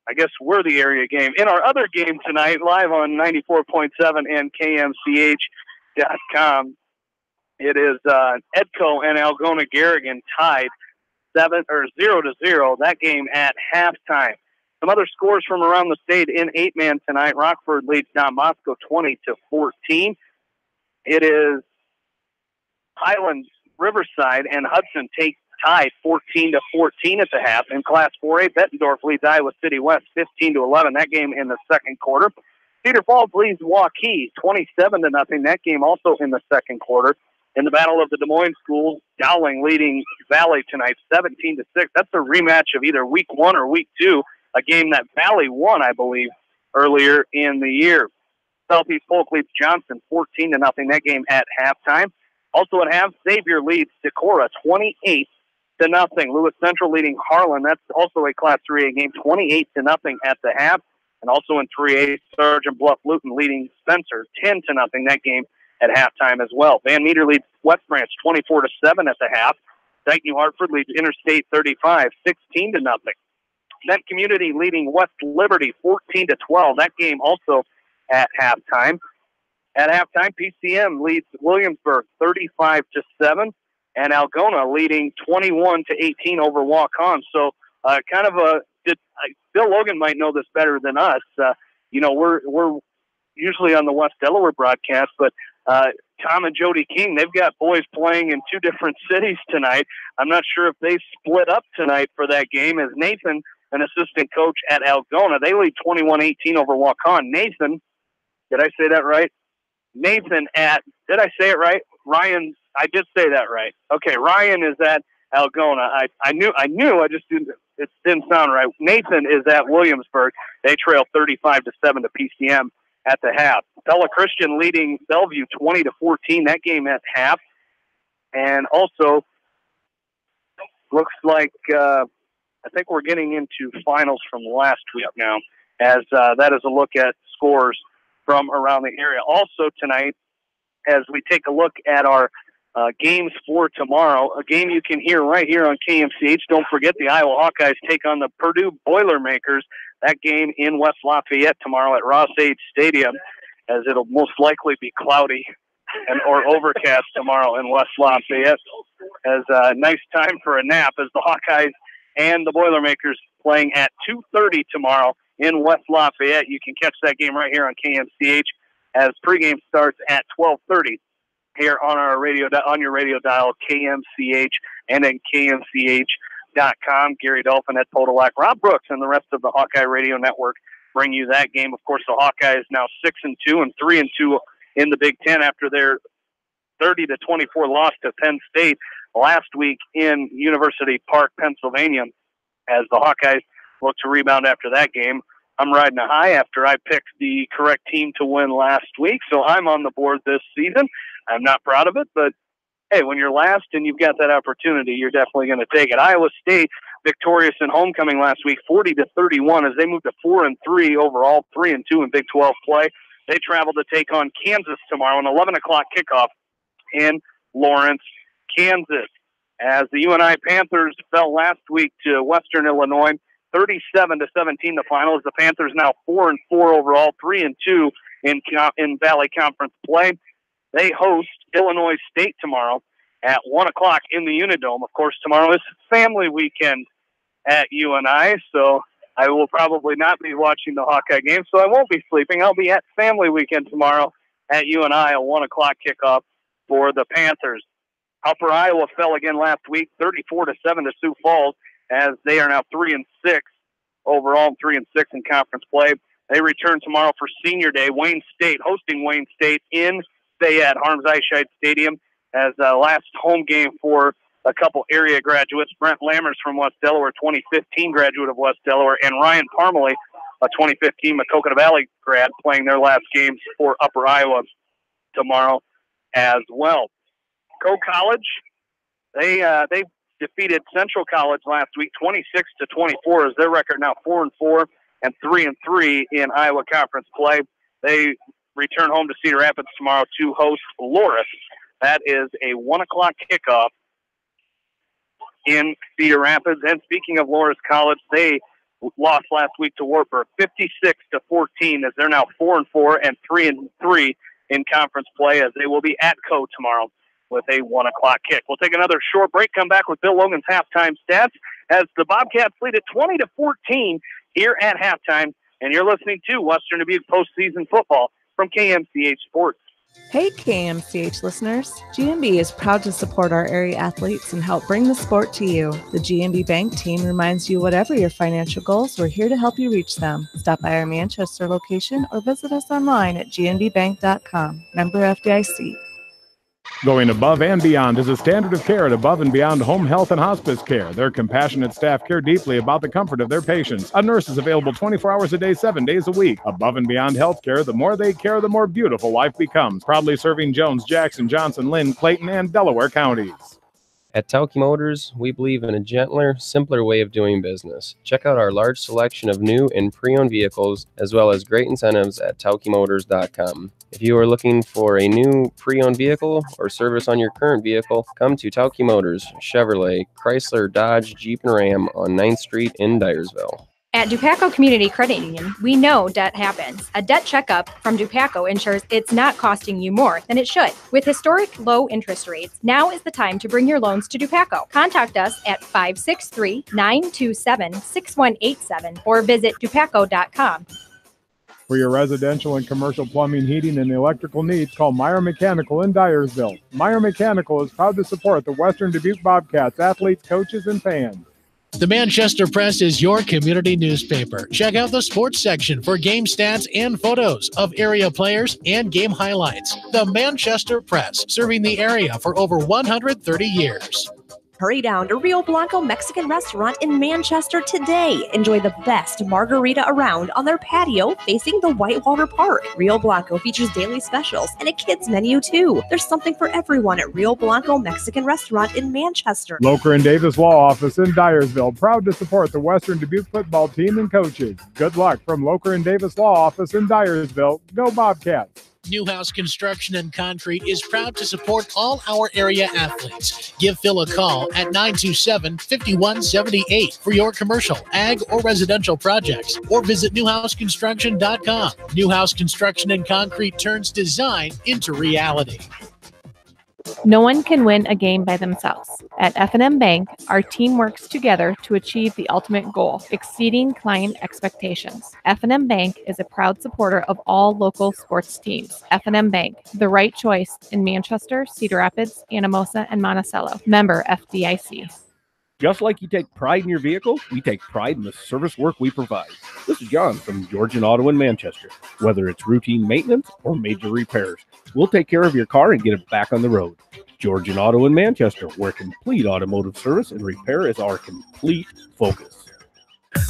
I guess we're the area game. In our other game tonight, live on 94.7 and KMCH.com, it is Edco and Algona Garrigan tied 0-0. That game at halftime. Some other scores from around the state in 8-man tonight. Rockford leads Don Bosco 20-14. It is Highlands, Riverside, and Hudson take tied 14-14 at the half. In Class 4A, Bettendorf leads Iowa City West 15-11. That game in the second quarter. Cedar Falls leads Waukee 27-0. That game also in the second quarter. In the Battle of the Des Moines Schools, Dowling leading Valley tonight 17-6. That's a rematch of either Week 1 or Week 2, a game that Valley won, I believe, earlier in the year. Southeast Polk leads Johnson 14-0. That game at halftime. Also at half, Xavier leads Decorah 28-0. Lewis Central leading Harlan. That's also a Class 3A game, 28-0 at the half. And also in 3A, Sergeant Bluff Luton leading Spencer 10-0. That game at halftime as well. Van Meter leads West Branch 24-7 at the half. Dyke New Hartford leads Interstate 35, 16-0. Bent Community leading West Liberty 14-12. That game also at halftime. At halftime, PCM leads Williamsburg 35-7, and Algona leading 21-18 over Waukon. So kind of Bill Logan might know this better than us. We're usually on the West Delaware broadcast, but Tom and Jody King, they've got boys playing in two different cities tonight. I'm not sure if they split up tonight for that game, as Nathan, an assistant coach at Algona, they lead 21-18 over Waukon. Nathan, did I say that right? Nathan did I say it right? Ryan, I did say that right. Okay, Ryan is at Algona. I knew, I just didn't, it didn't sound right. Nathan is at Williamsburg. They trail 35-7 to PCM at the half. Bella Christian leading Bellevue 20-14. That game at half. And also, looks like I think we're getting into finals from last week now, as that is a look at scores from around the area. Also tonight, as we take a look at our games for tomorrow, a game you can hear right here on KMCH. Don't forget the Iowa Hawkeyes take on the Purdue Boilermakers. That game in West Lafayette tomorrow at Ross-Age Stadium, as it'll most likely be cloudy or overcast tomorrow in West Lafayette. As a nice time for a nap, as the Hawkeyes and the Boilermakers playing at 2:30 tomorrow in West Lafayette. You can catch that game right here on KMCH, as pregame starts at 12:30 here on our radio, on your radio dial, KMCH, and then KMCH.com. Gary Dolphin at Podolak, Rob Brooks, and the rest of the Hawkeye Radio Network bring you that game. Of course, the Hawkeyes now 6-2 and 3-2 in the Big Ten after their 30-24 loss to Penn State last week in University Park, Pennsylvania, as the Hawkeyes look to rebound after that game. I'm riding a high after I picked the correct team to win last week, so I'm on the board this season. I'm not proud of it, but hey, when you're last and you've got that opportunity, you're definitely going to take it. Iowa State victorious in homecoming last week, 40-31, as they moved to 4-3 overall, 3-2 in Big 12 play. They travel to take on Kansas tomorrow, an 11 o'clock kickoff in Lawrence, Kansas. As the UNI Panthers fell last week to Western Illinois, 37-17 the final, as the Panthers now 4-4 overall, 3-2 in Valley Conference play. They host Illinois State tomorrow at 1 o'clock in the Unidome. Of course, tomorrow is family weekend at UNI, so I will probably not be watching the Hawkeye game, so I won't be sleeping. I'll be at family weekend tomorrow at UNI, a 1 o'clock kickoff for the Panthers. Upper Iowa fell again last week, 34-7 to Sioux Falls, as they are now 3-6 overall, 3-6 in conference play. They return tomorrow for Senior Day. Wayne State hosting Wayne State in Fayette, Harms Eichscheid Stadium, as last home game for a couple area graduates. Brent Lammers from West Delaware, 2015 graduate of West Delaware, and Ryan Parmalee, a 2015 Maquoketa Valley grad, playing their last games for Upper Iowa tomorrow as well. Co College, they defeated Central College last week, 26-24, is their record now 4-4 and 3-3 in Iowa Conference play. They return home to Cedar Rapids tomorrow to host Loris. That is a 1 o'clock kickoff in Cedar Rapids. And speaking of Loris College, they lost last week to Wartburg, 56-14, as they're now 4-4 and 3-3 in conference play, as they will be at Co tomorrow with a 1 o'clock kick. We'll take another short break, come back with Bill Logan's halftime stats, as the Bobcats lead at 20-14 here at halftime. And you're listening to Western Dubuque postseason football from KMCH Sports. Hey KMCH listeners, GMB is proud to support our area athletes and help bring the sport to you. The GMB Bank team reminds you whatever your financial goals, we're here to help you reach them. Stop by our Manchester location or visit us online at gnbbank.com. Member FDIC. Going above and beyond is a standard of care at Above and Beyond Home Health and Hospice Care. Their compassionate staff care deeply about the comfort of their patients. A nurse is available 24 hours a day, 7 days a week. Above and Beyond Healthcare, the more they care, the more beautiful life becomes. Proudly serving Jones, Jackson, Johnson, Lynn, Clayton, and Delaware counties. At Tauke Motors, we believe in a gentler, simpler way of doing business. Check out our large selection of new and pre-owned vehicles, as well as great incentives at taukemotors.com. If you are looking for a new pre-owned vehicle or service on your current vehicle, come to Tauke Motors, Chevrolet, Chrysler, Dodge, Jeep, and Ram on 9th Street in Dyersville. At Dupaco Community Credit Union, we know debt happens. A debt checkup from Dupaco ensures it's not costing you more than it should. With historic low interest rates, now is the time to bring your loans to Dupaco. Contact us at 563-927-6187 or visit dupaco.com. For your residential and commercial plumbing, heating, and electrical needs, call Meyer Mechanical in Dyersville. Meyer Mechanical is proud to support the Western Dubuque Bobcats, athletes, coaches, and fans. The Manchester Press is your community newspaper. Check out the sports section for game stats and photos of area players and game highlights. The Manchester Press, serving the area for over 130 years. Hurry down to Rio Blanco Mexican Restaurant in Manchester today. Enjoy the best margarita around on their patio facing the Whitewater Park. Rio Blanco features daily specials and a kids menu too. There's something for everyone at Rio Blanco Mexican Restaurant in Manchester. Locher and Davis Law Office in Dyersville, proud to support the Western Dubuque football team and coaches. Good luck from Locher and Davis Law Office in Dyersville. Go Bobcats! Newhouse Construction and Concrete is proud to support all our area athletes. Give Phil a call at 927-5178 for your commercial, ag, or residential projects, or visit newhouseconstruction.com. Newhouse Construction and Concrete turns design into reality. No one can win a game by themselves. At F&M Bank, our team works together to achieve the ultimate goal, exceeding client expectations. F&M Bank is a proud supporter of all local sports teams. F&M Bank, the right choice in Manchester, Cedar Rapids, Anamosa, and Monticello. Member FDIC. Just like you take pride in your vehicle, we take pride in the service work we provide. This is John from Georgian Auto in Manchester. Whether it's routine maintenance or major repairs, we'll take care of your car and get it back on the road. Georgian Auto in Manchester, where complete automotive service and repair is our complete focus.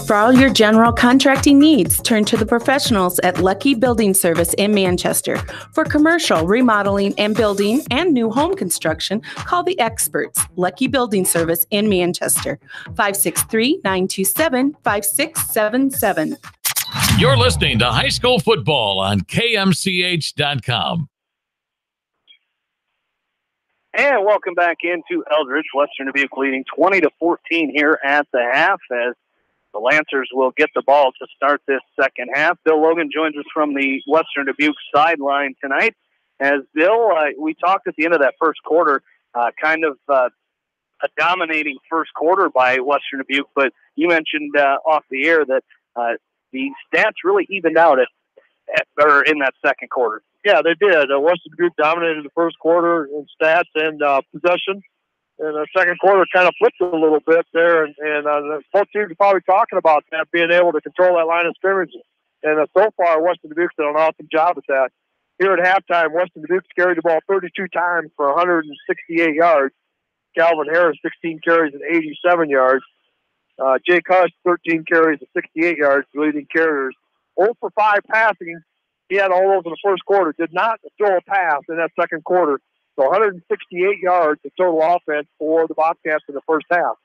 For all your general contracting needs, turn to the professionals at Lucky Building Service in Manchester. For commercial, remodeling, and building and new home construction, call the experts, Lucky Building Service in Manchester, 563-927-5677. You're listening to High School Football on KMCH.com. And welcome back into Eldridge. Western Dubuque leading 20-14 here at the half as the Lancers will get the ball to start this second half. Bill Logan joins us from the Western Dubuque sideline tonight. As Bill, we talked at the end of that first quarter, kind of a dominating first quarter by Western Dubuque, but you mentioned off the air that the stats really evened out in that second quarter. Yeah, they did. Western Dubuque dominated the first quarter in stats and possession. And the second quarter kind of flipped a little bit there. And both teams are probably talking about that, being able to control that line of scrimmage. And so far, Western Dubuque's done an awesome job at that. Here at halftime, Western Dubuque's carried the ball 32 times for 168 yards. Calvin Harris, 16 carries and 87 yards. Jake Hush, 13 carries and 68 yards, leading carriers. 0 for 5 passing. He had all those in the first quarter. Did not throw a pass in that second quarter. So 168 yards of total offense for the Bobcats in the first half.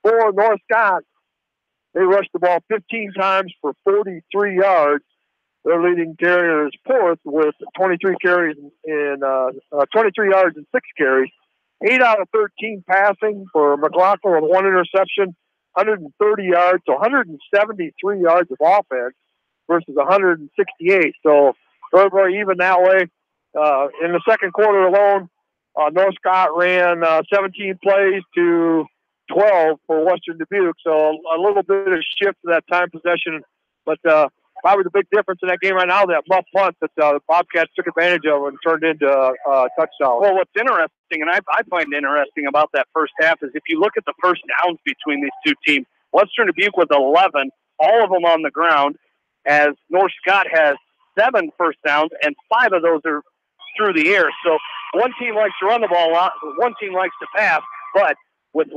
For North Scott, they rushed the ball 15 times for 43 yards. Their leading carrier is Porth with 23 carries and 23 yards and 6 carries. 8 out of 13 passing for McLaughlin with 1 interception, 130 yards, so 173 yards of offense versus 168. So very even that way. In the second quarter alone, North Scott ran 17 plays to 12 for Western Dubuque. So a little bit of shift to that time possession. But probably the big difference in that game right now, that muff punt that the Bobcats took advantage of and turned into a touchdown. Well, what's interesting, and I find interesting about that first half, is if you look at the first downs between these two teams, Western Dubuque with 11, all of them on the ground, as North Scott has 7 first downs, and 5 of those are through the air. So one team likes to run the ball a lot, one team likes to pass, but with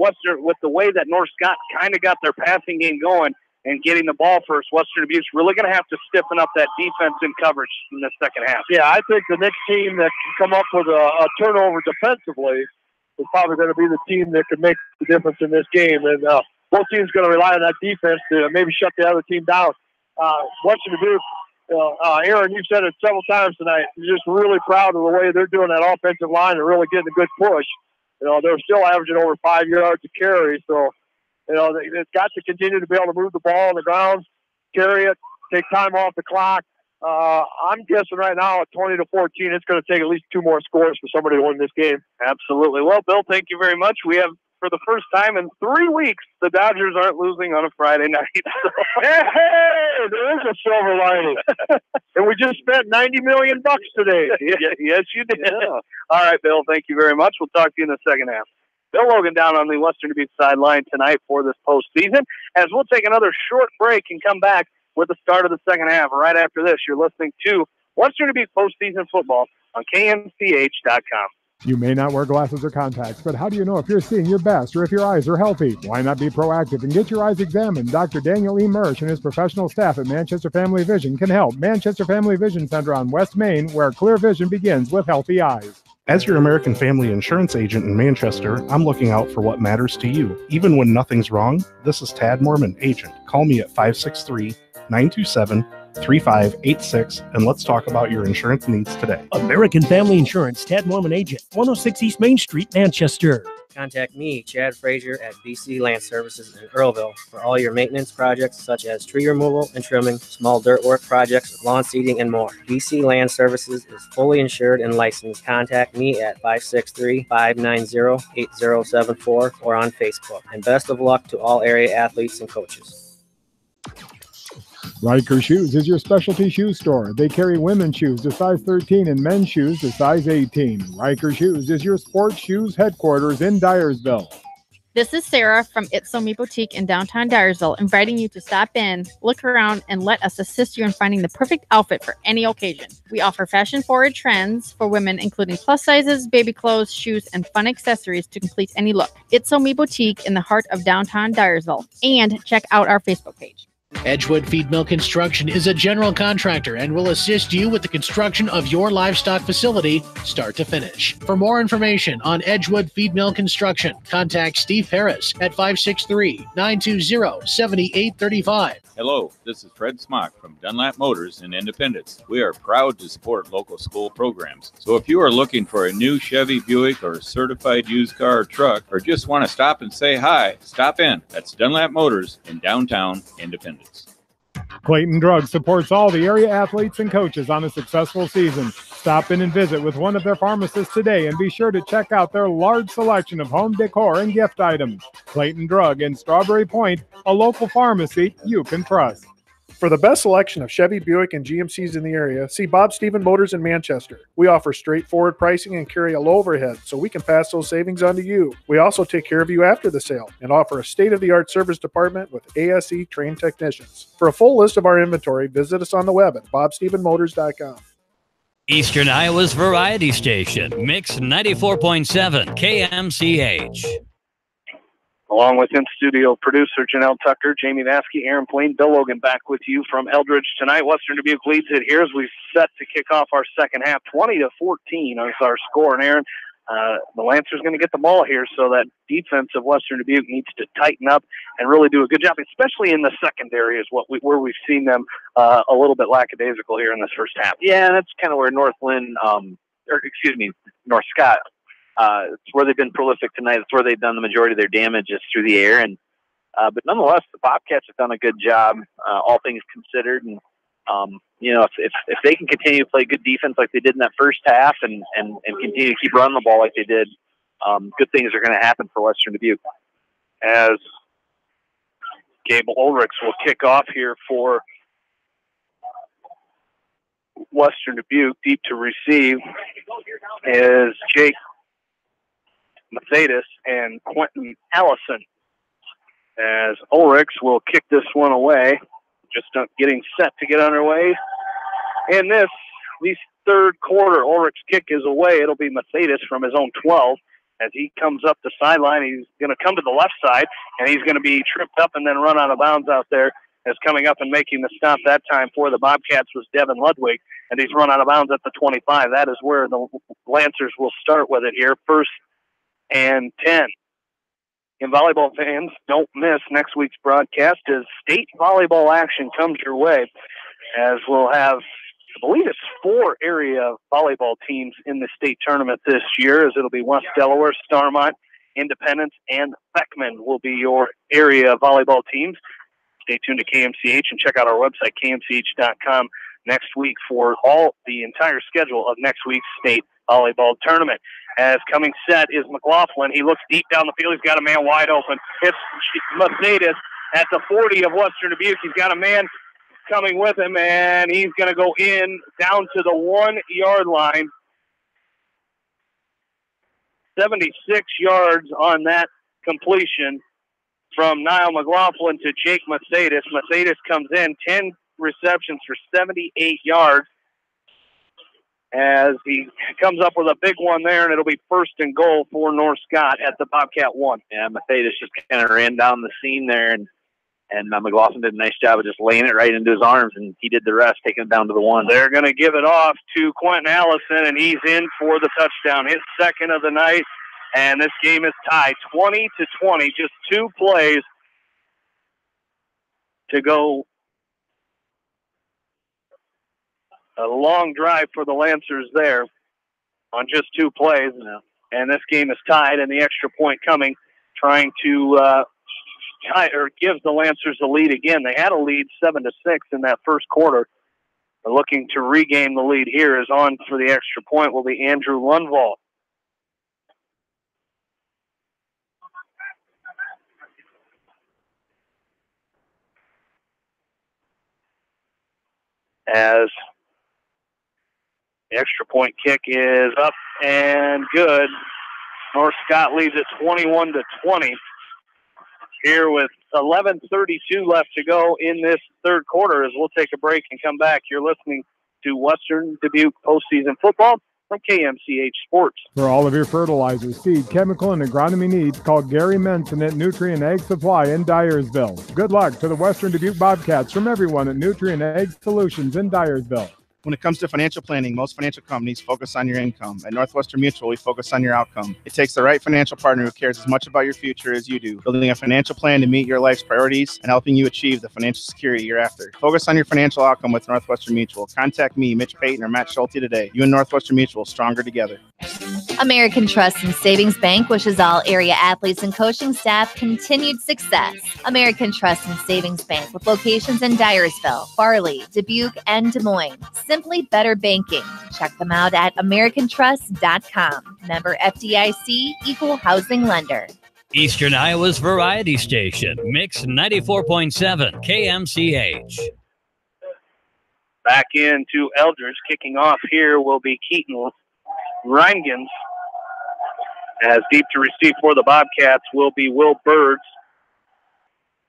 the way that North Scott kind of got their passing game going and getting the ball first, Western Dubuque's really going to have to stiffen up that defense in coverage in the second half. Yeah, I think the next team that can come up with a turnover defensively is probably going to be the team that can make the difference in this game. And both teams going to rely on that defense to maybe shut the other team down. Western Dubuque, Aaron, you've said it several times tonight, you're just really proud of the way they're doing that offensive line and really getting a good push. They're still averaging over 5 yards a carry, so they've got to continue to be able to move the ball on the ground, carry it, take time off the clock. I'm guessing right now at 20-14, it's going to take at least 2 more scores for somebody to win this game. Absolutely. Well, Bill, thank you very much. We have, for the first time in 3 weeks, the Dodgers aren't losing on a Friday night. Hey, there is a silver lining. And we just spent $90 million today. Yes, you did. Yeah. All right, Bill, thank you very much. We'll talk to you in the second half. Bill Logan down on the Western Dubuque sideline tonight for this postseason, as we'll take another short break and come back with the start of the second half. Right after this, you're listening to Western Dubuque postseason football on KMCH.com. You may not wear glasses or contacts, but how do you know if you're seeing your best or if your eyes are healthy? Why not be proactive and get your eyes examined? Dr. Daniel E. Mersch and his professional staff at Manchester Family Vision can help. Manchester Family Vision Center on West Main, where clear vision begins with healthy eyes. As your American Family Insurance agent in Manchester, I'm looking out for what matters to you. Even when nothing's wrong, this is Tad Mormon, agent. Call me at 563-927-3586, and let's talk about your insurance needs today. American Family Insurance, Tad Mormon Agent, 106 East Main Street, Manchester. Contact me, Chad Frazier, at BC Land Services in Earlville for all your maintenance projects such as tree removal and trimming, small dirt work projects, lawn seeding, and more. BC Land Services is fully insured and licensed. Contact me at 563-590-8074 or on Facebook. And best of luck to all area athletes and coaches. Riker Shoes is your specialty shoe store. They carry women's shoes to size 13 and men's shoes to size 18. Riker Shoes is your sports shoes headquarters in Dyersville. This is Sarah from It's So Me Boutique in downtown Dyersville, inviting you to stop in, look around, and let us assist you in finding the perfect outfit for any occasion. We offer fashion-forward trends for women, including plus sizes, baby clothes, shoes, and fun accessories to complete any look. It's So Me Boutique in the heart of downtown Dyersville. And check out our Facebook page. Edgewood Feed Mill Construction is a general contractor and will assist you with the construction of your livestock facility, start to finish. For more information on Edgewood Feed Mill Construction, contact Steve Harris at 563-920-7835. Hello, this is Fred Smock from Dunlap Motors in Independence. We are proud to support local school programs. So if you are looking for a new Chevy, Buick, or certified used car or truck, or just want to stop and say hi, stop in. That's Dunlap Motors in downtown Independence. Clayton Drug supports all the area athletes and coaches on a successful season. Stop in and visit with one of their pharmacists today and be sure to check out their large selection of home decor and gift items. Clayton Drug in Strawberry Point, a local pharmacy you can trust. For the best selection of Chevy, Buick, and GMCs in the area, see Bob Stephen Motors in Manchester. We offer straightforward pricing and carry a low overhead, so we can pass those savings on to you. We also take care of you after the sale and offer a state-of-the-art service department with ASE trained technicians. For a full list of our inventory, visit us on the web at bobstephenmotors.com. Eastern Iowa's Variety Station, Mix 94.7 KMCH. Along with in-studio producer Janelle Tucker, Jamie Vaskey, Aaron Plain, Bill Logan back with you from Eldridge tonight. Western Dubuque leads it here as we set to kick off our second half. 20-14 is our score. And Aaron, the Lancers going to get the ball here, so that defense of Western Dubuque needs to tighten up and really do a good job, especially in the secondary is where we've seen them a little bit lackadaisical here in this first half. Yeah, and that's kind of where North Scott. It's where they've been prolific tonight. It's where they've done the majority of their damage is through the air. And but nonetheless, the Bobcats have done a good job, all things considered. And if they can continue to play good defense like they did in that first half, and continue to keep running the ball like they did, good things are going to happen for Western Dubuque. as Gable Ulrichs will kick off here for Western Dubuque. Deep to receive is Jake Mercedes and Quentin Allison, as Ulrichs will kick this one away, just getting set to get underway. And this third quarter, Ulrich's kick is away. It'll be Mercedes from his own 12. As he comes up the sideline, he's going to come to the left side, and he's going to be tripped up and then run out of bounds out there. As coming up and making the stop that time for the Bobcats was Devin Ludwig, and he's run out of bounds at the 25. That is where the Lancers will start with it here, 1st and 10. And volleyball fans, don't miss next week's broadcast as state volleyball action comes your way, as we'll have, I believe it's 4 area volleyball teams in the state tournament this year, as it'll be West Delaware, Starmont, Independence, and Beckman will be your area volleyball teams. Stay tuned to KMCH and check out our website, kmch.com, next week for the entire schedule of next week's state volleyball tournament. As coming set is McLaughlin. He looks deep down the field. He's got a man wide open. It's Mercedes at the 40 of Western Dubuque. He's got a man coming with him, and he's going to go in down to the 1-yard line. 76 yards on that completion from Niall McLaughlin to Jake Mercedes. Mercedes comes in, 10 receptions for 78 yards. As he comes up with a big one there, and it'll be 1st and goal for North Scott at the Bobcat 1. Yeah, Mercedes just kind of ran down the seam there, and McLaughlin did a nice job of just laying it right into his arms, and he did the rest, taking it down to the 1. They're going to give it off to Quentin Allison, and he's in for the touchdown, his 2nd of the night, and this game is tied 20-20, just 2 plays to go. A long drive for the Lancers there on just 2 plays. And this game is tied, and the extra point coming, trying to give the Lancers the lead again. They had a lead 7-6 in that first quarter. They're looking to regain the lead here. Is on for the extra point will be Andrew Lundvall. As the extra point kick is up and good. North Scott leads it 21-20. Here with 11:32 left to go in this third quarter, as we'll take a break and come back. You're listening to Western Dubuque postseason football from KMCH Sports. For all of your fertilizer, seed, chemical, and agronomy needs, call Gary Menson at Nutrient Ag Supply in Dyersville. Good luck to the Western Dubuque Bobcats from everyone at Nutrient Ag Solutions in Dyersville. When it comes to financial planning, most financial companies focus on your income. At Northwestern Mutual, we focus on your outcome. It takes the right financial partner who cares as much about your future as you do, building a financial plan to meet your life's priorities and helping you achieve the financial security you're after. Focus on your financial outcome with Northwestern Mutual. Contact me, Mitch Payton, or Matt Schulte today. You and Northwestern Mutual, stronger together. American Trust and Savings Bank wishes all area athletes and coaching staff continued success. American Trust and Savings Bank, with locations in Dyersville, Farley, Dubuque, and Des Moines. Simply better banking. Check them out at americantrust.com. Member FDIC, equal housing lender. Eastern Iowa's variety station, Mix 94.7 KMCH. Back into Eldridge. Kicking off here will be Keaton Reingans. As deep to receive for the Bobcats will be Will Birds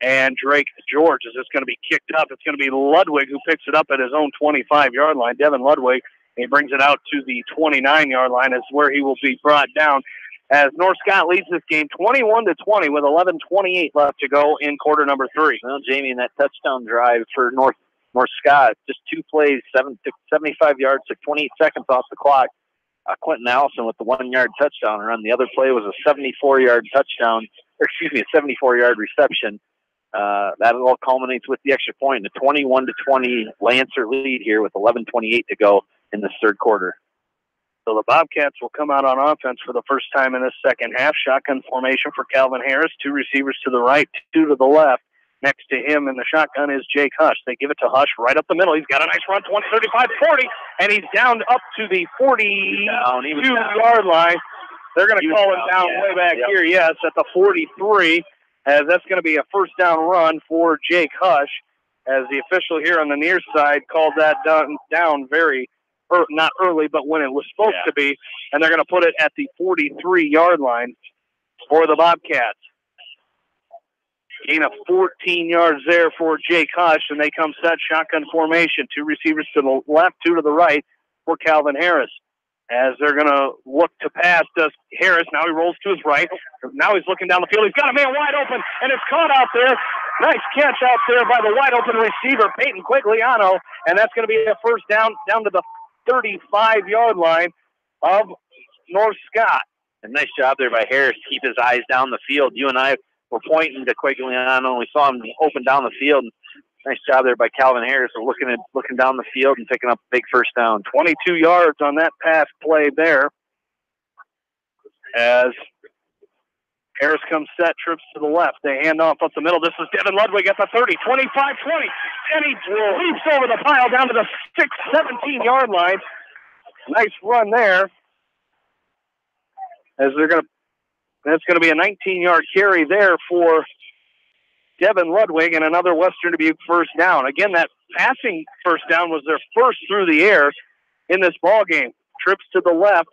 and Drake George. Is this going to be kicked up? It's going to be Ludwig who picks it up at his own 25-yard line. Devin Ludwig, he brings it out to the 29-yard line. Is where he will be brought down. As North Scott leads this game 21-20 with 11:28 left to go in quarter number 3. Well, Jamie, in that touchdown drive for North Scott, just 2 plays, 75 yards, took 28 seconds off the clock. Quentin Allison with the 1-yard touchdown run. The other play was a 74-yard touchdown, or excuse me, a 74-yard reception. That all culminates with the extra point, the 21-20 Lancer lead here with 11:28 to go in this third quarter. So the Bobcats will come out on offense for the first time in this second half. Shotgun formation for Calvin Harris. 2 receivers to the right, 2 to the left. Next to him in the shotgun is Jake Hush. They give it to Hush right up the middle. He's got a nice run, 20, 35, 40, and he's down up to the 42-yard line. They're going to call him down way back here, yes, at the 43. as that's going to be a first down run for Jake Hush, as the official here on the near side called that down very, not early, but when it was supposed to be, and they're going to put it at the 43-yard line for the Bobcats. Gain of 14 yards there for Jake Hush, and they come set shotgun formation. 2 receivers to the left, 2 to the right for Calvin Harris. As they're going to look to pass, does Harris. Now he rolls to his right. Now he's looking down the field. He's got a man wide open, and it's caught out there. Nice catch out there by the wide open receiver, Peyton Quigliano, and that's going to be a first down to the 35-yard line of North Scott. And nice job there by Harris to keep his eyes down the field. You and I were pointing to Quigliano, and we saw him open down the field. Nice job there by Calvin Harris for looking down the field and picking up a big first down. 22 yards on that pass play there. As Harris comes set, trips to the left. They hand off up the middle. This is Devin Ludwig at the 30, 25-20. And he leaps over the pile down to the 17-yard line. Nice run there. As that's going to be a 19-yard carry there for Devin Ludwig and another Western Dubuque first down. Again, that passing first down was their first through the air in this ball game. Trips to the left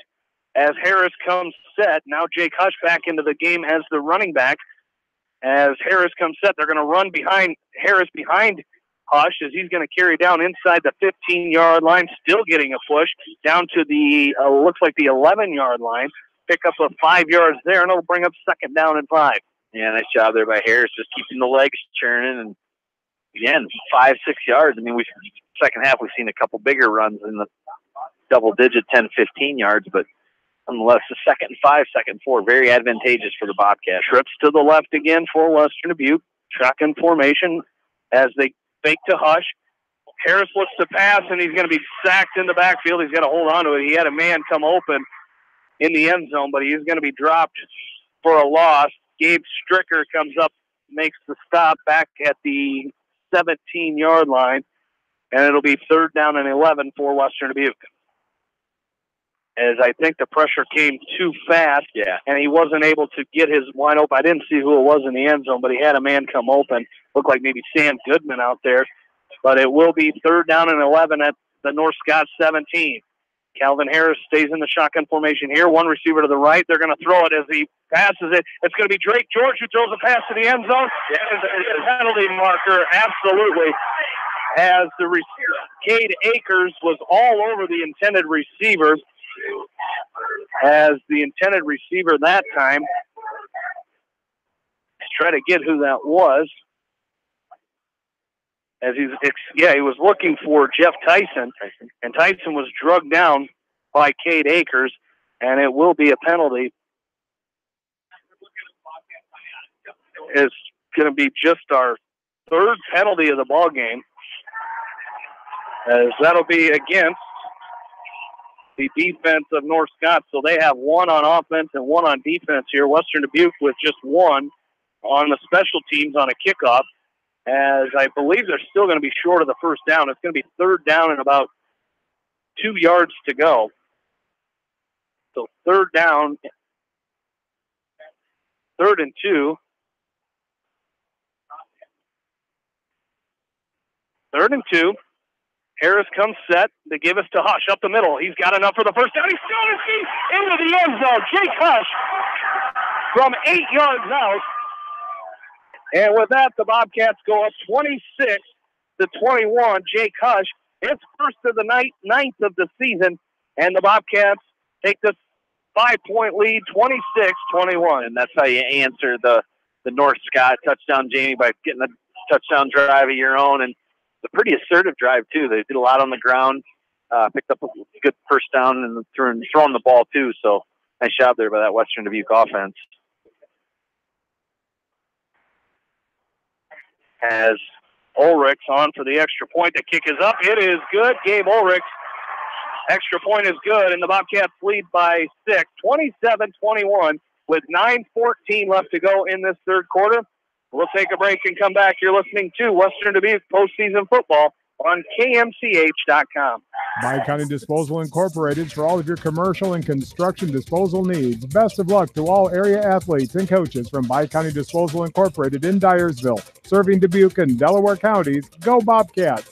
as Harris comes set. Now Jake Hush back into the game as the running back. As Harris comes set, they're going to run behind Hush as he's going to carry down inside the 15-yard line, still getting a push down to the, looks like the 11-yard line. Pick up of 5 yards there, and it'll bring up second down and 5. Yeah, nice job there by Harris, just keeping the legs churning. And again, 5-6 yards. I mean, second half we've seen a couple bigger runs in the double-digit 10-15 yards, but nonetheless, the 2nd and 5, 2nd and 4, very advantageous for the Bobcats. Trips to the left again for Western Dubuque. Shotgun formation as they fake to Hush. Harris looks to pass, and he's going to be sacked in the backfield. He's got to hold on to it. He had a man come open in the end zone, but he's going to be dropped for a loss. Gabe Stricker comes up, makes the stop back at the 17-yard line, and it'll be 3rd down and 11 for Western Dubuque. As I think the pressure came too fast, and he wasn't able to get his wide open. I didn't see who it was in the end zone, but he had a man come open. Looked like maybe Sam Goodman out there. But it will be 3rd down and 11 at the North Scott 17. Calvin Harris stays in the shotgun formation here. One receiver to the right. They're going to throw it as he passes it. It's going to be Drake George who throws a pass to the end zone. It's a penalty marker, absolutely. As the receiver, Cade Akers was all over the intended receiver. As the intended receiver that time. Let's try to get who that was. As he was looking for Jeff Tyson, and Tyson was drugged down by Cade Akers, and it will be a penalty. It's going to be just our 3rd penalty of the ball game, as that'll be against the defense of North Scott. So they have 1 on offense and 1 on defense here. Western Dubuque with just 1 on the special teams on a kickoff. As I believe they're still going to be short of the first down. It's going to be 3rd down and about 2 yards to go. So 3rd down, 3rd and 2. 3rd and 2. Harris comes set. They give us to Hush up the middle. He's got enough for the first down. He's still on his feet into the end zone. Jake Hush from 8 yards out. And with that, the Bobcats go up 26-21. Jake Hush, his first of the ninth of the season, and the Bobcats take this 5-point lead, 26-21. And that's how you answer the North Scott touchdown, Jamie, by getting a touchdown drive of your own. And it's a pretty assertive drive, too. They did a lot on the ground, picked up a good first down, and throwing the ball, too. So nice job there by that Western Dubuque offense. As Ulrich's on for the extra point. The kick is up. It is good. Gabe Ulrich's extra point is good, and the Bobcats lead by 6, 27-21, with 9:14 left to go in this 3rd quarter. We'll take a break and come back. You're listening to Western Dubuque postseason football on KMCH.com. Bi-County Disposal Incorporated for all of your commercial and construction disposal needs. Best of luck to all area athletes and coaches from Bi-County Disposal Incorporated in Dyersville, serving Dubuque and Delaware counties. Go Bobcats!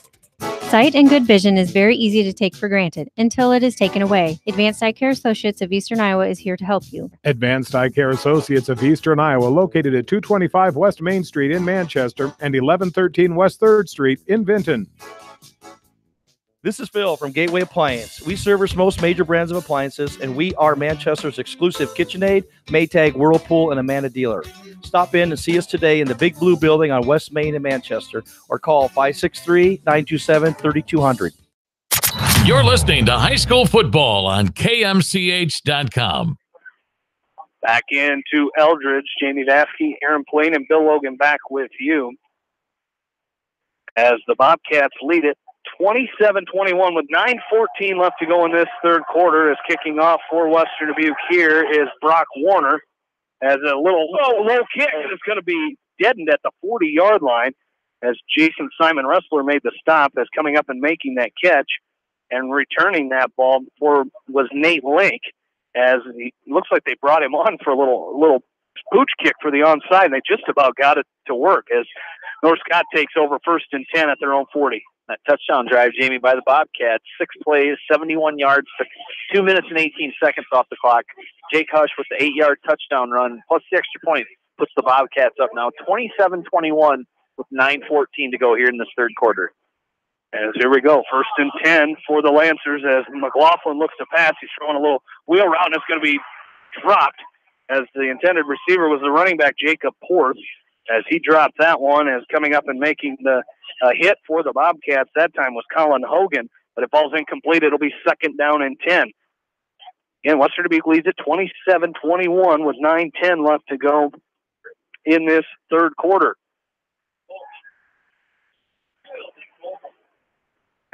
Sight and good vision is very easy to take for granted until it is taken away. Advanced Eye Care Associates of Eastern Iowa is here to help you. Advanced Eye Care Associates of Eastern Iowa, located at 225 West Main Street in Manchester and 1113 West 3rd Street in Vinton. This is Phil from Gateway Appliance. We service most major brands of appliances, and we are Manchester's exclusive KitchenAid, Maytag, Whirlpool, and Amana dealer. Stop in and see us today in the Big Blue Building on West Main in Manchester, or call 563-927-3200. You're listening to high school football on KMCH.com. Back into Eldridge, Jamie Vasky, Aaron Plain, and Bill Logan back with you as the Bobcats lead it 27-21 with 9:14 left to go in this third quarter. Is kicking off for Western Dubuque here is Brock Warner as a little low kick, and it's going to be deadened at the 40-yard line as Jason Simon Ressler made the stop, as coming up and making that catch and returning that ball was Nate Link, as he looks like they brought him on for a little pooch kick for the onside, and they just about got it to work as North Scott takes over 1st and 10 at their own 40. That touchdown drive, Jamie, by the Bobcats. 6 plays, 71 yards, 2 minutes and 18 seconds off the clock. Jake Hush with the 8-yard touchdown run, plus the extra point, puts the Bobcats up now 27-21 with 9:14 to go here in this third quarter. As here we go, 1st and 10 for the Lancers as McLaughlin looks to pass. He's throwing a little wheel route, and it's going to be dropped as the intended receiver was the running back, Jacob Porth, as he dropped that one, as coming up and making the hit for the Bobcats that time was Colin Hogan, but it falls incomplete. It'll be 2nd down and 10. And Western Dubuque leads it 27-21 with 9:10 left to go in this third quarter.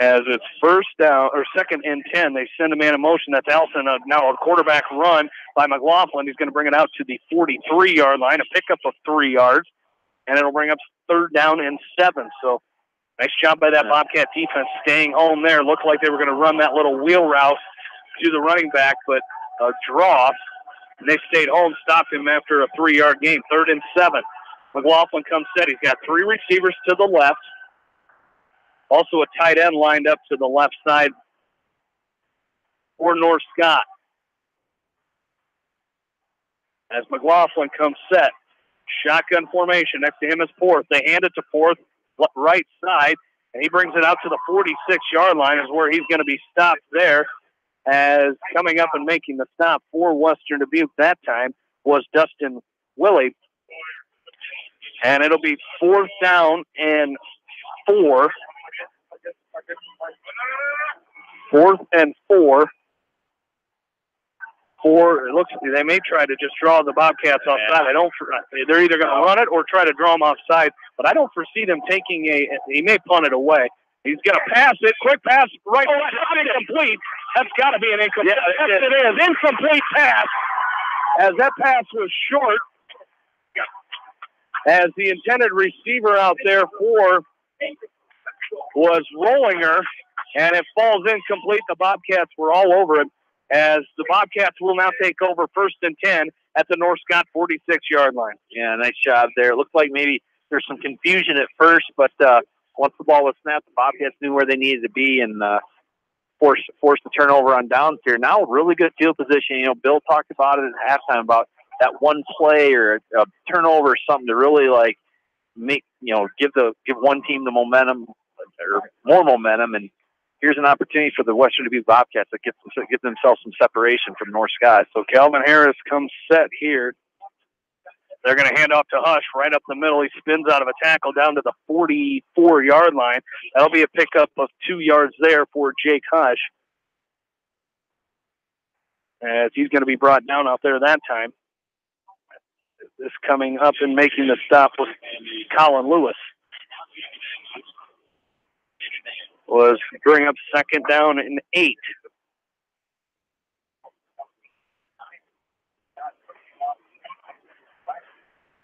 As it's 2nd and 10, they send a man in motion. That's Allison. Now a quarterback run by McLaughlin. He's going to bring it out to the 43-yard line, a pickup of 3 yards, and it'll bring up 3rd down and 7. So nice job by that Bobcat defense staying home there. Looked like they were going to run that little wheel route to the running back, but a draw, and they stayed home, stopped him after a 3-yard gain. 3rd and 7. McLaughlin comes set. He's got 3 receivers to the left. Also a tight end lined up to the left side for North Scott. As McLaughlin comes set, shotgun formation. Next to him is Porth. They hand it to Porth, right side, and he brings it out to the 46-yard line is where he's going to be stopped there, as coming up and making the stop for Western Dubuque that time was Dustin Willie. And it'll be 4th down and 4. 4th and 4. It looks they may try to just draw the Bobcats offside. They're either going to run it or try to draw them offside, but I don't foresee them taking he may punt it away. He's going to pass it. Quick pass. Right. Oh, that's incomplete. That's got to be an incomplete. Yeah, yes, it is. Incomplete pass. As that pass was short, as the intended receiver out there was Rollinger, and it falls incomplete. The Bobcats were all over it, as the Bobcats will now take over 1st and 10 at the North Scott 46-yard line. Yeah, nice job there. It looked like maybe there's some confusion at first, but once the ball was snapped, the Bobcats knew where they needed to be and forced the turnover on downs here. Now really good field position. You know, Bill talked about it at halftime about that one play or a turnover or something to really like give one team the momentum or more momentum, and here's an opportunity for the Western Dubuque Bobcats to get themselves some separation from North Scott. So Calvin Harris comes set here. They're going to hand off to Hush right up the middle. He spins out of a tackle down to the 44-yard line. That'll be a pickup of 2 yards there for Jake Hush, as he's going to be brought down out there that time. This coming up and making the stop was Colin Lewis. Was bring up 2nd down and 8.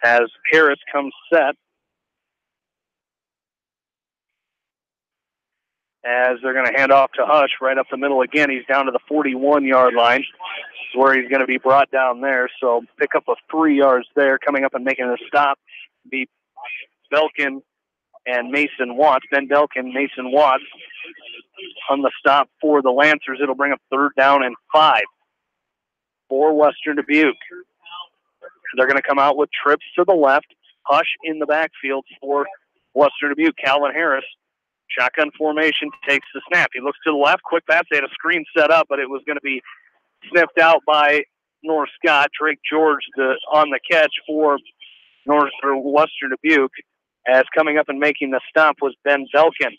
As Harris comes set. as they're going to hand off to Hush right up the middle again. He's down to the 41-yard line where he's going to be brought down there. So pick up of 3 yards there. Coming up and making a stop be Belkin and Mason Watts. Ben Belkin, Mason Watts on the stop for the Lancers. It'll bring up 3rd down and 5 for Western Dubuque. They're going to come out with trips to the left. Hush in the backfield for Western Dubuque. Calvin Harris, shotgun formation, takes the snap. He looks to the left. Quick pass. They had a screen set up, but it was going to be sniffed out by North Scott. Drake George on the catch for Western Dubuque, as coming up and making the stop was Ben Belkin.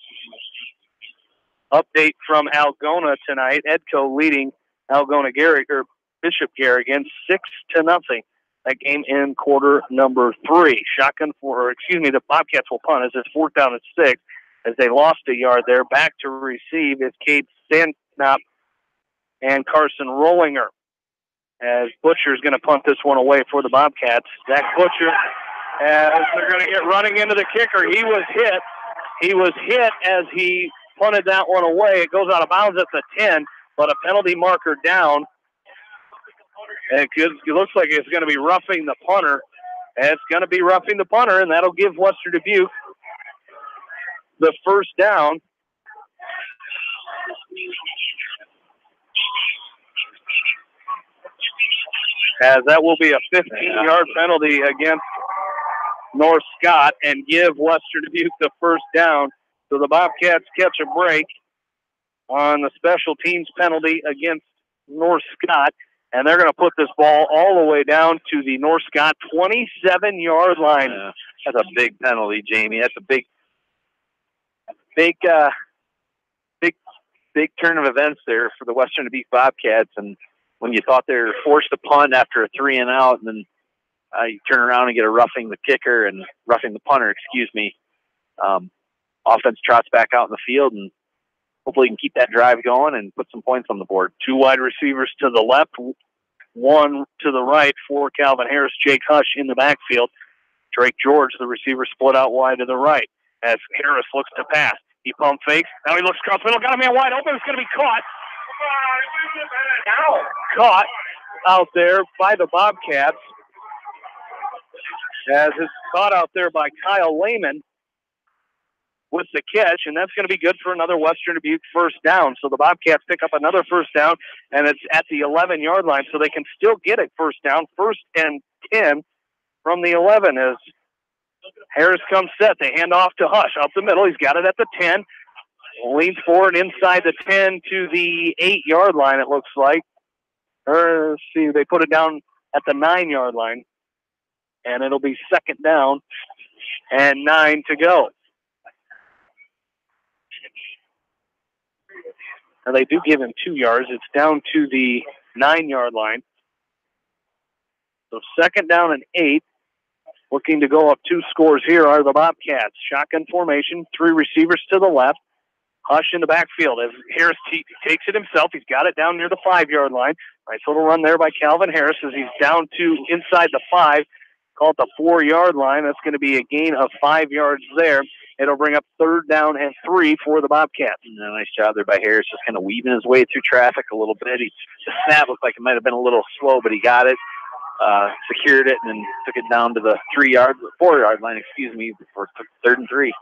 Update from Algona tonight. Edco leading Bishop Garrigan 6-0. That game in quarter number 3. The Bobcats will punt as it's 4th down and 6 as they lost a yard there. Back to receive is Cade Sandknop and Carson Rollinger, as Butcher's going to punt this one away for the Bobcats. Zach Butcher, as they're going to get running into the kicker. He was hit. He was hit as he punted that one away. It goes out of bounds at the 10, but a penalty marker down. And it looks like it's going to be roughing the punter. And it's going to be roughing the punter, and that'll give Western Dubuque the 1st down. As that will be a 15-yard penalty against North Scott and give Western Dubuque the 1st down. So the Bobcats catch a break on the special teams penalty against North Scott, and they're going to put this ball all the way down to the North Scott 27-yard line. Yeah, that's a big penalty, Jamie. That's a big turn of events there for the Western Dubuque Bobcats. And when you thought they were forced to punt after a 3-and-out, and then you turn around and get a roughing the punter, offense trots back out in the field, and hopefully can keep that drive going and put some points on the board. 2 wide receivers to the left, 1 to the right for Calvin Harris. Jake Hush in the backfield. Drake George, the receiver, split out wide to the right as Harris looks to pass. He pump fakes. Now he looks across the middle. Got a man wide open. It's going to be caught. Caught out there by the Bobcats. As it's caught out there by Kyle Lehman with the catch, and that's going to be good for another Western Dubuque 1st down. So the Bobcats pick up another 1st down, and it's at the 11-yard line, so they can still get a 1st down, 1st and 10 from the 11 as Harris comes set. They hand off to Hush up the middle. He's got it at the 10. Leans forward inside the 10 to the 8-yard line, it looks like. Let's see, they put it down at the 9-yard line, and it'll be 2nd down and 9 to go. Now they do give him 2 yards. It's down to the 9-yard line. So 2nd down and 8. Looking to go up 2 scores here are the Bobcats. Shotgun formation, 3 receivers to the left. Hush in the backfield as Harris takes it himself. He's got it down near the 5-yard line. Nice little run there by Calvin Harris as he's down to inside the 5. Call it the 4-yard line. That's going to be a gain of 5 yards there. It'll bring up 3rd down and 3 for the Bobcats. Nice job there by Harris, just kind of weaving his way through traffic a little bit. The snap looked like it might have been a little slow, but he got it, secured it, and then took it down to the 4-yard line, for 3rd and 3.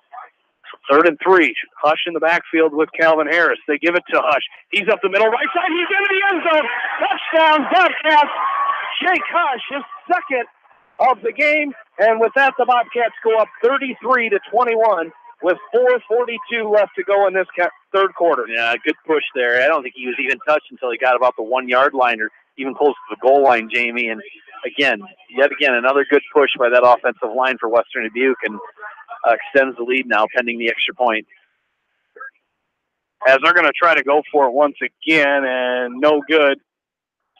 3rd and 3. Hush in the backfield with Calvin Harris. They give it to Hush. He's up the middle, right side. He's into the end zone. Touchdown, Bobcats. Jake Hush, his 2nd of the game. And with that, the Bobcats go up 33-21 with 4:42 left to go in this 3rd quarter. Yeah, good push there. I don't think he was even touched until he got about the 1-yard line or even close to the goal line, Jamie. And yet again, another good push by that offensive line for Western Dubuque, and extends the lead now pending the extra point. As they're going to try to go for it once again, and no good.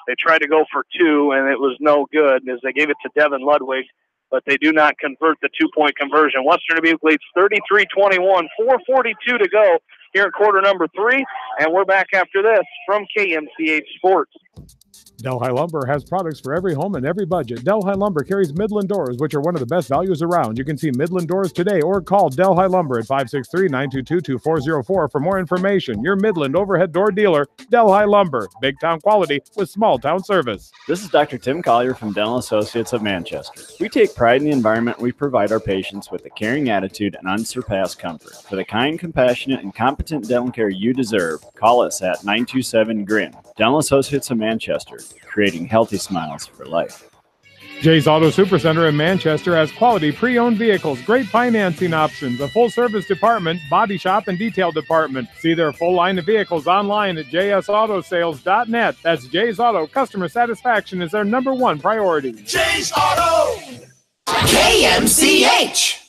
They tried to go for 2, and it was no good as they gave it to Devin Ludwig, but they do not convert the 2-point conversion. Western Dubuque leads 33-21, 4:42 to go here in quarter number 3, and we're back after this from KMCH Sports. Delhi Lumber has products for every home and every budget. Delhi Lumber carries Midland doors, which are one of the best values around. You can see Midland doors today or call Delhi Lumber at 563-922-2404 for more information. Your Midland overhead door dealer, Delhi Lumber. Big town quality with small town service. This is Dr. Tim Collier from Dental Associates of Manchester. We take pride in the environment we provide our patients with a caring attitude and unsurpassed comfort. For the kind, compassionate, and competent dental care you deserve, call us at 927-GRIN. Dental Associates of Manchester, creating healthy smiles for life. Jay's Auto Supercenter in Manchester has quality pre-owned vehicles, great financing options, a full-service department, body shop, and detail department. See their full line of vehicles online at jsautosales.net. That's Jay's Auto. Customer satisfaction is their #1 priority. Jay's Auto, KMCH.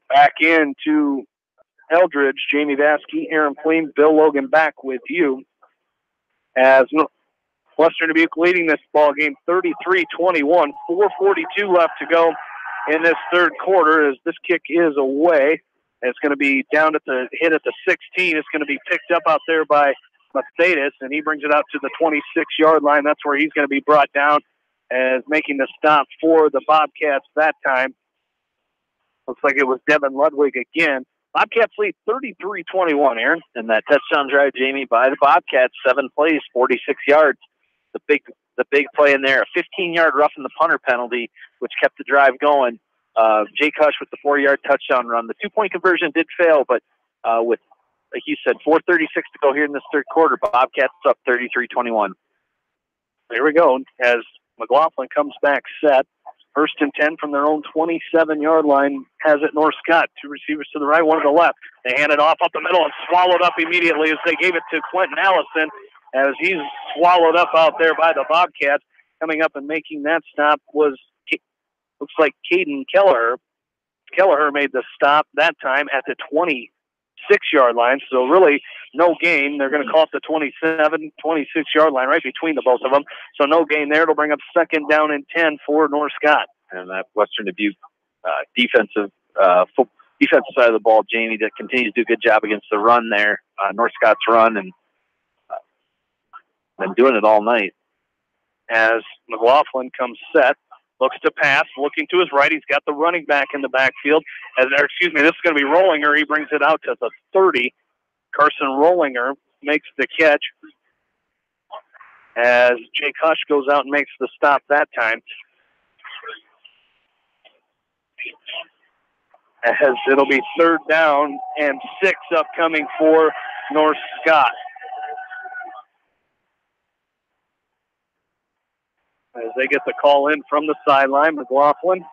Back into Eldridge, Jamie Vasky, Aaron Fleem, Bill Logan back with you as Western Dubuque leading this ball game 33-21. 4:42 left to go in this third quarter as this kick is away. It's going to be down at the 16. It's going to be picked up out there by Mercedes, and he brings it out to the 26-yard line. That's where he's going to be brought down as making the stop for the Bobcats that time. Looks like it was Devin Ludwig again. Bobcats lead 33-21, Aaron. And that touchdown drive, Jamie, by the Bobcats, 7 plays, 46 yards. The big play in there, a 15-yard roughing the punter penalty, which kept the drive going. Jake Hush with the 4-yard touchdown run. The 2-point conversion did fail, but with, like you said, 4:36 to go here in this third quarter, Bobcats up 33-21. There we go as McLaughlin comes back set. 1st and 10 from their own 27-yard line. Has it North Scott. 2 receivers to the right, 1 to the left. They hand it off up the middle and swallowed up immediately as they gave it to Quentin Allison as he's swallowed up out there by the Bobcats. Coming up and making that stop was, looks like Caden Kelleher. Kelleher made the stop that time at the 26-yard line, so really no gain. They're going to call it the 27, 26-yard line right between the both of them. So no gain there. It'll bring up 2nd down and 10 for North Scott. And that Western Dubuque defensive side of the ball, Jamie, that continues to do a good job against the run there. North Scott's run, and been doing it all night. As McLaughlin comes set, looks to pass, looking to his right. He's got the running back in the backfield. This is going to be Rollinger. He brings it out to the 30. Carson Rollinger makes the catch as Jake Hush goes out and makes the stop that time. As it'll be 3rd down and 6 upcoming for North Scott. As they get the call in from the sideline, McLaughlin,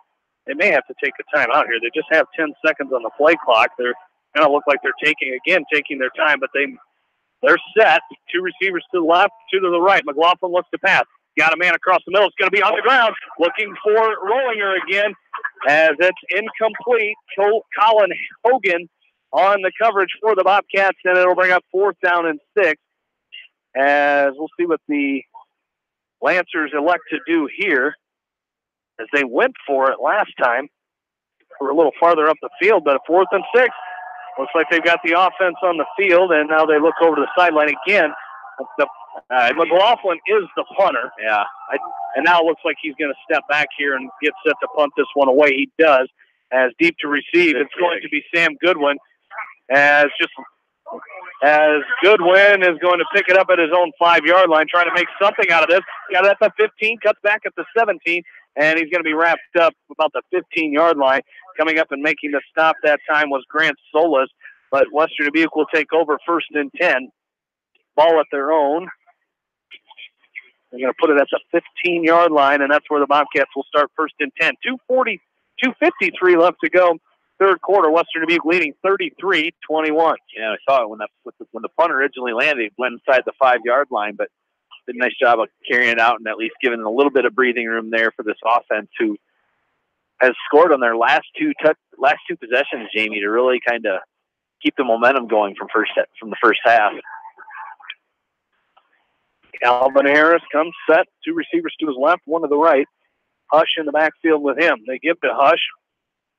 they may have to take a timeout here. They just have 10 seconds on the play clock. They're going to look like they're taking their time, but they're set. 2 receivers to the left, 2 to the right. McLaughlin looks to pass. Got a man across the middle. It's going to be on the ground. Looking for Rollinger again as it's incomplete. Colin Hogan on the coverage for the Bobcats, and it'll bring up 4th down and 6. As we'll see what the Lancers elect to do here, as they went for it last time. We're a little farther up the field, but 4th and 6. Looks like they've got the offense on the field, and now they look over to the sideline again. McLaughlin is the punter. Yeah. And now it looks like he's going to step back here and get set to punt this one away. He does. As deep to receive, it's going to be Sam Goodwin. As Goodwin is going to pick it up at his own 5-yard line, trying to make something out of this. Got it at the 15, cuts back at the 17, and he's going to be wrapped up about the 15-yard line. Coming up and making the stop that time was Grant Solis, but Western Dubuque will take over 1st and 10. Ball at their own. They're going to put it at the 15-yard line, and that's where the Bobcats will start 1st and 10. 2:53 left to go. Third quarter, Western Dubuque leading 33-21. Yeah, I saw it when the punt originally landed. It went inside the 5-yard line, but did a nice job of carrying it out and at least giving a little bit of breathing room there for this offense, who has scored on their last two possessions, Jamie, to really kind of keep the momentum going from the first half. Calvin Harris comes set. 2 receivers to his left, 1 to the right. Hush in the backfield with him. They give to Hush.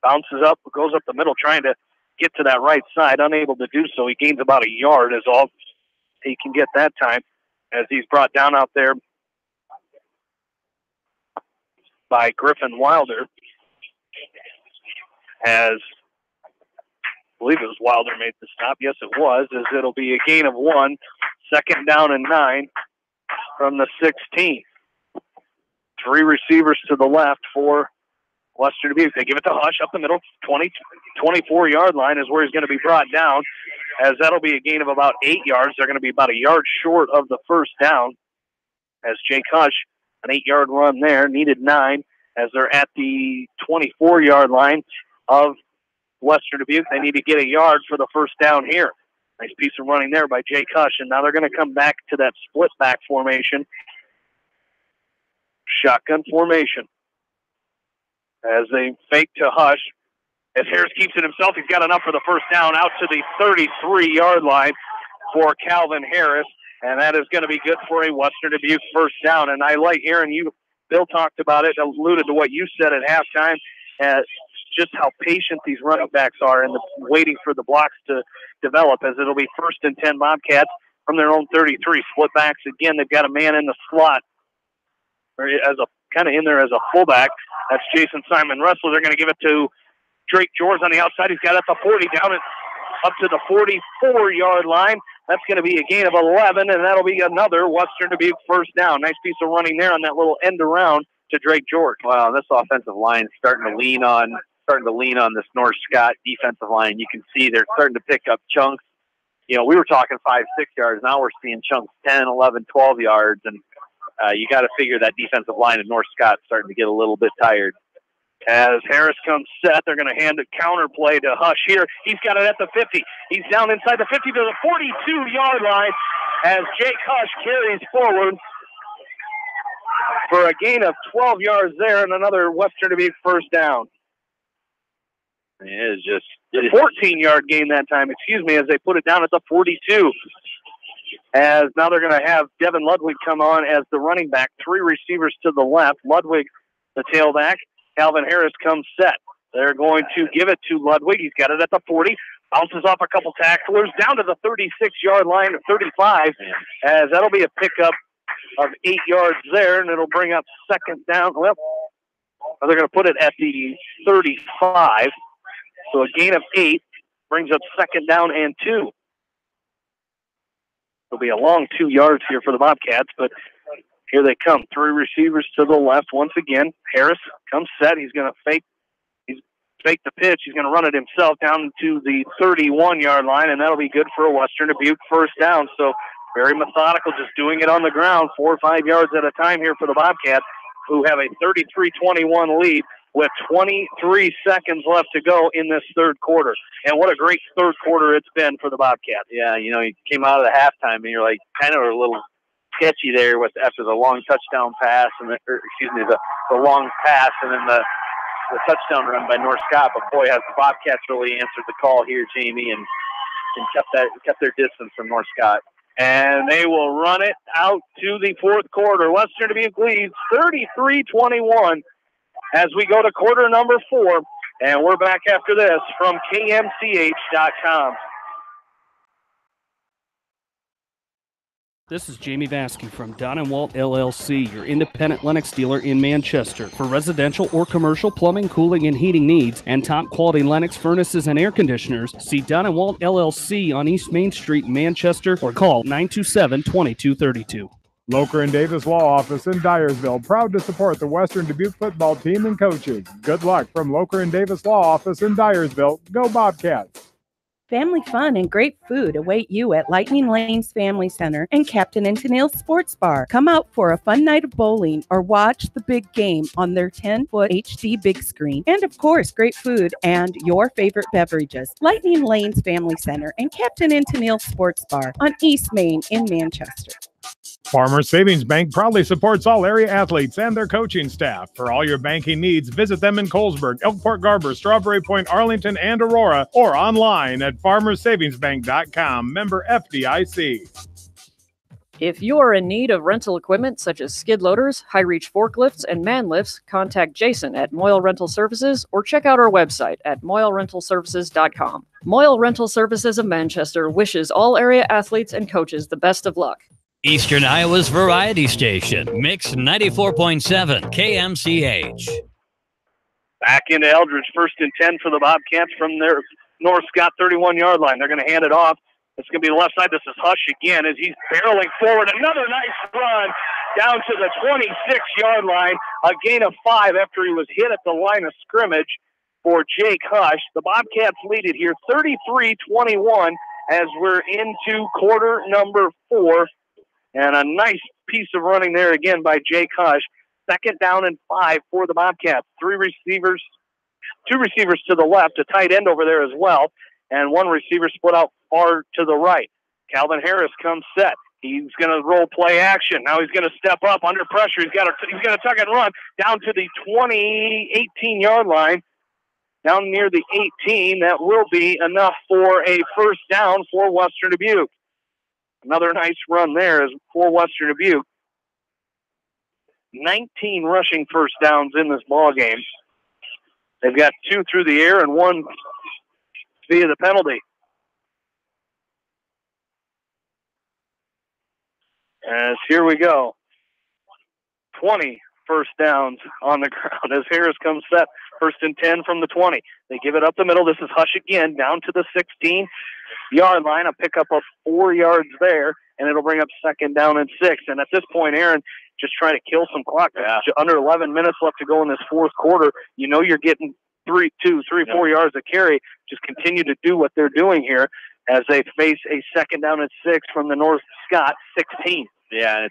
Bounces up, goes up the middle, trying to get to that right side. Unable to do so. He gains about a yard is all he can get that time. as he's brought down out there by Griffin Wilder. As I believe it was Wilder made the stop. Yes, it was, as it'll be a gain of 1. 2nd down and 9 from the 16. 3 receivers to the left for Western Dubuque. They give it to Hush up the middle. 24-yard line is where he's going to be brought down, as that'll be a gain of about 8 yards. They're going to be about a yard short of the first down, as Jake Hush, an 8-yard run there, needed 9, as they're at the 24-yard line of Western Dubuque. They need to get a yard for the first down here. Nice piece of running there by Jake Hush, and now they're going to come back to that split back formation. Shotgun formation. As they fake to Hush, as Harris keeps it himself, he's got enough for the first down, out to the 33-yard line for Calvin Harris, and that is going to be good for a Western Dubuque first down. And I like, Aaron, Bill talked about it, alluded to what you said at halftime, just how patient these running backs are and waiting for the blocks to develop, as it'll be 1st and 10 Bobcats from their own 33. Split backs again. They've got a man in the slot, or as a kind of in there as a fullback. That's Jason Simon Wrestler. They're going to give it to Drake George on the outside. He's got it at the 40, down it up to the 44-yard line. That's going to be a gain of 11, and that'll be another Western Dubuque first down. Nice piece of running there on that little end around to Drake George. Wow, this offensive line is starting to lean on this North Scott defensive line. You can see they're starting to pick up chunks. We were talking 5-6 yards. Now we're seeing chunks 10, 11, 12 yards, and you got to figure that defensive line of North Scott's starting to get a little bit tired. As Harris comes set, they're going to hand a counter play to Hush here. He's got it at the 50. He's down inside the 50 to the 42-yard line, as Jake Hush carries forward for a gain of 12 yards there, and another Western Dubuque first down. It is just a 14-yard gain that time, as they put it down at the 42. As now they're going to have Devin Ludwig come on as the running back. 3 receivers to the left. Ludwig, the tailback. Calvin Harris comes set. They're going to give it to Ludwig. He's got it at the 40. Bounces off a couple tacklers down to the 36-yard line of 35. As that'll be a pickup of 8 yards there, and it'll bring up 2nd down. Well, they're going to put it at the 35. So a gain of 8 brings up 2nd down and 2. It'll be a long 2 yards here for the Bobcats, but here they come. 3 receivers to the left once again. Harris comes set. He's going to fake the pitch. He's going to run it himself down to the 31-yard line, and that'll be good for a Western Dubuque first down. So very methodical, just doing it on the ground, 4 or 5 yards at a time here for the Bobcats, who have a 33-21 lead with 23 seconds left to go in this third quarter. And what a great third quarter it's been for the Bobcats. Yeah, you came out of the halftime, and you're like kind of a little sketchy there after the long touchdown pass, and the long pass, and then the touchdown run by North Scott. But boy, has the Bobcats really answered the call here, Jamie, and kept their distance from North Scott. And they will run it out to the fourth quarter. Western Dubuque leads 33-21 as we go to quarter number 4. And we're back after this from KMCH.com. This is Jamie Vasky from Don & Walt LLC, your independent Lennox dealer in Manchester. For residential or commercial plumbing, cooling, and heating needs, and top-quality Lennox furnaces and air conditioners, see Don & Walt LLC on East Main Street in Manchester, or call 927-2232. Locher and Davis Law Office in Dyersville, proud to support the Western Dubuque football team and coaches. Good luck from Locher and Davis Law Office in Dyersville. Go Bobcats! Family fun and great food await you at Lightning Lanes Family Center and Captain and Tennille's Sports Bar. Come out for a fun night of bowling or watch the big game on their 10-foot HD big screen. And of course, great food and your favorite beverages. Lightning Lanes Family Center and Captain and Tennille's Sports Bar on East Main in Manchester. Farmers Savings Bank proudly supports all area athletes and their coaching staff. For all your banking needs, visit them in Colesburg, Elkport Garber, Strawberry Point, Arlington, and Aurora, or online at farmersavingsbank.com. Member FDIC. If you are in need of rental equipment such as skid loaders, high-reach forklifts, and man lifts, contact Jason at Moyle Rental Services or check out our website at moylerentalservices.com. Moyle Rental Services of Manchester wishes all area athletes and coaches the best of luck. Eastern Iowa's variety station, Mix 94.7 KMCH. Back into Eldridge, 1st and 10 for the Bobcats from their North Scott 31-yard line. They're going to hand it off. It's going to be the left side. This is Hush again as he's barreling forward. Another nice run down to the 26-yard line. A gain of 5 after he was hit at the line of scrimmage for Jake Hush. The Bobcats lead it here 33-21 as we're into quarter number 4. And a nice piece of running there again by Jake Hush. 2nd down and 5 for the Bobcats. 2 receivers to the left, a tight end over there as well, and 1 receiver split out far to the right. Calvin Harris comes set. He's going to roll play action. Now he's going to step up under pressure. He's going to tuck and run down to the 18-yard line, down near the 18. That will be enough for a 1st down for Western Dubuque. Another nice run there is for Western Dubuque. 19 rushing 1st downs in this ball game. They've got 2 through the air and 1 via the penalty. As here we go. 20 1st downs on the ground as Harris comes set. 1st and 10 from the 20. They give it up the middle. This is Hush again, down to the 16-yard line. A pickup of 4 yards there, and it'll bring up 2nd down and 6. And at this point, Aaron, just trying to kill some clock. Under 11 minutes left to go in this 4th quarter. You know you're getting 4 yards of carry. Just continue to do what they're doing here as they face a 2nd down and 6 from the North Scott 16. Yeah,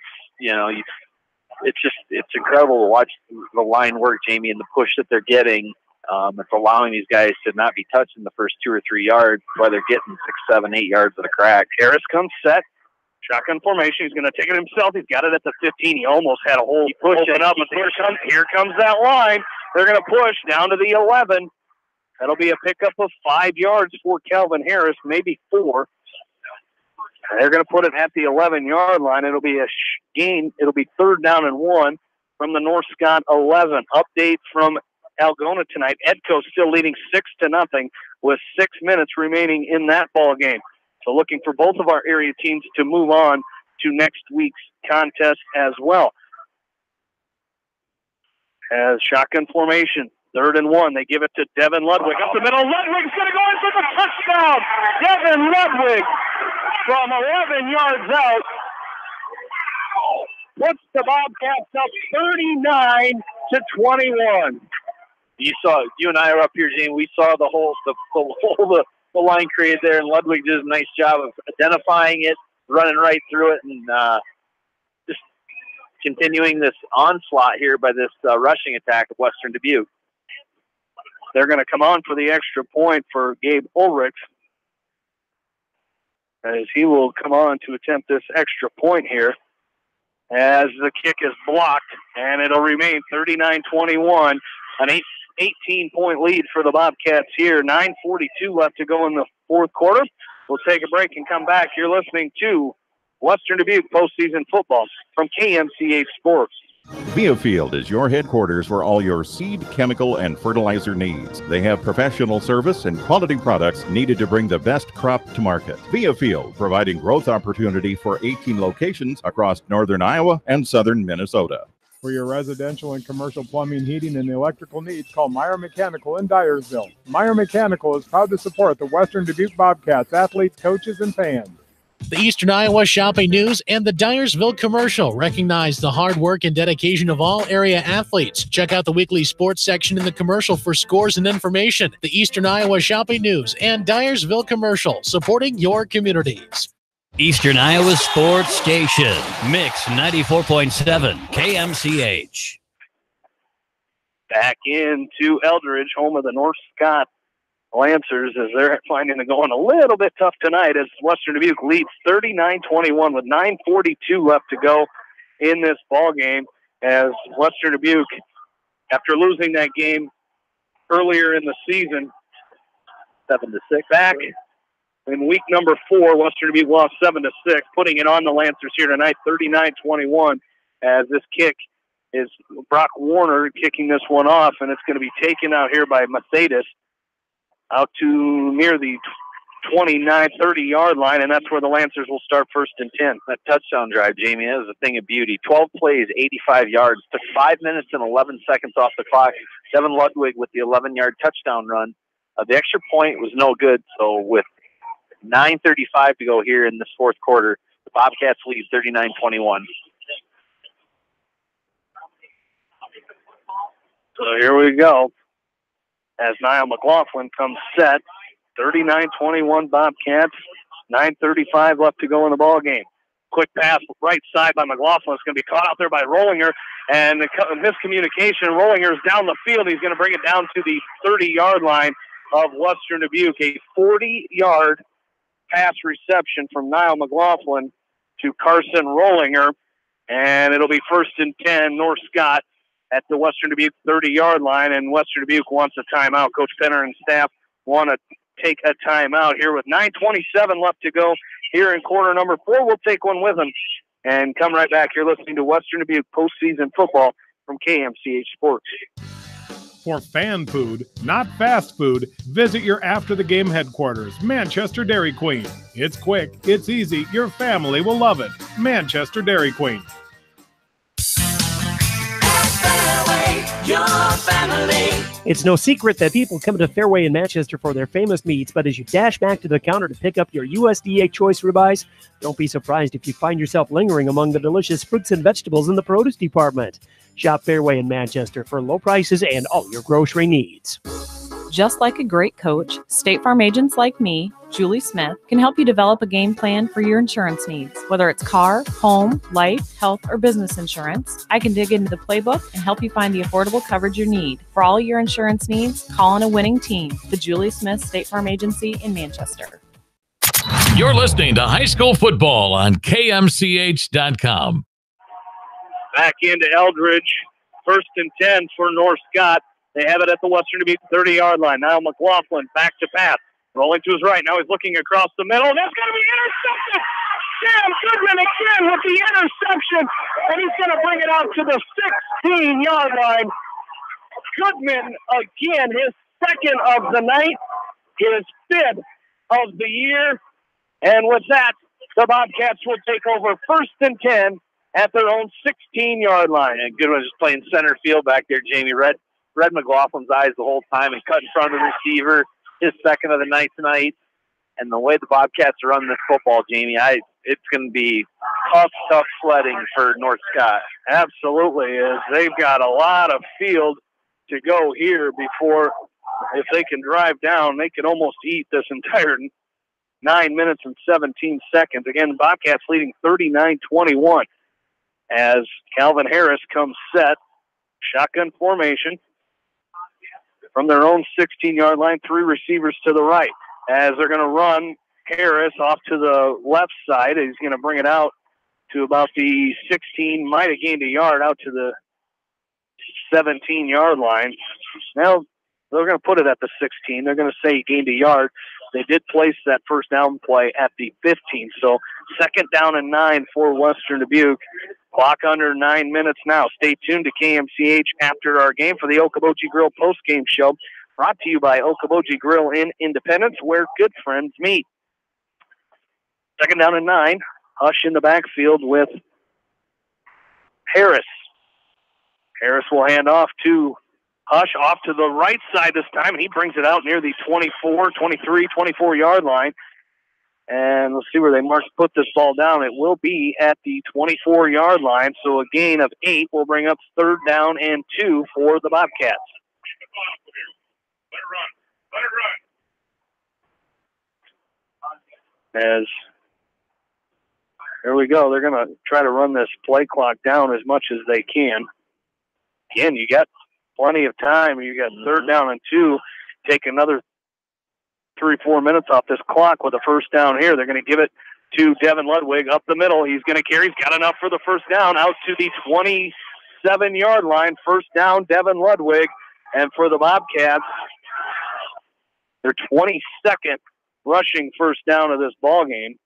it's incredible to watch the line work, Jamie, and the push that they're getting. It's allowing these guys to not be touching the first 2 or 3 yards while they're getting 6, 7, 8 yards of the crack. Harris comes set. Shotgun formation. He's going to take it himself. He's got it at the 15. He almost had a hole open up, but here comes that line. They're going to push down to the 11. That'll be a pickup of 5 yards for Calvin Harris, maybe 4. They're going to put it at the 11-yard line. It'll be a gain. It'll be 3rd down and 1 from the North Scott 11. Update from Algona tonight. Edco still leading 6-0 with 6 minutes remaining in that ball game. So looking for both of our area teams to move on to next week's contest as well. As shotgun formation, 3rd and 1. They give it to Devin Ludwig. Up the middle, Ludwig's going to go in for the touchdown. Devin Ludwig from 11 yards out puts the Bobcats up 39-21. You and I are up here, Jane. We saw the line created there, and Ludwig did a nice job of identifying it, running right through it, and just continuing this onslaught here by this rushing attack of Western Dubuque. They're going to come on for the extra point for Gabe Ulrich, as he will come on to attempt this extra point here, as the kick is blocked, and it'll remain 39-21, an 18-point lead for the Bobcats here. 9:42 left to go in the 4th quarter. We'll take a break and come back. You're listening to Western Dubuque postseason football from KMCH Sports. Viafield is your headquarters for all your seed, chemical, and fertilizer needs. They have professional service and quality products needed to bring the best crop to market. Viafield, providing growth opportunity for 18 locations across northern Iowa and southern Minnesota. For your residential and commercial plumbing, heating, and electrical needs, call Meyer Mechanical in Dyersville. Meyer Mechanical is proud to support the Western Dubuque Bobcats, athletes, coaches, and fans. The Eastern Iowa Shopping News and the Dyersville Commercial recognize the hard work and dedication of all area athletes. Check out the weekly sports section in the commercial for scores and information. The Eastern Iowa Shopping News and Dyersville Commercial, supporting your communities. Eastern Iowa Sports Station, Mix 94.7 KMCH. Back into Eldridge, home of the North Scott Lancers, as they're finding it going a little bit tough tonight, as Western Dubuque leads 39-21 with 9:42 left to go in this ball game, as Western Dubuque, after losing that game earlier in the season, 7-6, back in week number 4, Western Dubuque lost 7-6, putting it on the Lancers here tonight, 39-21, as this kick is Brock Warner kicking this one off, and it's going to be taken out here by Mercedes out to near the 30-yard line, and that's where the Lancers will start 1st and 10. That touchdown drive, Jamie, that was a thing of beauty. 12 plays, 85 yards. Took 5 minutes and 11 seconds off the clock. Devin Ludwig with the 11-yard touchdown run. The extra point was no good, so with 9:35 to go here in this fourth quarter, the Bobcats lead 39-21. So here we go. As Niall McLaughlin comes set, 39-21 Bobcats, 9:35 left to go in the ball game. Quick pass right side by McLaughlin. It's going to be caught out there by Rollinger, and the miscommunication. Rollinger's down the field. He's going to bring it down to the 30-yard line of Western Dubuque. A 40-yard pass reception from Niall McLaughlin to Carson Rollinger, and it'll be 1st and 10, North Scott at the Western Dubuque 30-yard line, and Western Dubuque wants a timeout. Coach Penner and staff want to take a timeout here with 9:27 left to go here in quarter number 4. We'll take one with them and come right back. You're listening to Western Dubuque postseason football from KMCH Sports. For fan food, not fast food, visit your after-the-game headquarters, Manchester Dairy Queen. It's quick, it's easy, your family will love it. Manchester Dairy Queen. Your family. It's no secret that people come to Fairway in Manchester for their famous meats, but as you dash back to the counter to pick up your USDA choice ribeyes, don't be surprised if you find yourself lingering among the delicious fruits and vegetables in the produce department. Shop Fairway in Manchester for low prices and all your grocery needs. Just like a great coach, State Farm agents like me, Julie Smith, can help you develop a game plan for your insurance needs. Whether it's car, home, life, health, or business insurance, I can dig into the playbook and help you find the affordable coverage you need. For all your insurance needs, call on a winning team. The Julie Smith State Farm Agency in Manchester. You're listening to high school football on KMCH.com. Back into Eldridge, 1st and 10 for North Scott. They have it at the Western Dubuque 30-yard line. Now McLaughlin back to pass. Rolling to his right. Now he's looking across the middle. That's going to be intercepted. Sam Goodman again with the interception. And he's going to bring it out to the 16-yard line. Goodman again, his 2nd of the night, his 5th of the year. And with that, the Bobcats will take over 1st and 10 at their own 16-yard line. And Goodman just playing center field back there, Jamie. Read McLaughlin's eyes the whole time and cut in front of the receiver, his 2nd of the night tonight. And the way the Bobcats are running this football, Jamie, it's going to be tough sledding for North Scott. Absolutely is. They've got a lot of field to go here before, if they can drive down, they can almost eat this entire 9 minutes and 17 seconds. Again, Bobcats leading 39-21 as Calvin Harris comes set. Shotgun formation. From their own 16-yard line, 3 receivers to the right. As they're going to run Harris off to the left side, he's going to bring it out to about the 16, might have gained a yard out to the 17-yard line. Now they're going to put it at the 16. They're going to say he gained a yard. They did place that first down play at the 15. So 2nd down and 9 for Western Dubuque. Clock under 9 minutes now. Stay tuned to KMCH after our game for the Okoboji Grill post-game show. Brought to you by Okoboji Grill in Independence, where good friends meet. 2nd down and 9. Hush in the backfield with Harris. Harris will hand off to Hush off to the right side this time, and he brings it out near the 24, 23, 24-yard line. And let's see where they put this ball down. It will be at the 24-yard line, so a gain of 8 will bring up 3rd down and 2 for the Bobcats. As here we go, they're going to try to run this play clock down as much as they can. Again, you got plenty of time. You got 3rd down and 2. Take another 3-4 minutes off this clock with a first down here. They're going to give it to Devin Ludwig up the middle. He's going to carry. He's got enough for the first down out to the 27-yard line. First down, Devin Ludwig. And for the Bobcats, their 22nd rushing first down of this ball game.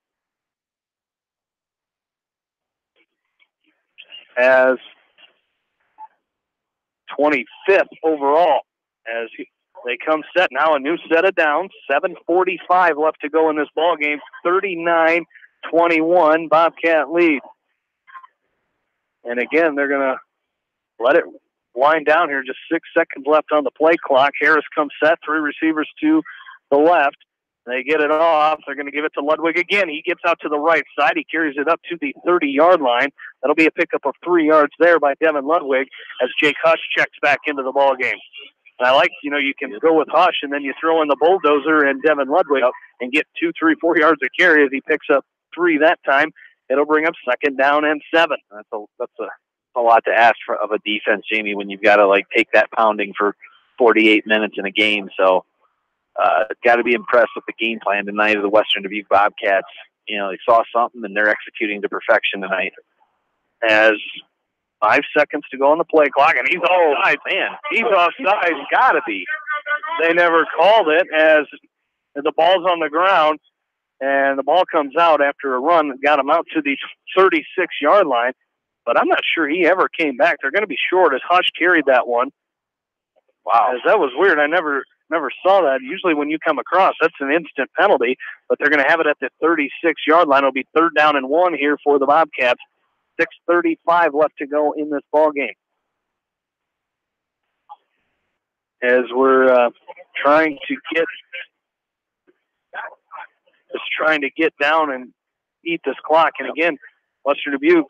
As 25th overall, as They come set now, a new set of downs. 7:45 left to go in this ball game. 39-21, Bobcat lead. And again, they're going to let it wind down here. Just 6 seconds left on the play clock. Harris comes set, 3 receivers to the left. They get it off. They're going to give it to Ludwig again. He gets out to the right side. He carries it up to the 30-yard line. That'll be a pickup of 3 yards there by Devin Ludwig as Jake Hush checks back into the ball game. And I like, you can go with Hush and then you throw in the bulldozer and Devin Ludwig and get 2, 3, 4 yards of carry as he picks up 3 that time. It'll bring up 2nd down and 7. That's a lot to ask of a defense, Jamie, when you've got to take that pounding for 48 minutes in a game. So got to be impressed with the game plan tonight of the Western Dubuque Bobcats. They saw something and they're executing to perfection tonight. As 5 seconds to go on the play clock, and he's offside. Man, he's offside. Got to be. They never called it as the ball's on the ground, and the ball comes out after a run that got him out to the 36-yard line. But I'm not sure he ever came back. They're going to be short as Hush carried that one. Wow, that was weird. I never saw that. Usually when you come across, that's an instant penalty, but they're going to have it at the 36-yard line. It'll be 3rd down and 1 here for the Bobcats. 6:35 left to go in this ball game. As we're trying to get down and eat this clock. And again, Western Dubuque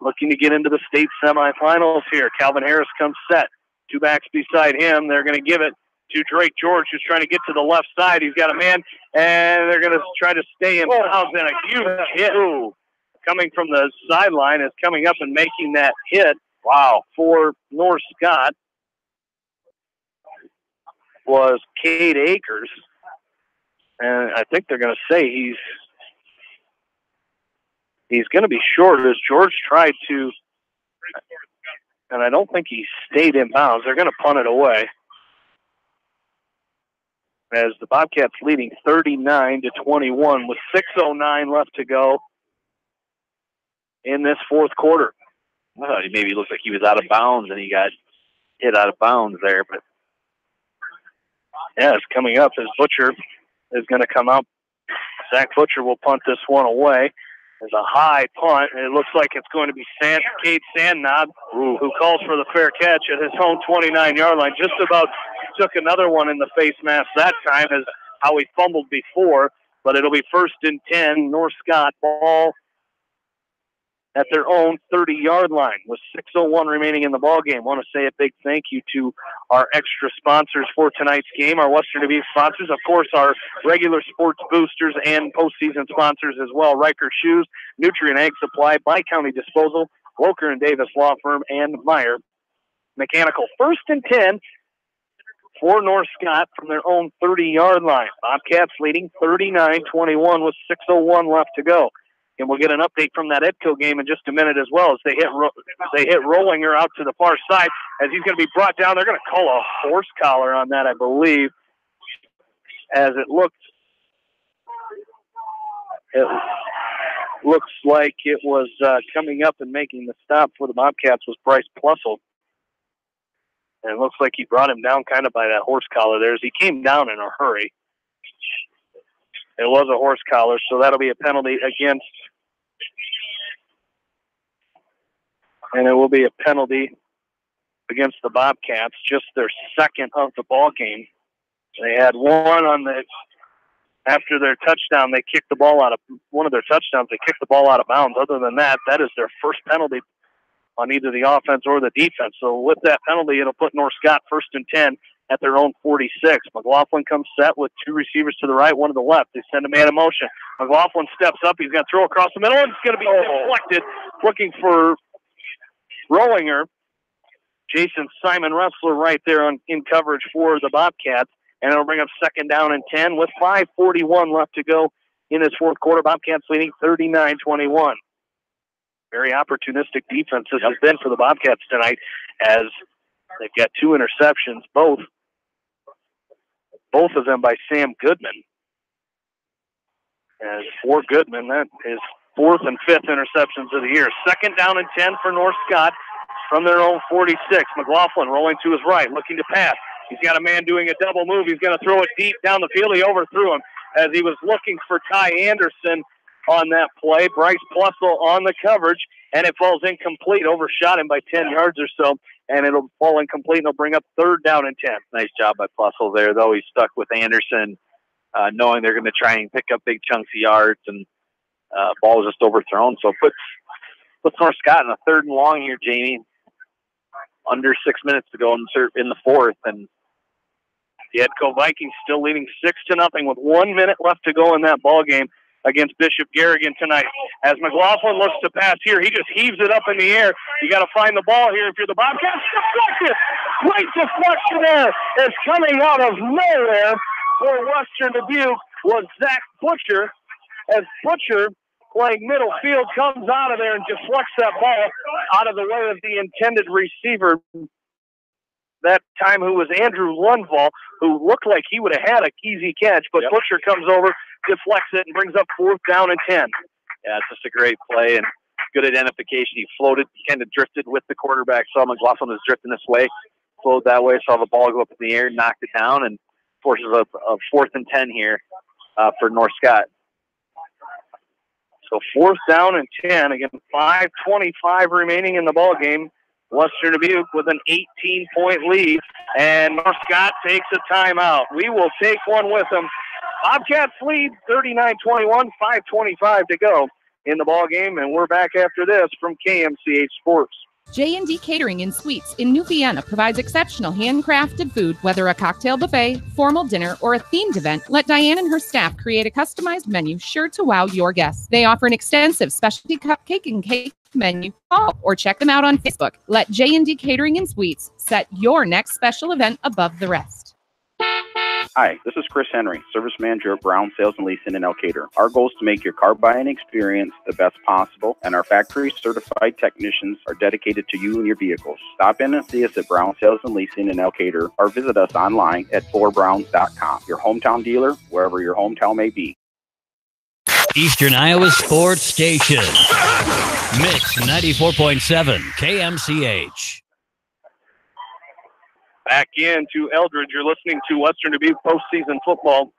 looking to get into the state semifinals here. Calvin Harris comes set. 2 backs beside him. They're going to give it to Drake George, who's trying to get to the left side. He's got a man, and they're going to try to stay in bounds, and a huge hit coming from the sideline is coming up and making that hit. Wow, for North Scott was Cade Akers, and I think they're going to say he's going to be short as George tried to, and I don't think he stayed in bounds. They're going to punt it away as the Bobcats leading 39-21 with 6:09 left to go in this 4th quarter. I thought he maybe looked like he was out of bounds and he got hit out of bounds there, but yeah, it's coming up as Butcher is going to come out. Zach Butcher will punt this one away. There's a high punt, and it looks like it's going to be Cade Sandnob, who calls for the fair catch at his own 29-yard line. Just about took another one in the face mask that time as how he fumbled before, but it'll be 1st and 10, North Scott ball at their own 30-yard line with 6:01 remaining in the ball game. Want to say a big thank you to our extra sponsors for tonight's game, our Western Dubuque sponsors, of course, our regular sports boosters and postseason sponsors as well. Riker Shoes, Nutrient Ag Supply, Bi-County Disposal, Loker and Davis Law Firm, and Meyer Mechanical. 1st and 10 for North Scott from their own 30-yard line. Bobcats leading 39-21 with 6:01 left to go. And we'll get an update from that Edco game in just a minute as well as they hit Rollinger out to the far side as he's going to be brought down. They're going to call a horse collar on that, I believe, as it looks like it was coming up and making the stop for the Bobcats was Bryce Plussel. And it looks like he brought him down kind of by that horse collar there as he came down in a hurry. It was a horse collar, so that'll be a penalty against, and it will be a penalty against the Bobcats, just their 2nd of the ball game. They had one after their touchdown, they kicked the ball out of, one of their touchdowns, they kicked the ball out of bounds. Other than that, that is their 1st penalty on either the offense or the defense. So with that penalty, it'll put North Scott 1st and 10 at their own 46. McLaughlin comes set with 2 receivers to the right, 1 to the left. They send a man in motion. McLaughlin steps up. He's going to throw across the middle, and it's going to be deflected. Looking for Rollinger. Jason Simon Ressler right there in coverage for the Bobcats, and it'll bring up 2nd down and 10 with 5:41 left to go in this 4th quarter. Bobcats leading 39-21. Very opportunistic defense this has been for the Bobcats tonight as they've got 2 interceptions, both of them by Sam Goodman. As for Goodman, that is 4th and 5th interceptions of the year. 2nd down and 10 for North Scott from their own 46. McLaughlin rolling to his right, looking to pass. He's got a man doing a double move. He's going to throw it deep down the field. He overthrew him as he was looking for Ty Anderson on that play. Bryce Plussel on the coverage, and it falls incomplete. Overshot him by 10 yards or so, and it'll fall incomplete, and it'll bring up 3rd down and 10. Nice job by Plussel there, though. He's stuck with Anderson, knowing they're going to try and pick up big chunks of yards, and ball was just overthrown. So puts North Scott in a 3rd and long here, Jamie. Under 6 minutes to go in the 4th, and the Edco Vikings still leading 6-0 with 1 minute left to go in that ball game against Bishop Garrigan tonight. As McLaughlin looks to pass here, he just heaves it up in the air. You got to find the ball here if you're the Bobcats. Deflected! Great deflection there. It's coming out of nowhere for Western Dubuque was Zach Butcher. As Butcher, playing middle field, comes out of there and deflects that ball out of the way of the intended receiver. That time, who was Andrew Lundvall, who looked like he would have had an easy catch, but Butcher comes over, deflects it, and brings up 4th down and 10. Yeah, it's just a great play and good identification. He floated, kind of drifted with the quarterback, saw McLaughlin was drifting this way, flowed that way, saw the ball go up in the air, knocked it down, and forces a 4th and 10 here for North Scott. So 4th down and 10. Again, 5:25 remaining in the ball game. Western Dubuque with an 18-point lead, and North Scott takes a timeout. We will take one with them. Bobcats lead 39-21, 5:25 to go in the ball game, and we're back after this from KMCH Sports. J&D Catering and Suites in New Vienna provides exceptional handcrafted food, whether a cocktail buffet, formal dinner, or a themed event. Let Diane and her staff create a customized menu sure to wow your guests. They offer an extensive specialty cupcake and cake menu. Call or check them out on Facebook. Let J&D Catering and Suites set your next special event above the rest. Hi, this is Chris Henry, Service Manager at Brown Sales and Leasing in Elkader. Our goal is to make your car buying experience the best possible, and our factory certified technicians are dedicated to you and your vehicles. Stop in and see us at Brown Sales and Leasing in Elkader, or visit us online at ForBrowns.com. Your hometown dealer, wherever your hometown may be. Eastern Iowa Sports Station. Mix 94.7 KMCH. Back into Eldridge. You're listening to Western Dubuque postseason football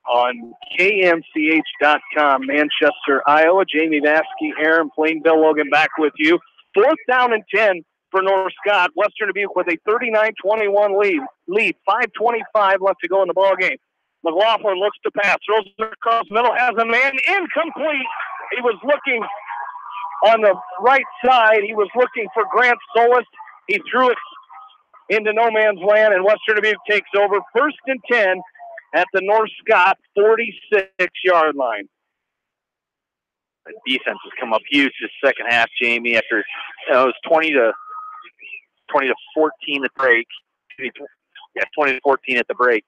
on KMCH.com, Manchester, Iowa. Jamie Vaskey, Aaron Plainville, Logan back with you. 4th down and 10 for North Scott. Western Dubuque with a 39-21 lead. 5:25 left to go in the ball game. McLaughlin looks to pass, throws it across the middle, has a man incomplete. He was looking on the right side. He was looking for Grant Solis. He threw it into no man's land, and Western Dubuque takes over. 1st and 10 at the North Scott 46-yard line. The defense has come up huge this second half, Jamie, after it was 20 to 14 at break. 20 to 14 at the break.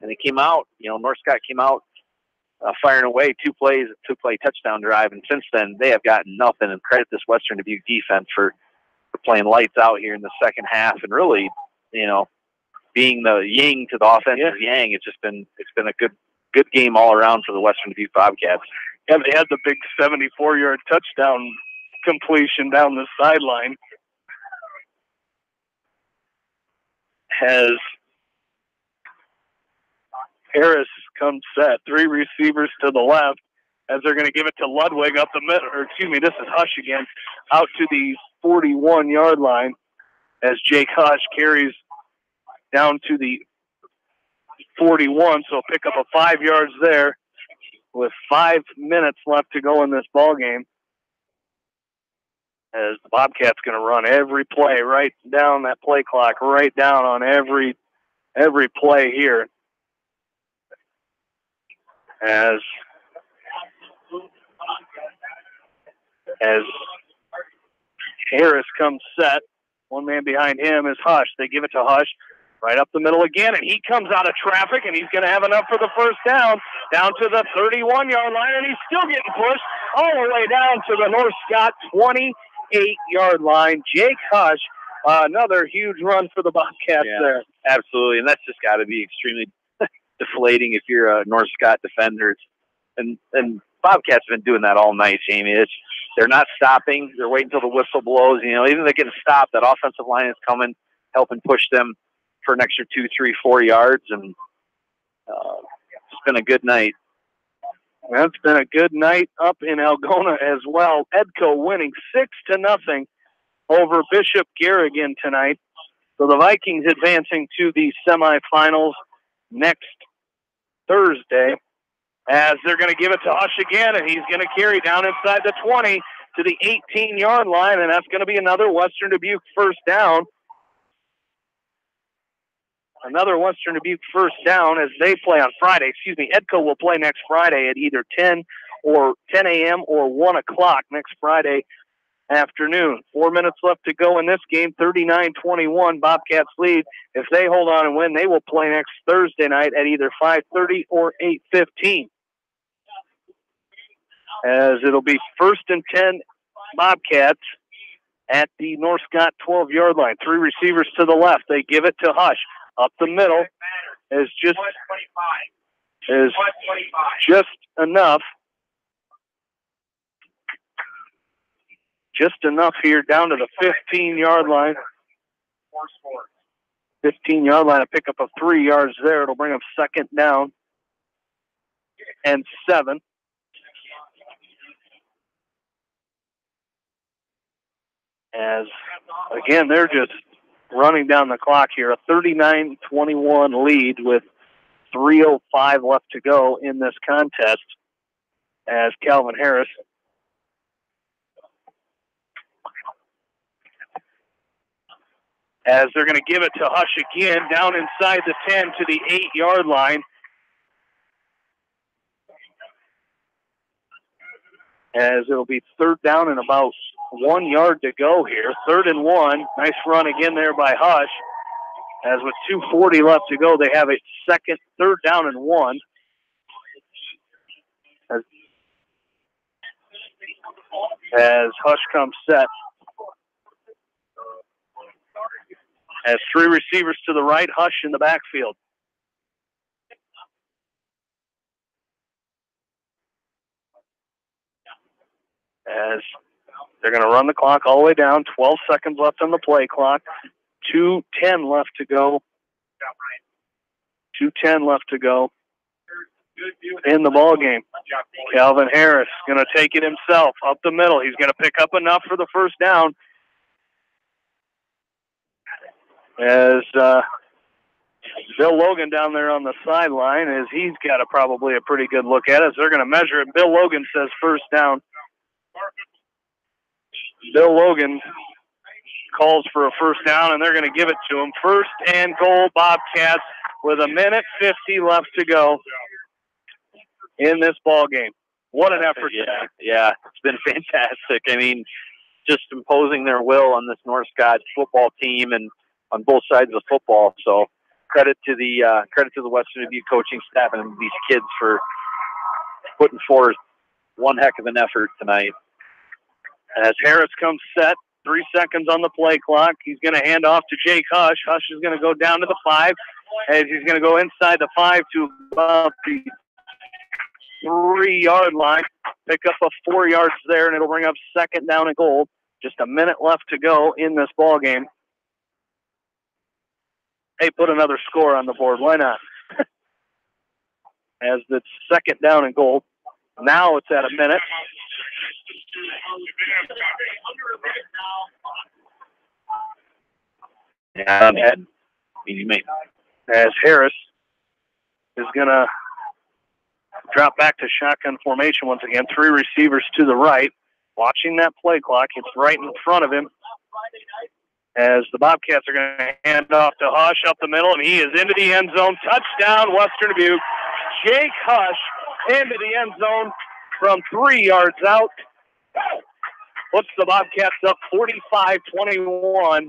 And they came out, North Scott came out firing away 2-play touchdown drive, and since then they have gotten nothing. And credit this Western Dubuque defense for playing lights out here in the second half, and really, being the yin to the offensive yang. It's been a good game all around for the Western Dubuque Bobcats. Yeah, they had the big 74-yard touchdown completion down the sideline. As Harris comes set, 3 receivers to the left, as they're going to give it to Ludwig up the middle, this is Hush again, out to the 41-yard line, as Jake Hush carries down to the 41, so pick up a 5 yards there with 5 minutes left to go in this ball game. As the Bobcats going to run every play right down that play clock, right down on every play here. As Harris comes set, one man behind him is Hush. They give it to Hush right up the middle again, and he comes out of traffic, and he's going to have enough for the first down to the 31-yard line, and he's still getting pushed all the way down to the North Scott 28-yard line. Jake Hush, another huge run for the Bobcats there. Absolutely, and that's just got to be extremely deflating if you're a North Scott defender. And Bobcats have been doing that all night, Jamie. They're not stopping. They're waiting until the whistle blows. Even if they're getting stopped, that offensive line is coming, helping push them. for an extra 2, 3, 4 yards, and it's been a good night. That's been a good night up in Algona as well. Edco winning 6-0 over Bishop Garrigan tonight. So the Vikings advancing to the semifinals next Thursday, as they're going to give it to Hush again, and he's going to carry down inside the 20 to the 18-yard line, and that's going to be another Western Dubuque first down. Another Western Dubuque first down as they play on Friday. Edco will play next Friday at either 10 a.m. or 1 o'clock next Friday afternoon. 4 minutes left to go in this game, 39-21, Bobcats lead. If they hold on and win, they will play next Thursday night at either 5:30 or 8:15. As it'll be 1st and 10 Bobcats at the North Scott 12-yard line. 3 receivers to the left. They give it to Hush. Up the middle is just enough. Just enough here down to the 15-yard line. 15-yard line, a pickup of 3 yards there. It'll bring up 2nd down and 7. As, again, they're just running down the clock here. A 39-21 lead with 3:05 left to go in this contest as Calvin Harris as they're going to give it to Hush again down inside the 10 to the 8-yard line. As it'll be 3rd down and about 1 yard to go here. 3rd and 1. Nice run again there by Hush. As with 2:40 left to go, they have a 3rd down and 1. As Hush comes set. As 3 receivers to the right, Hush in the backfield. As they're going to run the clock all the way down. 12 seconds left on the play clock. 2:10 left to go. 2:10 left to go in the ball game. Calvin Harris going to take it himself up the middle. He's going to pick up enough for the first down. As Bill Logan down there on the sideline, as he's got probably a pretty good look at it. They're going to measure it. Bill Logan says first down. Bill Logan calls for a first down, and they're going to give it to him. 1st and goal, Bobcats, with 1:50 left to go in this ball game. What an effort! Yeah, it's been fantastic. I mean, just imposing their will on this North Scott football team and on both sides of the football. So credit to the Western Dubuque coaching staff and these kids for putting forth one heck of an effort tonight. As Harris comes set, 3 seconds on the play clock. He's going to hand off to Jake Hush. Hush is going to go down to the 5, as he's going to go inside the 5 to about the 3-yard line. Pick up a 4 yards there, and it'll bring up 2nd down and goal. Just a minute left to go in this ball game. Hey, put another score on the board. Why not? As the 2nd down and goal. Now it's at a minute. As Harris is going to drop back to shotgun formation once again. 3 receivers to the right. Watching that play clock. It's right in front of him. As the Bobcats are going to hand off to Hush up the middle, and he is into the end zone. Touchdown, Western Dubuque. Jake Hush into the end zone from 3 yards out. Puts the Bobcats up 45-21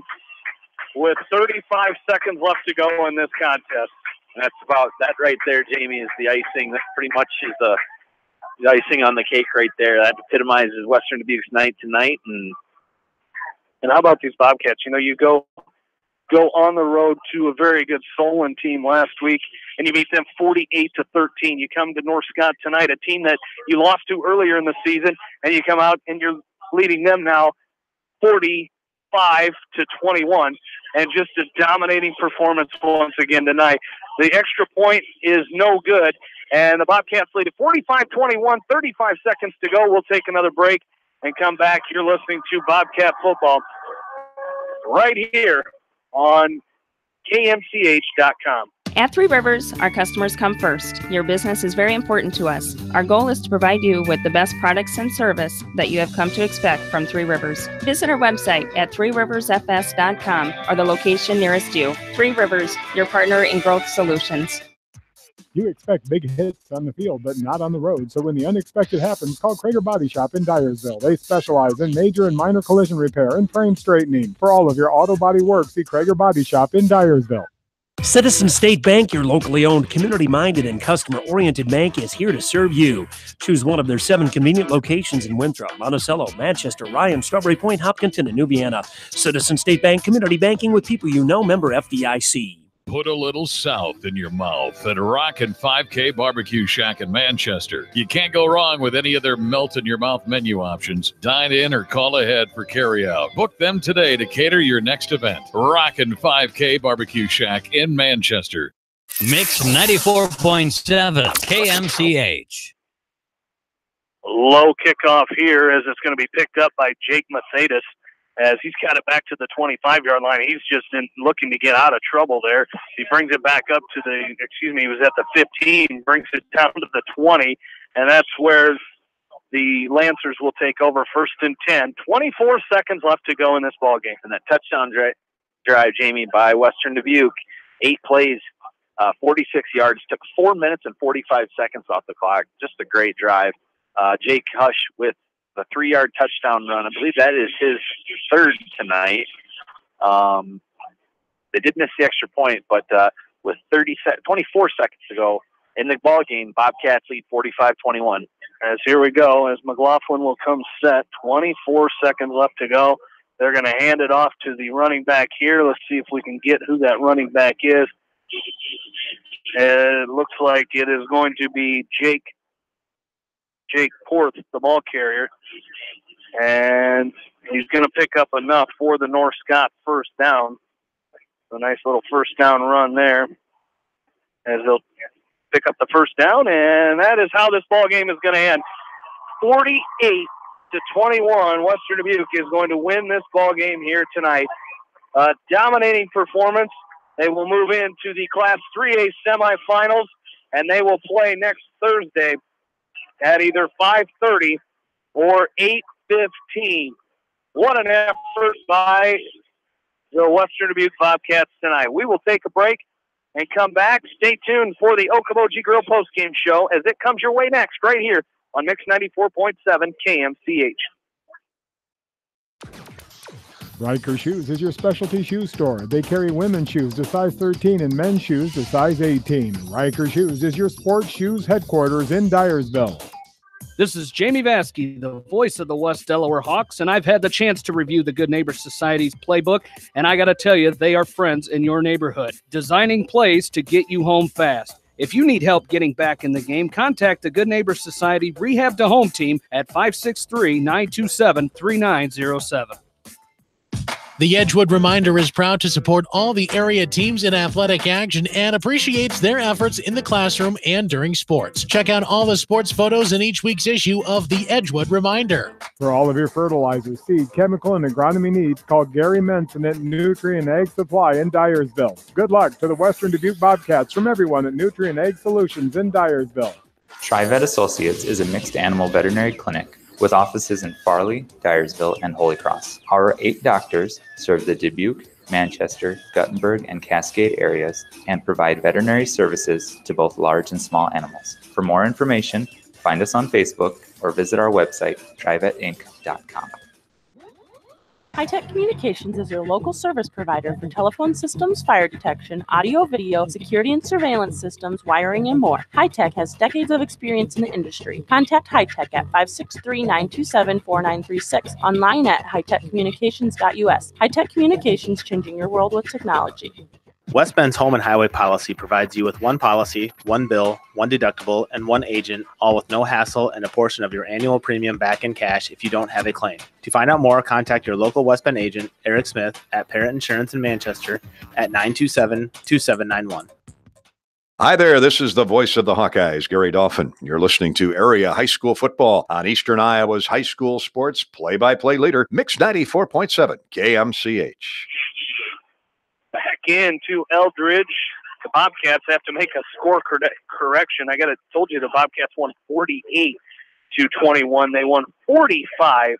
with 35 seconds left to go in this contest. That's about that right there, Jamie, is the icing. That pretty much is the icing on the cake right there. That epitomizes Western Dubuque's night tonight. And how about these Bobcats? You know, you go on the road to a very good Solon team last week, and you beat them 48-13. You come to North Scott tonight, a team that you lost to earlier in the season, and you come out and you're leading them now 40-0. 45-21, and just a dominating performance once again tonight. The extra point is no good, and the Bobcats lead at 45-21, 35 seconds to go. We'll take another break and come back. You're listening to Bobcat football right here on KMCH.com. At Three Rivers, our customers come first. Your business is very important to us. Our goal is to provide you with the best products and service that you have come to expect from Three Rivers. Visit our website at threeriversfs.com or the location nearest you. Three Rivers, your partner in growth solutions. You expect big hits on the field, but not on the road. So when the unexpected happens, call Krager Body Shop in Dyersville. They specialize in major and minor collision repair and frame straightening. For all of your auto body work, see Krager Body Shop in Dyersville. Citizen State Bank, your locally owned, community-minded, and customer-oriented bank, is here to serve you. Choose one of their 7 convenient locations in Winthrop, Monticello, Manchester, Ryan, Strawberry Point, Hopkinton, and New Vienna. Citizen State Bank, community banking with people you know, member FDIC. Put a little South in your mouth at Rockin' 5K Barbecue Shack in Manchester. You can't go wrong with any of their melt-in-your-mouth menu options. Dine in or call ahead for carry-out. Book them today to cater your next event. Rockin' 5K Barbecue Shack in Manchester. Mix 94.7 KMCH. Low kickoff here as it's going to be picked up by Jake Mercedes. As he's got it back to the 25-yard line. He's just looking to get out of trouble there. He brings it back up to he was at the 15, brings it down to the 20, and that's where the Lancers will take over 1st and 10. 24 seconds left to go in this ball game. And that touchdown drive, Jamie, by Western Dubuque, 8 plays, 46 yards, took 4 minutes and 45 seconds off the clock. Just a great drive. Jake Hush with the 3-yard touchdown run. I believe that is his 3rd tonight. They did miss the extra point, but with 24 seconds to go in the ball game, Bobcats lead 45-21. As here we go, as McLaughlin will come set, 24 seconds left to go. They're going to hand it off to the running back here. Let's see if we can get who that running back is. It looks like it is going to be Jake Porth, the ball carrier. And he's going to pick up enough for the North Scott first down. A nice little first down run there. As they'll pick up the first down, and that is how this ball game is going to end. 48-21, Western Dubuque is going to win this ball game here tonight. Dominating performance. They will move into the Class 3A semifinals, and they will play next Thursday at either 5:30 or 8:15. What an effort by the Western Dubuque Bobcats tonight. We will take a break and come back. Stay tuned for the Okoboji Grill postgame show as it comes your way next right here on Mix 94.7 KMCH. Riker Shoes is your specialty shoe store. They carry women's shoes to size 13 and men's shoes to size 18. Riker Shoes is your sports shoes headquarters in Dyersville. This is Jamie Vaskey, the voice of the West Delaware Hawks, and I've had the chance to review the Good Neighbor Society's playbook, and I got to tell you, they are friends in your neighborhood, designing plays to get you home fast. If you need help getting back in the game, contact the Good Neighbor Society Rehab to Home team at 563-927-3907. The Edgewood Reminder is proud to support all the area teams in athletic action and appreciates their efforts in the classroom and during sports. Check out all the sports photos in each week's issue of the Edgewood Reminder. For all of your fertilizer, seed, chemical, and agronomy needs, call Gary Menson at Nutrient Ag Supply in Dyersville. Good luck to the Western Dubuque Bobcats from everyone at Nutrient Ag Solutions in Dyersville. TriVet Associates is a mixed animal veterinary clinic with offices in Farley, Dyersville, and Holy Cross. Our 8 doctors serve the Dubuque, Manchester, Guttenberg, and Cascade areas and provide veterinary services to both large and small animals. For more information, find us on Facebook or visit our website, trivetinc.com. High-Tech Communications is your local service provider for telephone systems, fire detection, audio, video, security and surveillance systems, wiring, and more. High-Tech has decades of experience in the industry. Contact High-Tech at 563-927-4936, online at hightechcommunications.us. High-Tech Communications, changing your world with technology. West Bend's home and highway policy provides you with one policy, one bill, one deductible, and one agent, all with no hassle and a portion of your annual premium back in cash if you don't have a claim. To find out more, contact your local West Bend agent, Eric Smith, at Parrott Insurance in Manchester at 927-2791. Hi there, this is the voice of the Hawkeyes, Gary Dolphin. You're listening to Area High School Football on Eastern Iowa's high school sports play-by-play leader, Mix 94.7 KMCH. Back into Eldridge. The Bobcats have to make a score correction. Told you the Bobcats won 48-21. They won 45-21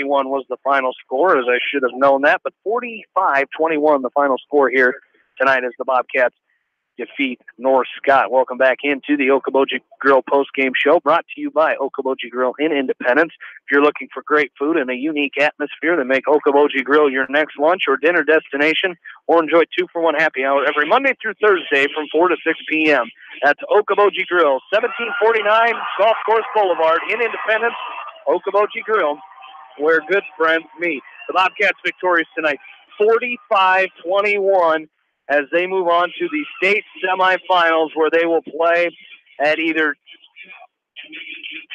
was the final score, as I should have known that. But 45-21 the final score here tonight as the Bobcats defeat North Scott. Welcome back into the Okoboji Grill postgame show, brought to you by Okoboji Grill in Independence. If you're looking for great food and a unique atmosphere, then make Okoboji Grill your next lunch or dinner destination, or enjoy 2-for-1 happy hour every Monday through Thursday from 4 to 6 p.m. That's Okoboji Grill, 1749 Golf Course Boulevard in Independence. Okoboji Grill, where good friends meet. The Bobcats victorious tonight, 45-21. As they move on to the state semifinals, where they will play at either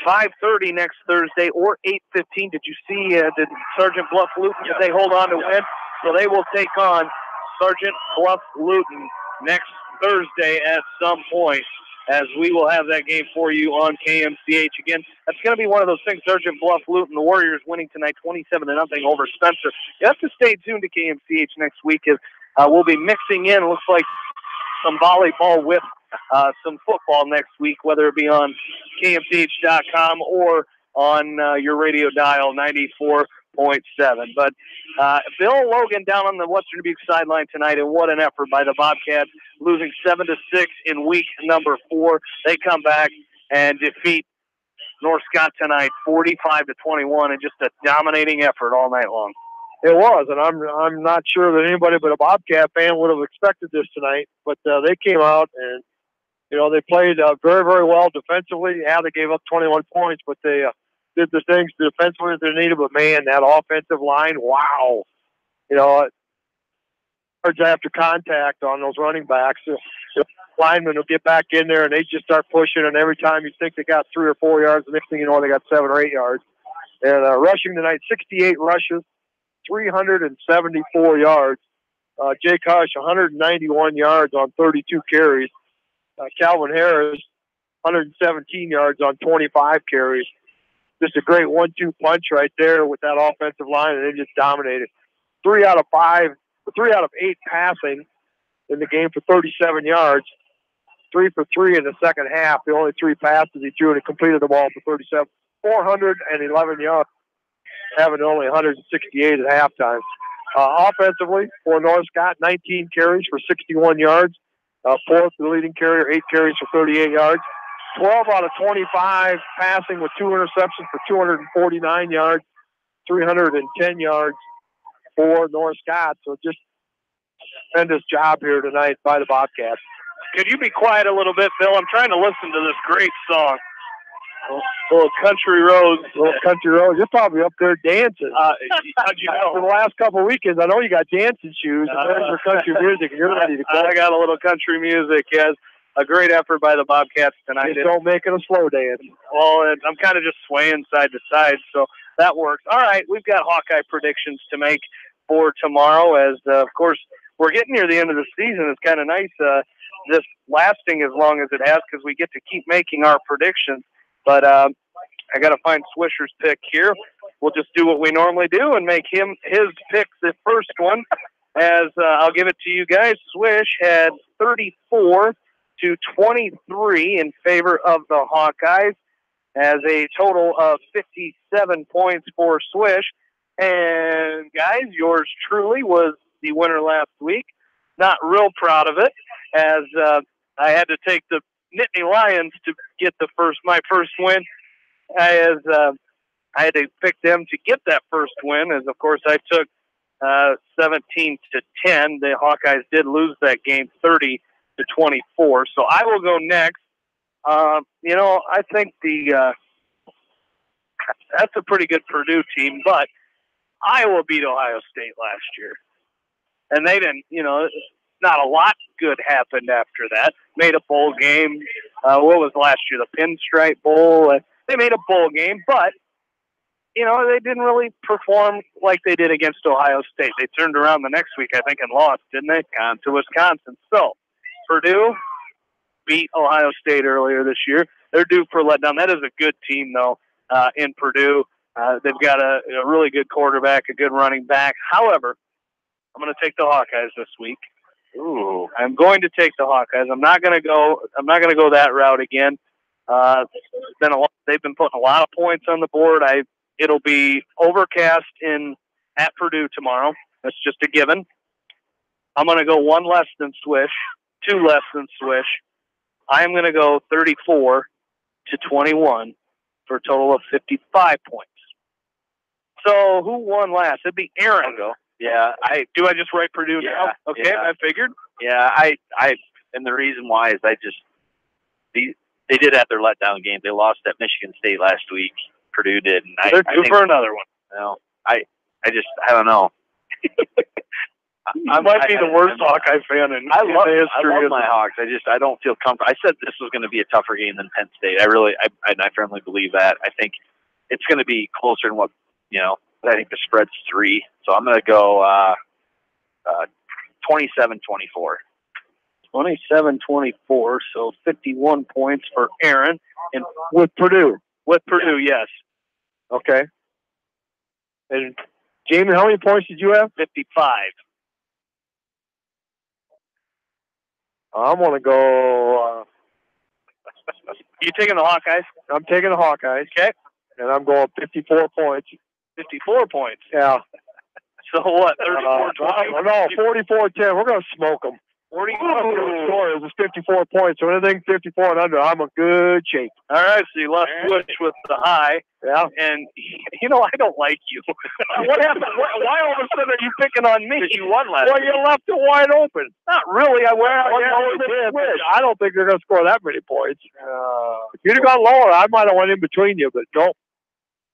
5:30 next Thursday or 8:15. Did you see did Sergeant Bluff Luton, if they hold on to win? So they will take on Sergeant Bluff Luton next Thursday at some point, as we will have that game for you on KMCH. Again, that's going to be one of those things. Sergeant Bluff Luton, the Warriors winning tonight 27-0 over Spencer. You have to stay tuned to KMCH next week, as we'll be mixing in, looks like, some volleyball with some football next week, whether it be on KMCH.com or on your radio dial 94.7. But Bill Logan down on the Western Dubuque sideline tonight, and what an effort by the Bobcats, losing 7-6 in week number 4. They come back and defeat North Scott tonight 45-21, and just a dominating effort all night long. It was, and I'm not sure that anybody but a Bobcat fan would have expected this tonight. But they came out and, they played very, very well defensively. Yeah, they gave up 21 points, but they did the things defensively that they needed. But, man, that offensive line, wow. Yards after contact on those running backs. The linemen will get back in there, and they just start pushing. And every time you think they got 3 or 4 yards, the next thing you know, they got 7 or 8 yards. And rushing tonight, 68 rushes. 374 yards. Jake Hush, 191 yards on 32 carries. Calvin Harris, 117 yards on 25 carries. Just a great 1-2 punch right there with that offensive line, and they just dominated. 3 out of 8 passing in the game for 37 yards. 3 for 3 in the second half. The only 3 passes he threw, and he completed the ball for 37. 411 yards. Having only 168 at halftime. Offensively, for North Scott, 19 carries for 61 yards. Fourth, the leading carrier, 8 carries for 38 yards. 12 out of 25 passing with 2 interceptions for 249 yards. 310 yards for North Scott. So just tremendous job here tonight by the Bobcats. Could you be quiet a little bit, Bill? I'm trying to listen to this great song. Little country roads. You're probably up there dancing. How'd you know? For the last couple of weekends, I know you got dancing shoes and ready for country music, and you're ready to go. I got a little country music. Yes, a great effort by the Bobcats tonight. Just don't make it a slow dance. Well, I'm kind of just swaying side to side, so that works. All right, we've got Hawkeye predictions to make for tomorrow, as, of course, we're getting near the end of the season. It's kind of nice this lasting as long as it has, because we get to keep making our predictions. But I got to find Swisher's pick here. We'll just do what we normally do and make his pick the first one. As I'll give it to you guys. Swish had 34-23 in favor of the Hawkeyes, as a total of 57 points for Swish. And guys, yours truly was the winner last week. Not real proud of it, as I had to take the Nittany Lions to get my first win, as I had to pick them to get that first win, as of course I took 17-10. The Hawkeyes did lose that game 30-24. So I will go next. I think that's a pretty good Purdue team, but Iowa beat Ohio State last year. And they didn't, not a lot good happened after that. Made a bowl game. What was last year? The Pinstripe Bowl. They made a bowl game, but you know, they didn't really perform like they did against Ohio State. They turned around the next week, I think, and lost, didn't they, to Wisconsin. So, Purdue beat Ohio State earlier this year. They're due for a letdown. That is a good team, though, in Purdue. They've got a really good quarterback, a good running back. However, I'm going to take the Hawkeyes this week. Ooh, I'm going to take the Hawkeyes. I'm not going to go that route again. They've been putting a lot of points on the board. It'll be overcast at Purdue tomorrow. That's just a given. I'm going to go one less than Swish, two less than Swish. I am going to go 34-21 for a total of 55 points. So who won last? It'd be Aaron. Yeah, I just write Purdue now? Okay, yeah. I figured. Yeah, and the reason why is they did have their letdown game. They lost at Michigan State last week. Purdue did. And they're due for another one. No, I don't know. I might be the worst Hawkeye fan in I love history. My Hawks. I don't feel comfortable. I said this was going to be a tougher game than Penn State. I firmly believe that. I think it's going to be closer than what, I think the spread's 3. So I'm going to go 27-24. 27-24, so 51 points for Aaron. And with Purdue. With Purdue, yes. Okay. And Jamie, how many points did you have? 55. I'm going to go... You taking the Hawkeyes? I'm taking the Hawkeyes. Okay. And I'm going 54 points. 54 points? Yeah. So what, 34-20? No, 44-10. We're going to smoke them. 44 score is 54 points. So anything 54 and under, I'm in good shape. All right, so you left Switch with the high. Yeah. And, I don't like you. What happened? Why all of a sudden are you picking on me? Because you won last week. You left it wide open. Not really. I don't think they're going to score that many points. If you'd have gone lower, I might have went in between you, but no.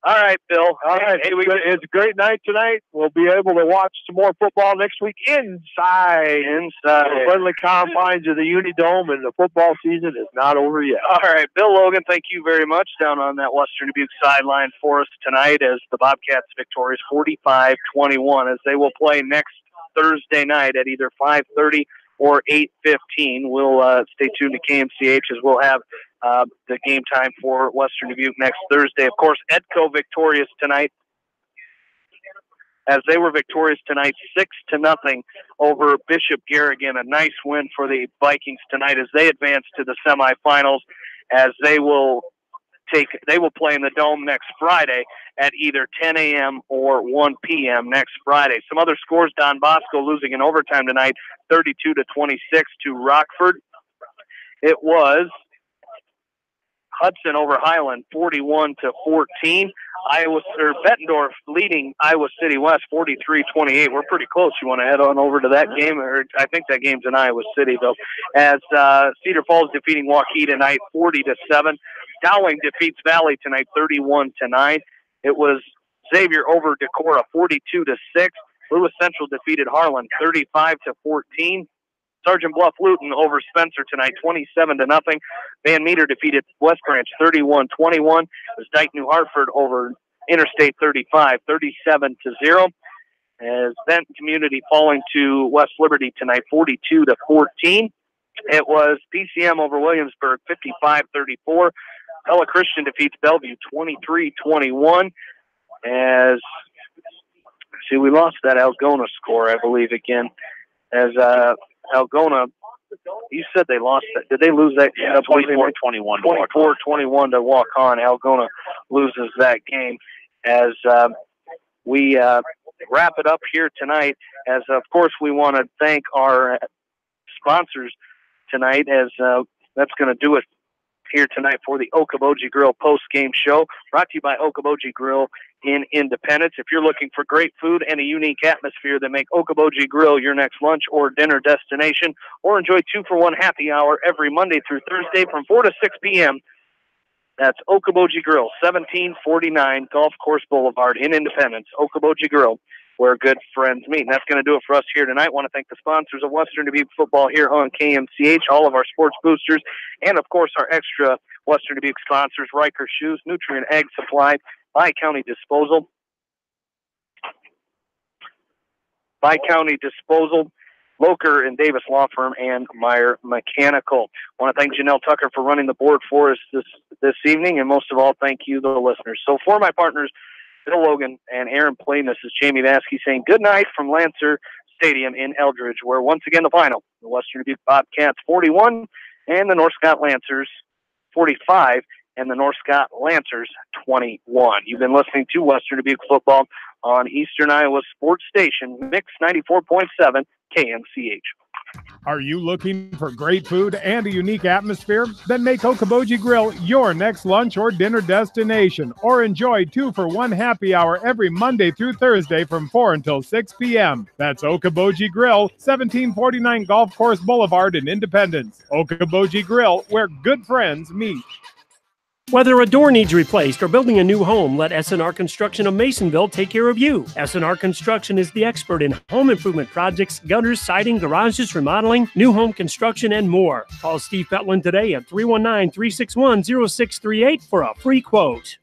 All right, Bill. All right. Hey, it's a great night tonight. We'll be able to watch some more football next week inside the friendly confines of the Unidome, and the football season is not over yet. All right, Bill Logan, thank you very much down on that Western Dubuque sideline for us tonight as the Bobcats victorious 45-21 as they will play next Thursday night at either 5:30 or 8:15. We'll stay tuned to KMCH as we'll have the game time for Western Dubuque next Thursday. Of course, Edco victorious tonight, as they were victorious tonight 6-0 over Bishop Garrigan. A nice win for the Vikings tonight as they advance to the semifinals, as they will play in the Dome next Friday at either 10 a.m. or 1 p.m. next Friday. Some other scores: Don Bosco losing in overtime tonight, 32-26 to Rockford. It was Hudson over Highland, 41-14. Bettendorf leading Iowa City West, 43-28. We're pretty close. You want to head on over to that game? I think that game's in Iowa City, though. As Cedar Falls defeating Waukee tonight, 40-7. Dowling defeats Valley tonight, 31-9. It was Xavier over Decorah, 42-6. Lewis Central defeated Harlan, 35-14. Sergeant Bluff Luton over Spencer tonight, 27-0. Van Meter defeated West Branch, 31-21. It was Dike New Hartford over Interstate 35, 37-0. As Benton Community falling to West Liberty tonight, 42-14. It was PCM over Williamsburg, 55-34. Ella Christian defeats Bellevue, 23-21. As we lost that Algona score, I believe, again. As Algona, you said they lost that. Did they lose that? Yeah, 24-21 to walk on. Algona loses that game. As we wrap it up here tonight, as of course we want to thank our sponsors tonight, as that's going to do it here tonight for the Okoboji Grill post-game show, brought to you by Okoboji Grill in Independence. If you're looking for great food and a unique atmosphere that make Okoboji Grill your next lunch or dinner destination, or enjoy 2-for-1 happy hour every Monday through Thursday from 4 to 6 p.m., that's Okoboji Grill, 1749 Golf Course Boulevard in Independence. Okoboji Grill, where good friends meet. And that's going to do it for us here tonight. I want to thank the sponsors of Western Dubuque football here on KMCH, all of our sports boosters, and, of course, our extra Western Dubuque sponsors, Riker Shoes, Nutrient Ag Supply, Bi-County Disposal, Loker and Davis Law Firm, and Meyer Mechanical. I want to thank Janelle Tucker for running the board for us this evening, and most of all, thank you, the listeners. So for my partners, Bill Logan and Aaron Plain, this is Jamie Vaskey saying good night from Lancer Stadium in Eldridge, where once again the final, the Western Dubuque Bobcats 41 and the North Scott Lancers 45, and the North Scott Lancers 21. You've been listening to Western Dubuque football on Eastern Iowa Sports Station, Mix 94.7 KMCH. Are you looking for great food and a unique atmosphere? Then make Okoboji Grill your next lunch or dinner destination, or enjoy 2-for-1 happy hour every Monday through Thursday from 4 until 6 p.m. That's Okoboji Grill, 1749 Golf Course Boulevard in Independence. Okoboji Grill, where good friends meet. Whether a door needs replaced or building a new home, let S&R Construction of Masonville take care of you. S&R Construction is the expert in home improvement projects, gutters, siding, garages, remodeling, new home construction, and more. Call Steve Petland today at 319-361-0638 for a free quote.